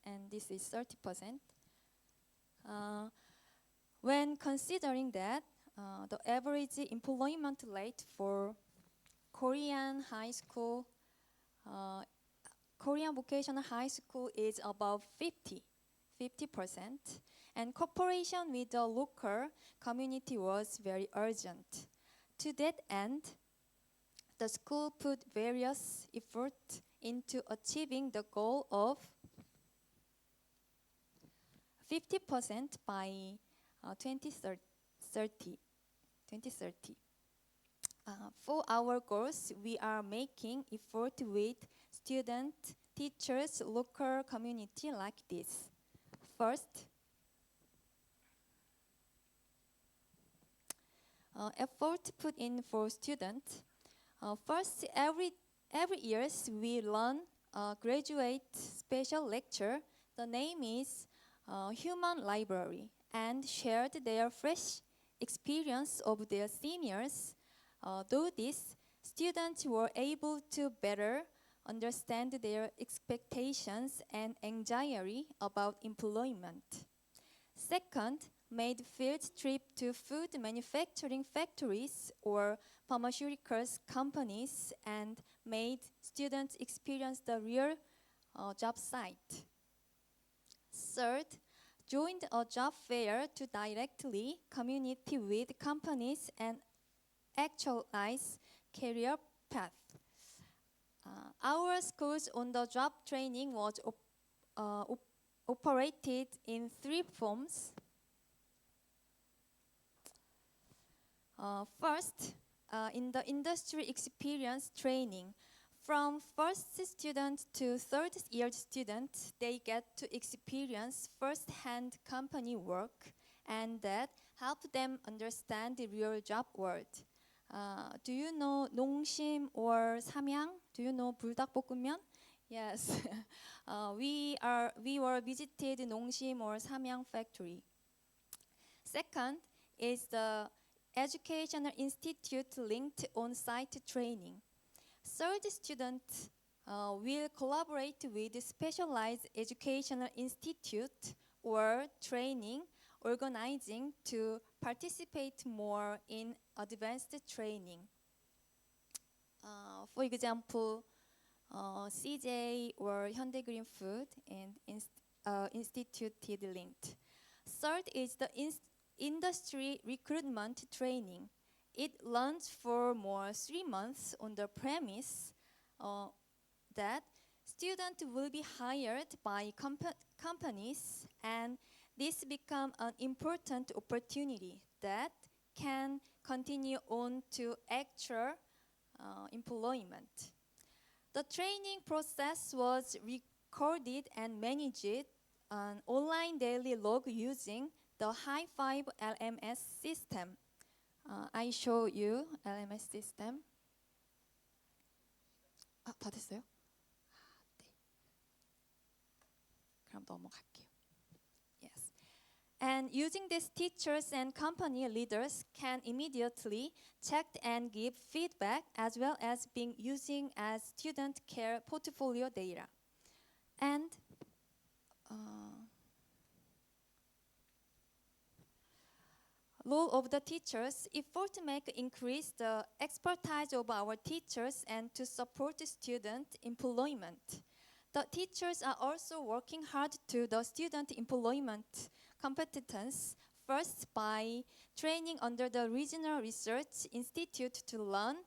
and this is 30%. When considering that the average employment rate for Korean high school, Korean vocational high school is above 50%, and cooperation with the local community was very urgent. To that end, the school put various efforts into achieving the goal of 50% by 2030. For our goals, we are making effort with student, teachers, local community like this. First, effort put in for students. First, every year we learn a graduate special lecture. The name is Human Library, and shared their fresh experience of their seniors. Through this, students were able to better understand their expectations and anxiety about employment. Second, made field trip to food manufacturing factories or pharmaceuticals companies and made students experience the real job site. Third, joined a job fair to directly communicate with companies and actualize career path. Our school's on-the-job training was operated in 3 forms. First, in the industry experience training, from first student to third year student, they get to experience first-hand company work, and that help them understand the real job world. Do you know 농심 or 삼양? Do you know 불닭볶음면? Yes. we were visited 농심 or 삼양 factory. Second is the educational institute linked on-site training. Third student will collaborate with specialized educational institute or training organizing to participate more in advanced training. For example, CJ or Hyundai Green Food and instituted linked. Third is the industry recruitment training. It runs for more 3 months on the premise that students will be hired by companies, and this becomes an important opportunity that can continue on to actual employment. The training process was recorded and managed an online daily log using the High5 LMS system. I show you LMS system. 다 됐어요? 네. 그럼 넘어갈게요. Yes. And using this, teachers and company leaders can immediately check and give feedback, as well as being using as student care portfolio data. And role of the teachers, effort to make increase the expertise of our teachers and to support student employment. The teachers are also working hard to the student employment competence, first by training under the Regional Research Institute to learn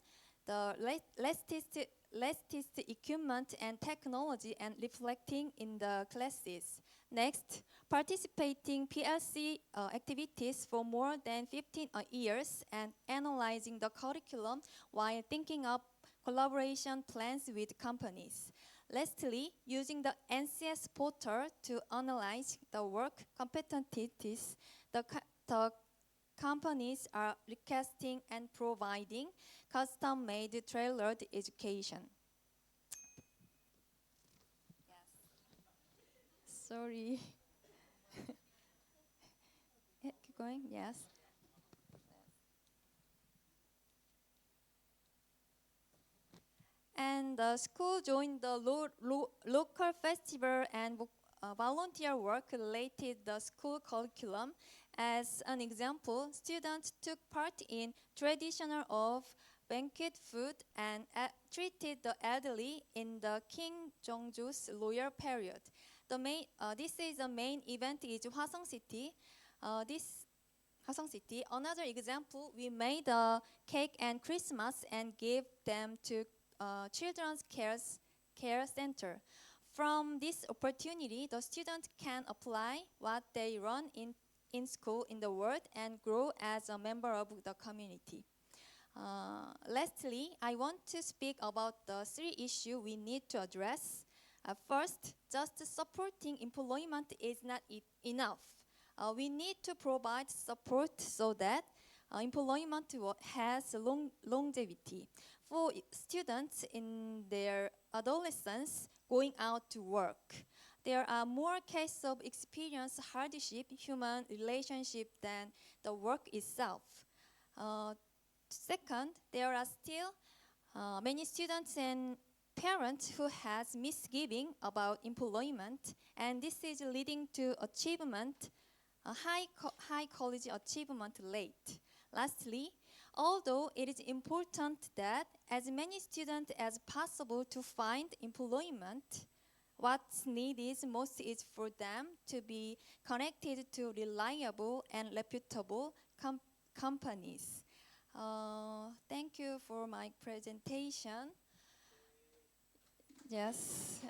the latest equipment and technology and reflecting in the classes. Next, participating PLC activities for more than 15 years and analyzing the curriculum while thinking up collaboration plans with companies. Lastly, using the NCS portal to analyze the work competencies the companies are requesting and providing custom-made tailored education. Sorry. Yeah, keep going, yes. And the school joined the local festival and volunteer work related the school curriculum. As an example, students took part in traditional of banquet food and treated the elderly in the King Jeongju's royal period. This is the main event is Hwasong City. Hwasong City. Another example, we made a cake and Christmas and gave them to Children's Care Center. From this opportunity, the students can apply what they learn in school in the world and grow as a member of the community. Lastly, I want to speak about the three issues we need to address. First, just supporting employment is not enough. We need to provide support so that employment has longevity. For students in their adolescence going out to work, there are more cases of experience hardship, human relationship than the work itself. Second, there are still many students and parents who has misgiving about employment, and this is leading to achievement, a high college achievement rate. Lastly, although it is important that as many students as possible to find employment, what's needed most is for them to be connected to reliable and reputable companies. Thank you for my presentation. Yes.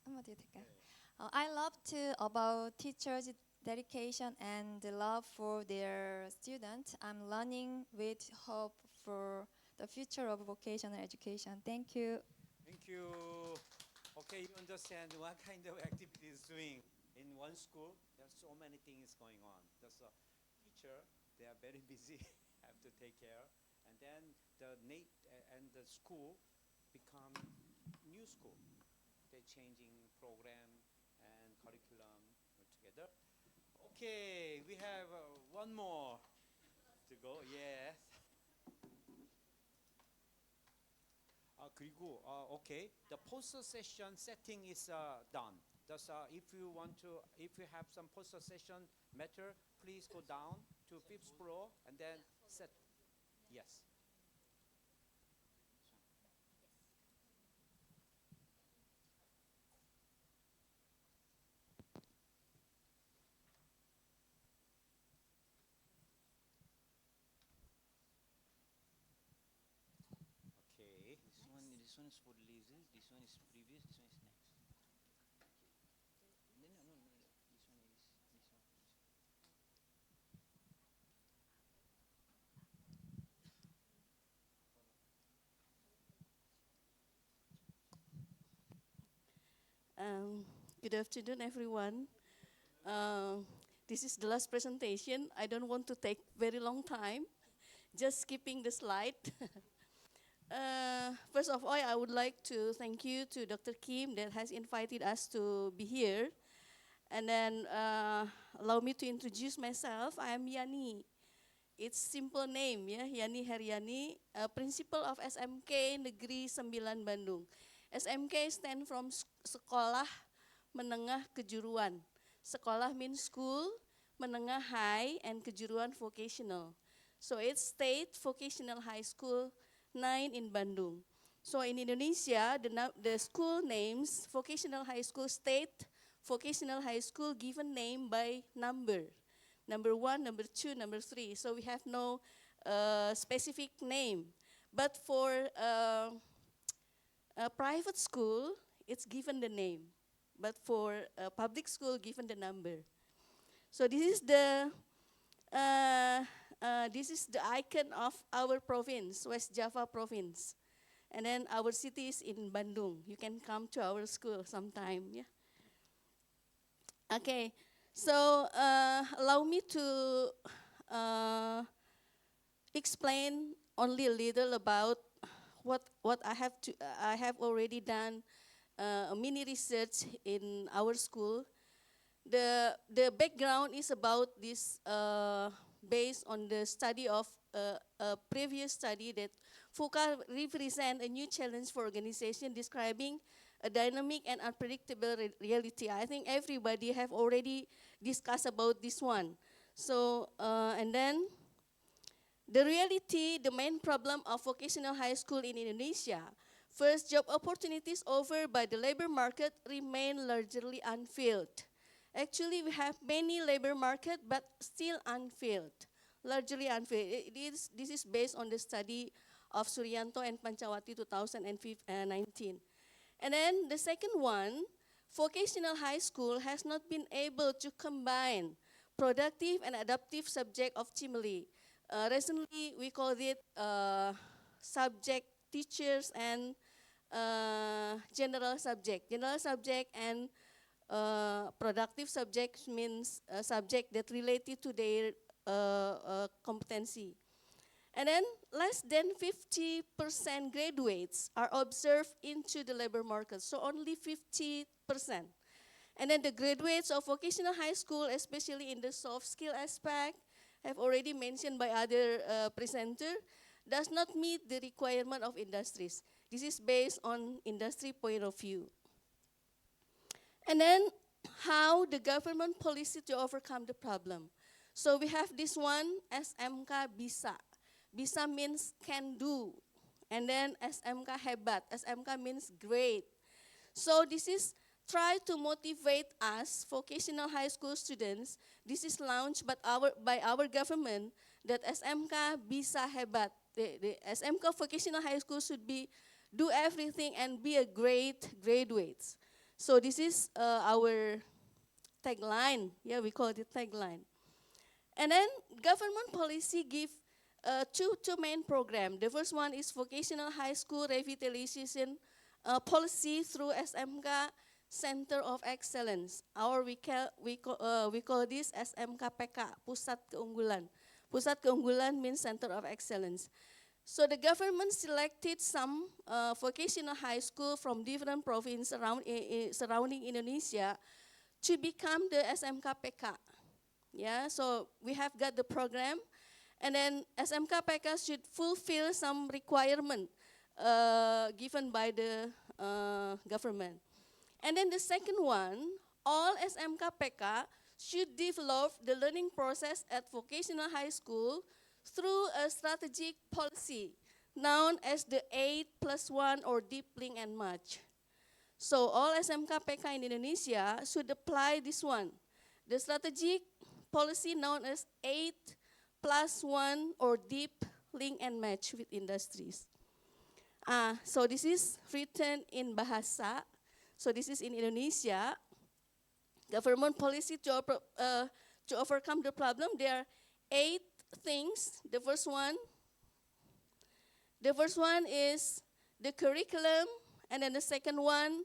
한마디 될까요? I love to about teachers' dedication and the love for their students. I'm learning with hope for the future of vocational education. Thank you. Thank you. Okay, you understand what kind of activities doing in one school. There's so many things going on. There's a teacher, they are very busy, have to take care. And then the school become new school. They're changing program and curriculum together. Okay, we have one more to go. Yes. 그리고 okay, the poster session setting is done. Thus, if you have some poster session matter, please go down to 5th floor and then set. Yes. Okay. This one is for the laser. This one is previous. This one is next. No. This one is this one. Good afternoon, everyone. This is the last presentation. I don't want to take very long time. Just skipping the slide. First of all, I would like to thank you to Dr. Kim that has invited us to be here. And then allow me to introduce myself. I am Yani. It's simple name, ya, Yani Heriani, principal of SMK Negeri 9 Bandung. SMK stand from Sekolah Menengah Kejuruan. Sekolah means school, menengah high, and kejuruan vocational. So it's State Vocational High School 9 in Bandung. So in Indonesia, the school names Vocational High School State Vocational High School given name by number. Number 1, number 2, number 3. So we have no specific name. But for a private school, it's given the name. But for a public school, given the number. So this is the icon of our province, West Java province. And then our city is in Bandung. You can come to our school sometime. Yeah. Okay. So allow me to explain only a little about what I have already done a mini research in our school. The background is about this based on the study of a previous study that FUCA represent a new challenge for organization describing a dynamic and unpredictable reality. I think everybody have already discussed about this one. So, and then the reality, the main problem of vocational high school in Indonesia. First, job opportunities offered by the labor market remain largely unfilled. Actually, we have many labor market, but still unfilled, largely unfilled. This is based on the study of Suryanto and Pancawati 2019. And then the second one, vocational high school has not been able to combine productive and adaptive subject of Chimli. Recently, we called it subject teachers and general subject. General subject and productive subject means a subject that related to their competency. And then less than 50% graduates are observed into the labor market, so only 50%. And then the graduates of vocational high school, especially in the soft skill aspect, have already mentioned by other presenter, does not meet the requirement of industries. This is based on industry point of view. And then how the government policy to overcome the problem. So we have this one, SMK Bisa. Bisa means can do. And then SMK Hebat. SMK means great. So this is try to motivate us, vocational high school students. This is launched by our government that SMK Bisa Hebat. The SMK vocational high school should do everything and be a great graduates. So this is our tagline. Yeah, we call it tagline. And then government policy give two main programs. The first one is vocational high school revitalization policy through SMK Center of Excellence. We call this SMK PK, Pusat Keunggulan. Pusat Keunggulan means Center of Excellence. So the government selected some vocational high school from different provinces surrounding Indonesia to become the SMK PK. Yeah, so we have got the program, and then SMK PK should fulfill some requirement given by the government. And then the second one, all SMK PK should develop the learning process at vocational high school through a strategic policy known as the 8+1 or deep link and match. So all SMK PK in Indonesia should apply this one, the strategic policy known as 8+1 or deep link and match with industries. So this is written in Bahasa. So this is in Indonesia. Government policy to overcome the problem. There are 8 things. The first one is the curriculum, and then the second one,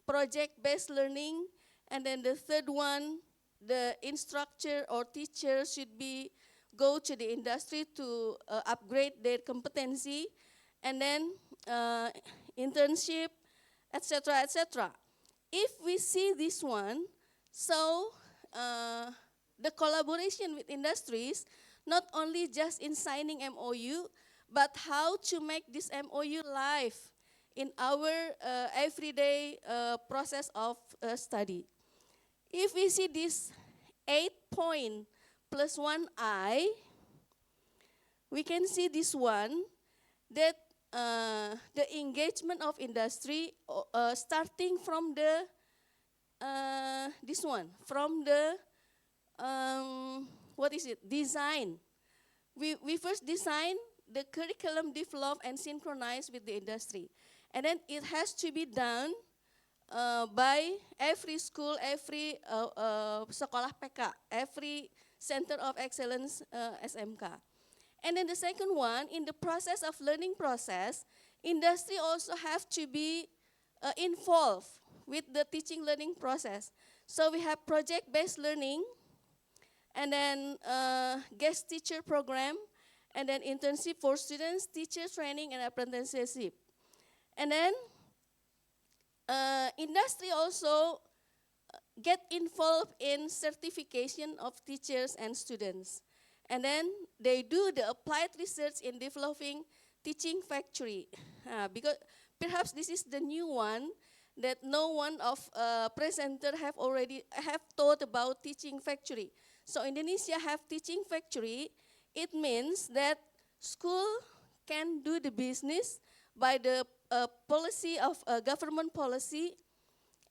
project-based learning, and then the third one, the instructor or teacher should go to the industry to upgrade their competency, and then internship, etc., etc. If we see this one, so the collaboration with industries, not only just in signing MOU, but how to make this MOU live in our everyday process of study. If we see this 8-point plus 1I, we can see this one, that the engagement of industry starting from the, this one, from the, design. We first design the curriculum, develop and synchronize with the industry. And then it has to be done by every school, every sekolah PK, every Center of Excellence SMK. And then the second one, in the process of learning process, industry also have to be involved with the teaching learning process. So we have project-based learning, and then guest teacher program, and then internship for students, teacher training, and apprenticeship. And then industry also get involved in certification of teachers and students. And then they do the applied research in developing teaching factory. Because perhaps this is the new one that no one of presenter have thought about teaching factory. So Indonesia have teaching factory. It means that school can do the business by the policy of government policy,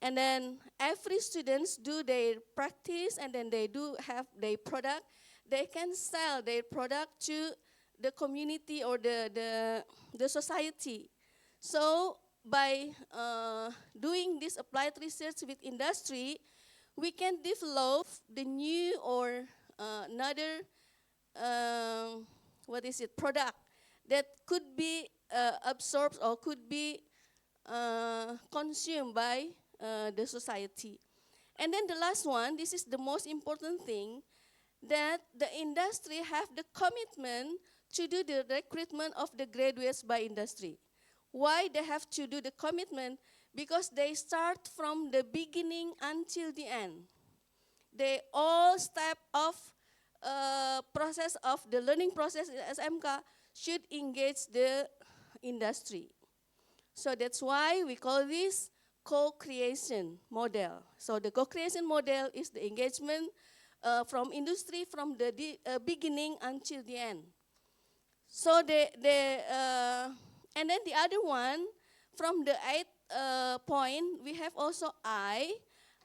and then every students do their practice, and then they do have their product. They can sell their product to the community or the society. So by doing this applied research with industry, we can develop the new or another product that could be absorbed or could be consumed by the society. And then the last one, this is the most important thing, that the industry have the commitment to do the recruitment of the graduates by industry. Why they have to do the commitment? Because they start from the beginning until the end. They all step of process of the learning process in SMK should engage the industry. So that's why we call this co-creation model. So the co-creation model is the engagement from industry from the beginning until the end. So and then the other one, from the 8th point, we have also I.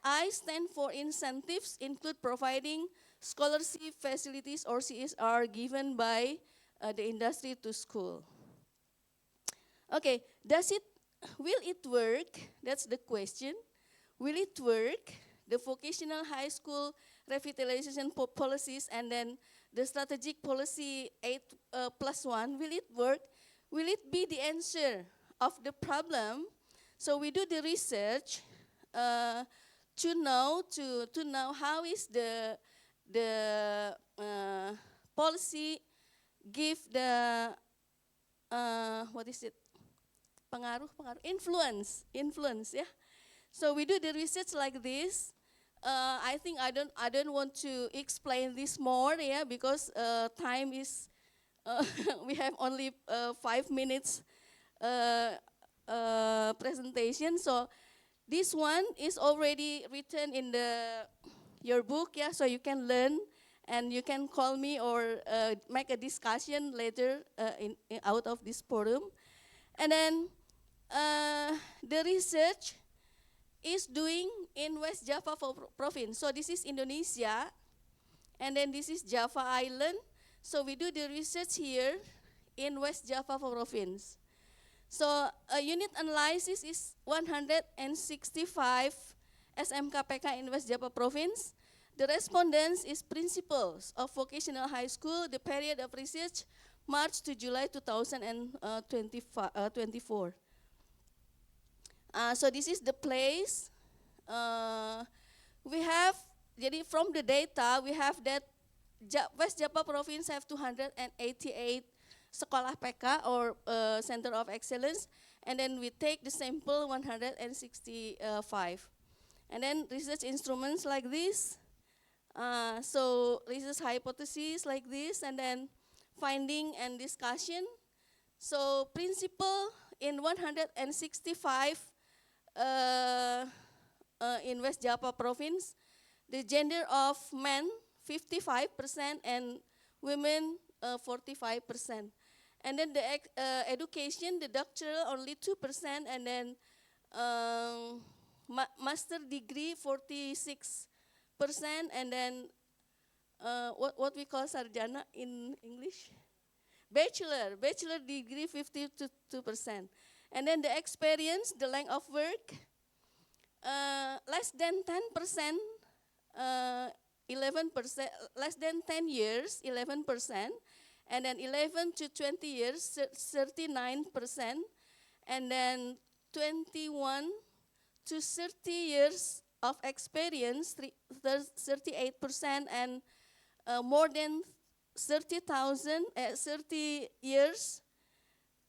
I stand for incentives, include providing scholarship facilities or CSR given by the industry to school. Okay, will it work? That's the question. Will it work? The vocational high school revitalization policies and then the strategic policy 8+1, will it work? Will it be the answer of the problem? So we do the research to know how is the policy give the influence, yeah. So we do the research like this. I think I don't want to explain this more, yeah, because time is we have only 5 minutes presentation. So this one is already written in your book, yeah. So you can learn and you can call me or make a discussion later out of this forum. And then the research is doing in West Java province. So this is Indonesia, and then this is Java Island. So we do the research here in West Java province. So a unit analysis is 165 SMKPK in West Java province. The respondents is principals of vocational high school. The period of research March to July 2024. So this is the place. We have, jadi from the data, we have that West Java province have 288 sekolah PK or center of excellence, and then we take the sample 165. And then research instruments like this. So research hypotheses like this, and then finding and discussion. So principle in 165 in West Java province, the gender of men 55% and women 45%. And then the education, the doctoral only 2%, and then master degree 46%, and then what we call sarjana in English? Bachelor degree 52%. And then the experience, the length of work, less than 10%, 11%, less than 10 years, 11%, and then 11 to 20 years, 39%, and then 21 to 30 years of experience, 38%, and more than 30 years,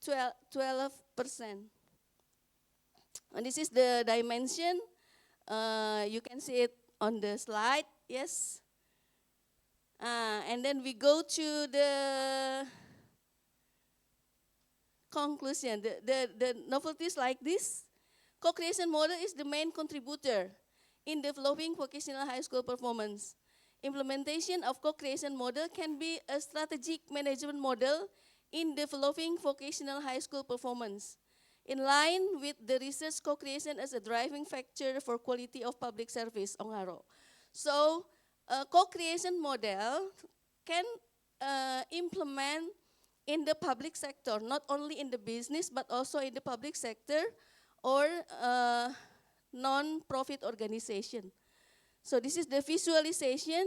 12%. And this is the dimension. You can see it on the slide, yes. And then we go to the conclusion. The novelties like this. Co-creation model is the main contributor in developing vocational high school performance. Implementation of co-creation model can be a strategic management model in developing vocational high school performance. In line with the research, co-creation as a driving factor for quality of public service, Ongaro. So, a co-creation model can implement in the public sector, not only in the business, but also in the public sector or non-profit organization. So this is the visualization.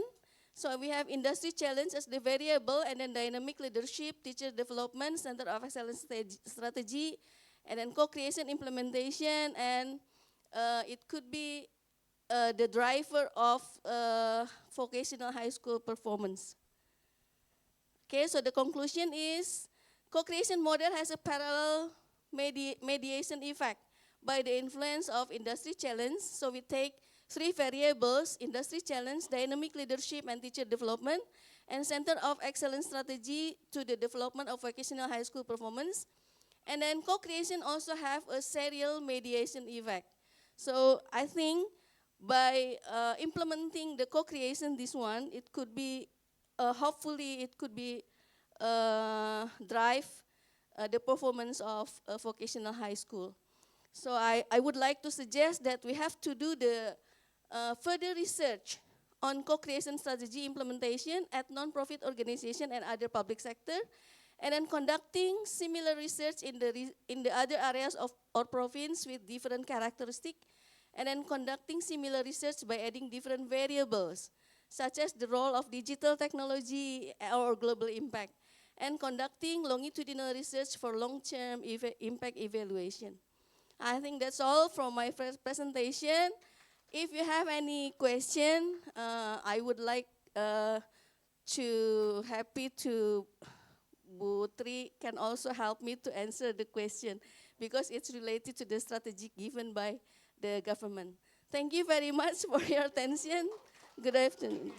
So we have industry challenge as the variable, and then dynamic leadership, teacher development, center of excellence strategy, and then co-creation implementation, and it could be the driver of vocational high school performance. Okay, so the conclusion is co-creation model has a parallel mediation effect by the influence of industry challenge. So we take three variables: industry challenge, dynamic leadership, and teacher development, and center of excellence strategy to the development of vocational high school performance. And then co-creation also have a serial mediation effect. So I think by implementing the co-creation, this one, it could be, hopefully it could be drive the performance of vocational high school. So I would like to suggest that we have to do the further research on co-creation strategy implementation at non-profit organization and other public sector, and then conducting similar research in the other areas of our province with different characteristics, and then conducting similar research by adding different variables, such as the role of digital technology or global impact, and conducting longitudinal research for long-term impact evaluation. I think that's all from my first presentation. If you have any question, I would like happy to Bu Tri can also help me to answer the question, because it's related to the strategy given by the government. Thank you very much for your attention. Good afternoon.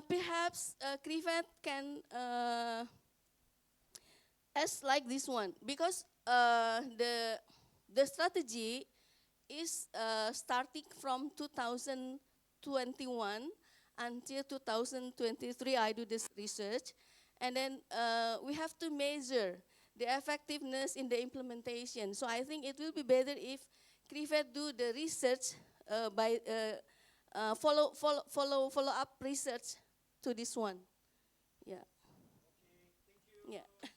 Perhaps Krivet can ask like this one, because the strategy is starting from 2021 until 2023. I do this research, and then we have to measure the effectiveness in the implementation. So I think it will be better if Krivet do the research by follow up research to this one. Yeah. Okay, thank you. Yeah.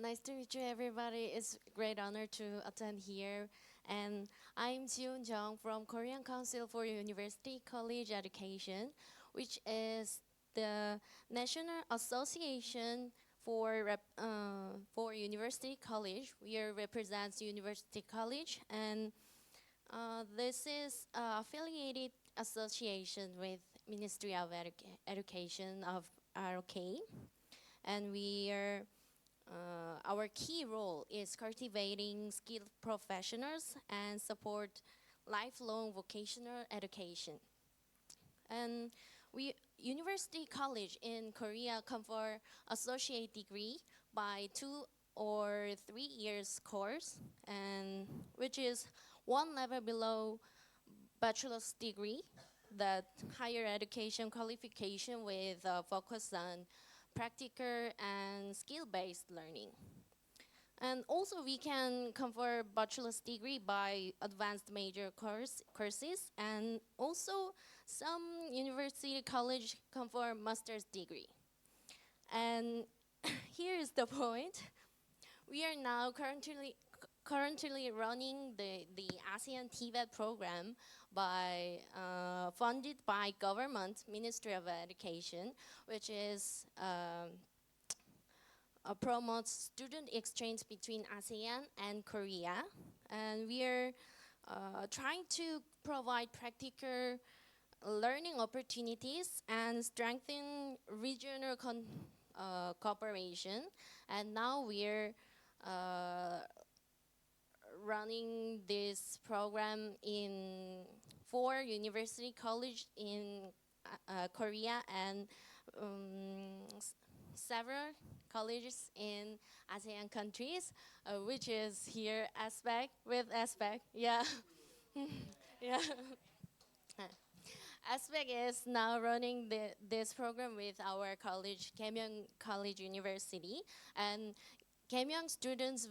Nice to meet you, everybody. It's a great honor to attend here. And I'm Jiun Jung from Korean Council for University College Education, which is the National Association for University College. We represents University College, and this is affiliated association with Ministry of Education of ROK, and we are our key role is cultivating skilled professionals and support lifelong vocational education. And University College in Korea confer associate degree by 2 or 3 years course, and which is one level below bachelor's degree, that higher education qualification with a focus on practical and skill-based learning. And also we can confer bachelor's degree by advanced major courses, and also some university college confer master's degree. And here is the point. We are now currently running the ASEAN TVET program by funded by government Ministry of Education, which is promotes student exchange between ASEAN and Korea. And we are trying to provide practical learning opportunities and strengthen regional cooperation. And now we're running this program in 4 university college in Korea, and several colleges in ASEAN countries, which is here aspect, yeah. Yeah. Aspect is now running this program with our college, Keimyung College University, and Keimyung students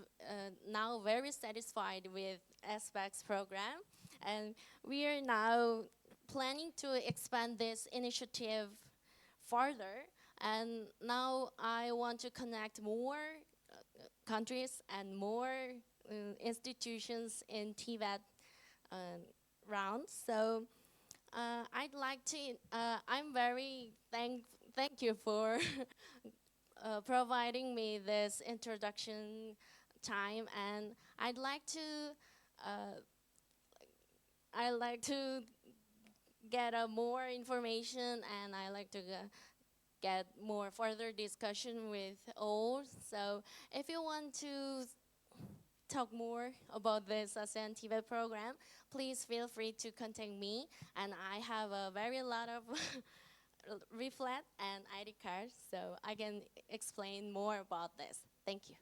now very satisfied with Aspect's program, and we are now planning to expand this initiative further. And now I want to connect more countries and more institutions in TVET round. So I'd like to, I'm very thank you for providing me this introduction time, and I'd like to get more information, and I like to get more further discussion with all. So if you want to talk more about this ASEAN TVET program, please feel free to contact me, and I have a very lot of leaflet and ID cards, so I can explain more about this. Thank you.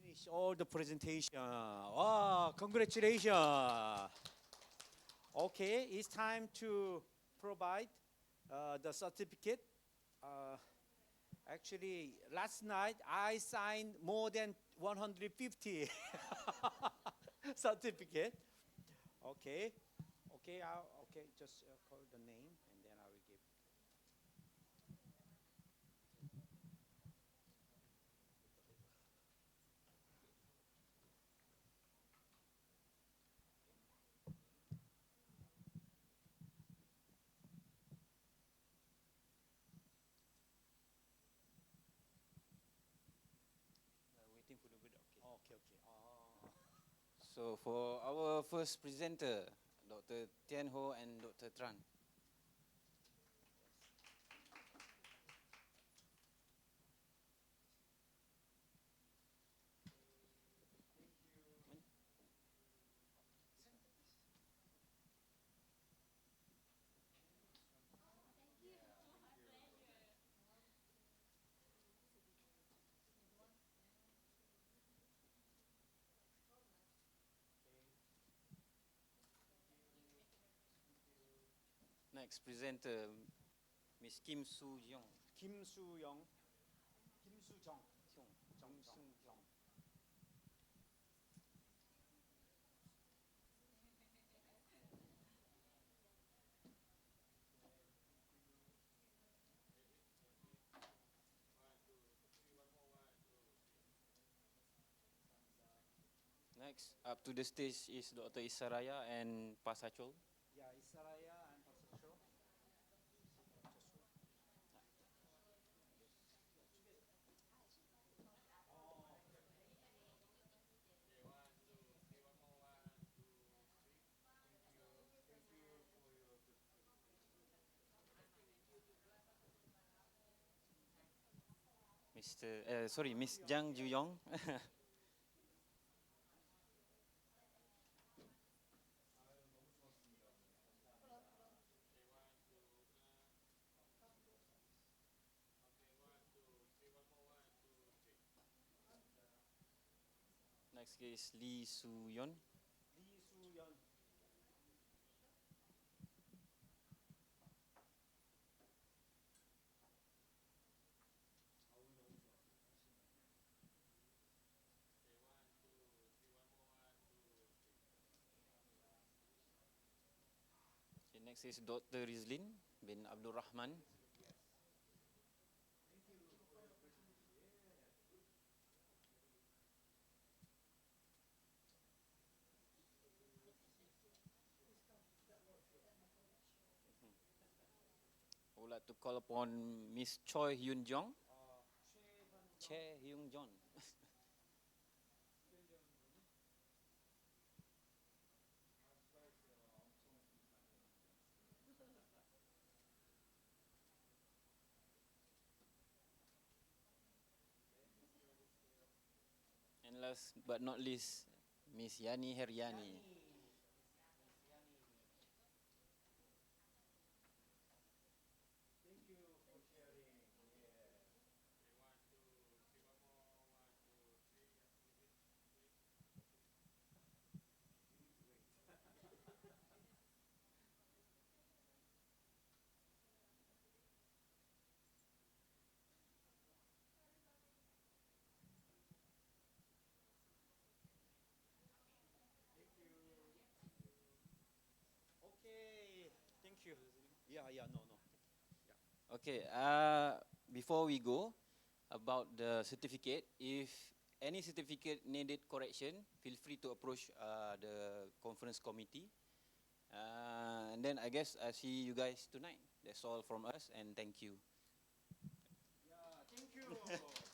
Finish all the presentation. Wow, congratulations. Okay, it's time to provide the certificate. Actually, last night I signed more than 150 certificate. Okay, okay, just call the name and then I will give. Waiting for the word. Okay. Okay. So for our first presenter, Dr. Tian Ho and Dr. Tran. Next presenter, Miss Kim Soo Young. Kim Soo Young. Kim Soo Jong. Next up to the stage is Dr. Isaraya and Pasachol. Yeah, Isaraya and Pasacho. Miss Jang Juyong. Next is Lee Soo-yeon. Lee Soo-yeon. Okay, next is Dr. Rizlin bin Abdul Rahman. I would like to call upon Miss Choi Hyun Jong. Che Hyun Jong. And last but not least, Miss Yani Heriani. Thank you for sharing. Yeah. Thank you. Okay. Thank you. Yeah, no. Yeah. Okay, before we go, about the certificate, if any certificate needed correction, feel free to approach the conference committee. And then I guess I see you guys tonight. That's all from us, and thank you. Yeah, thank you.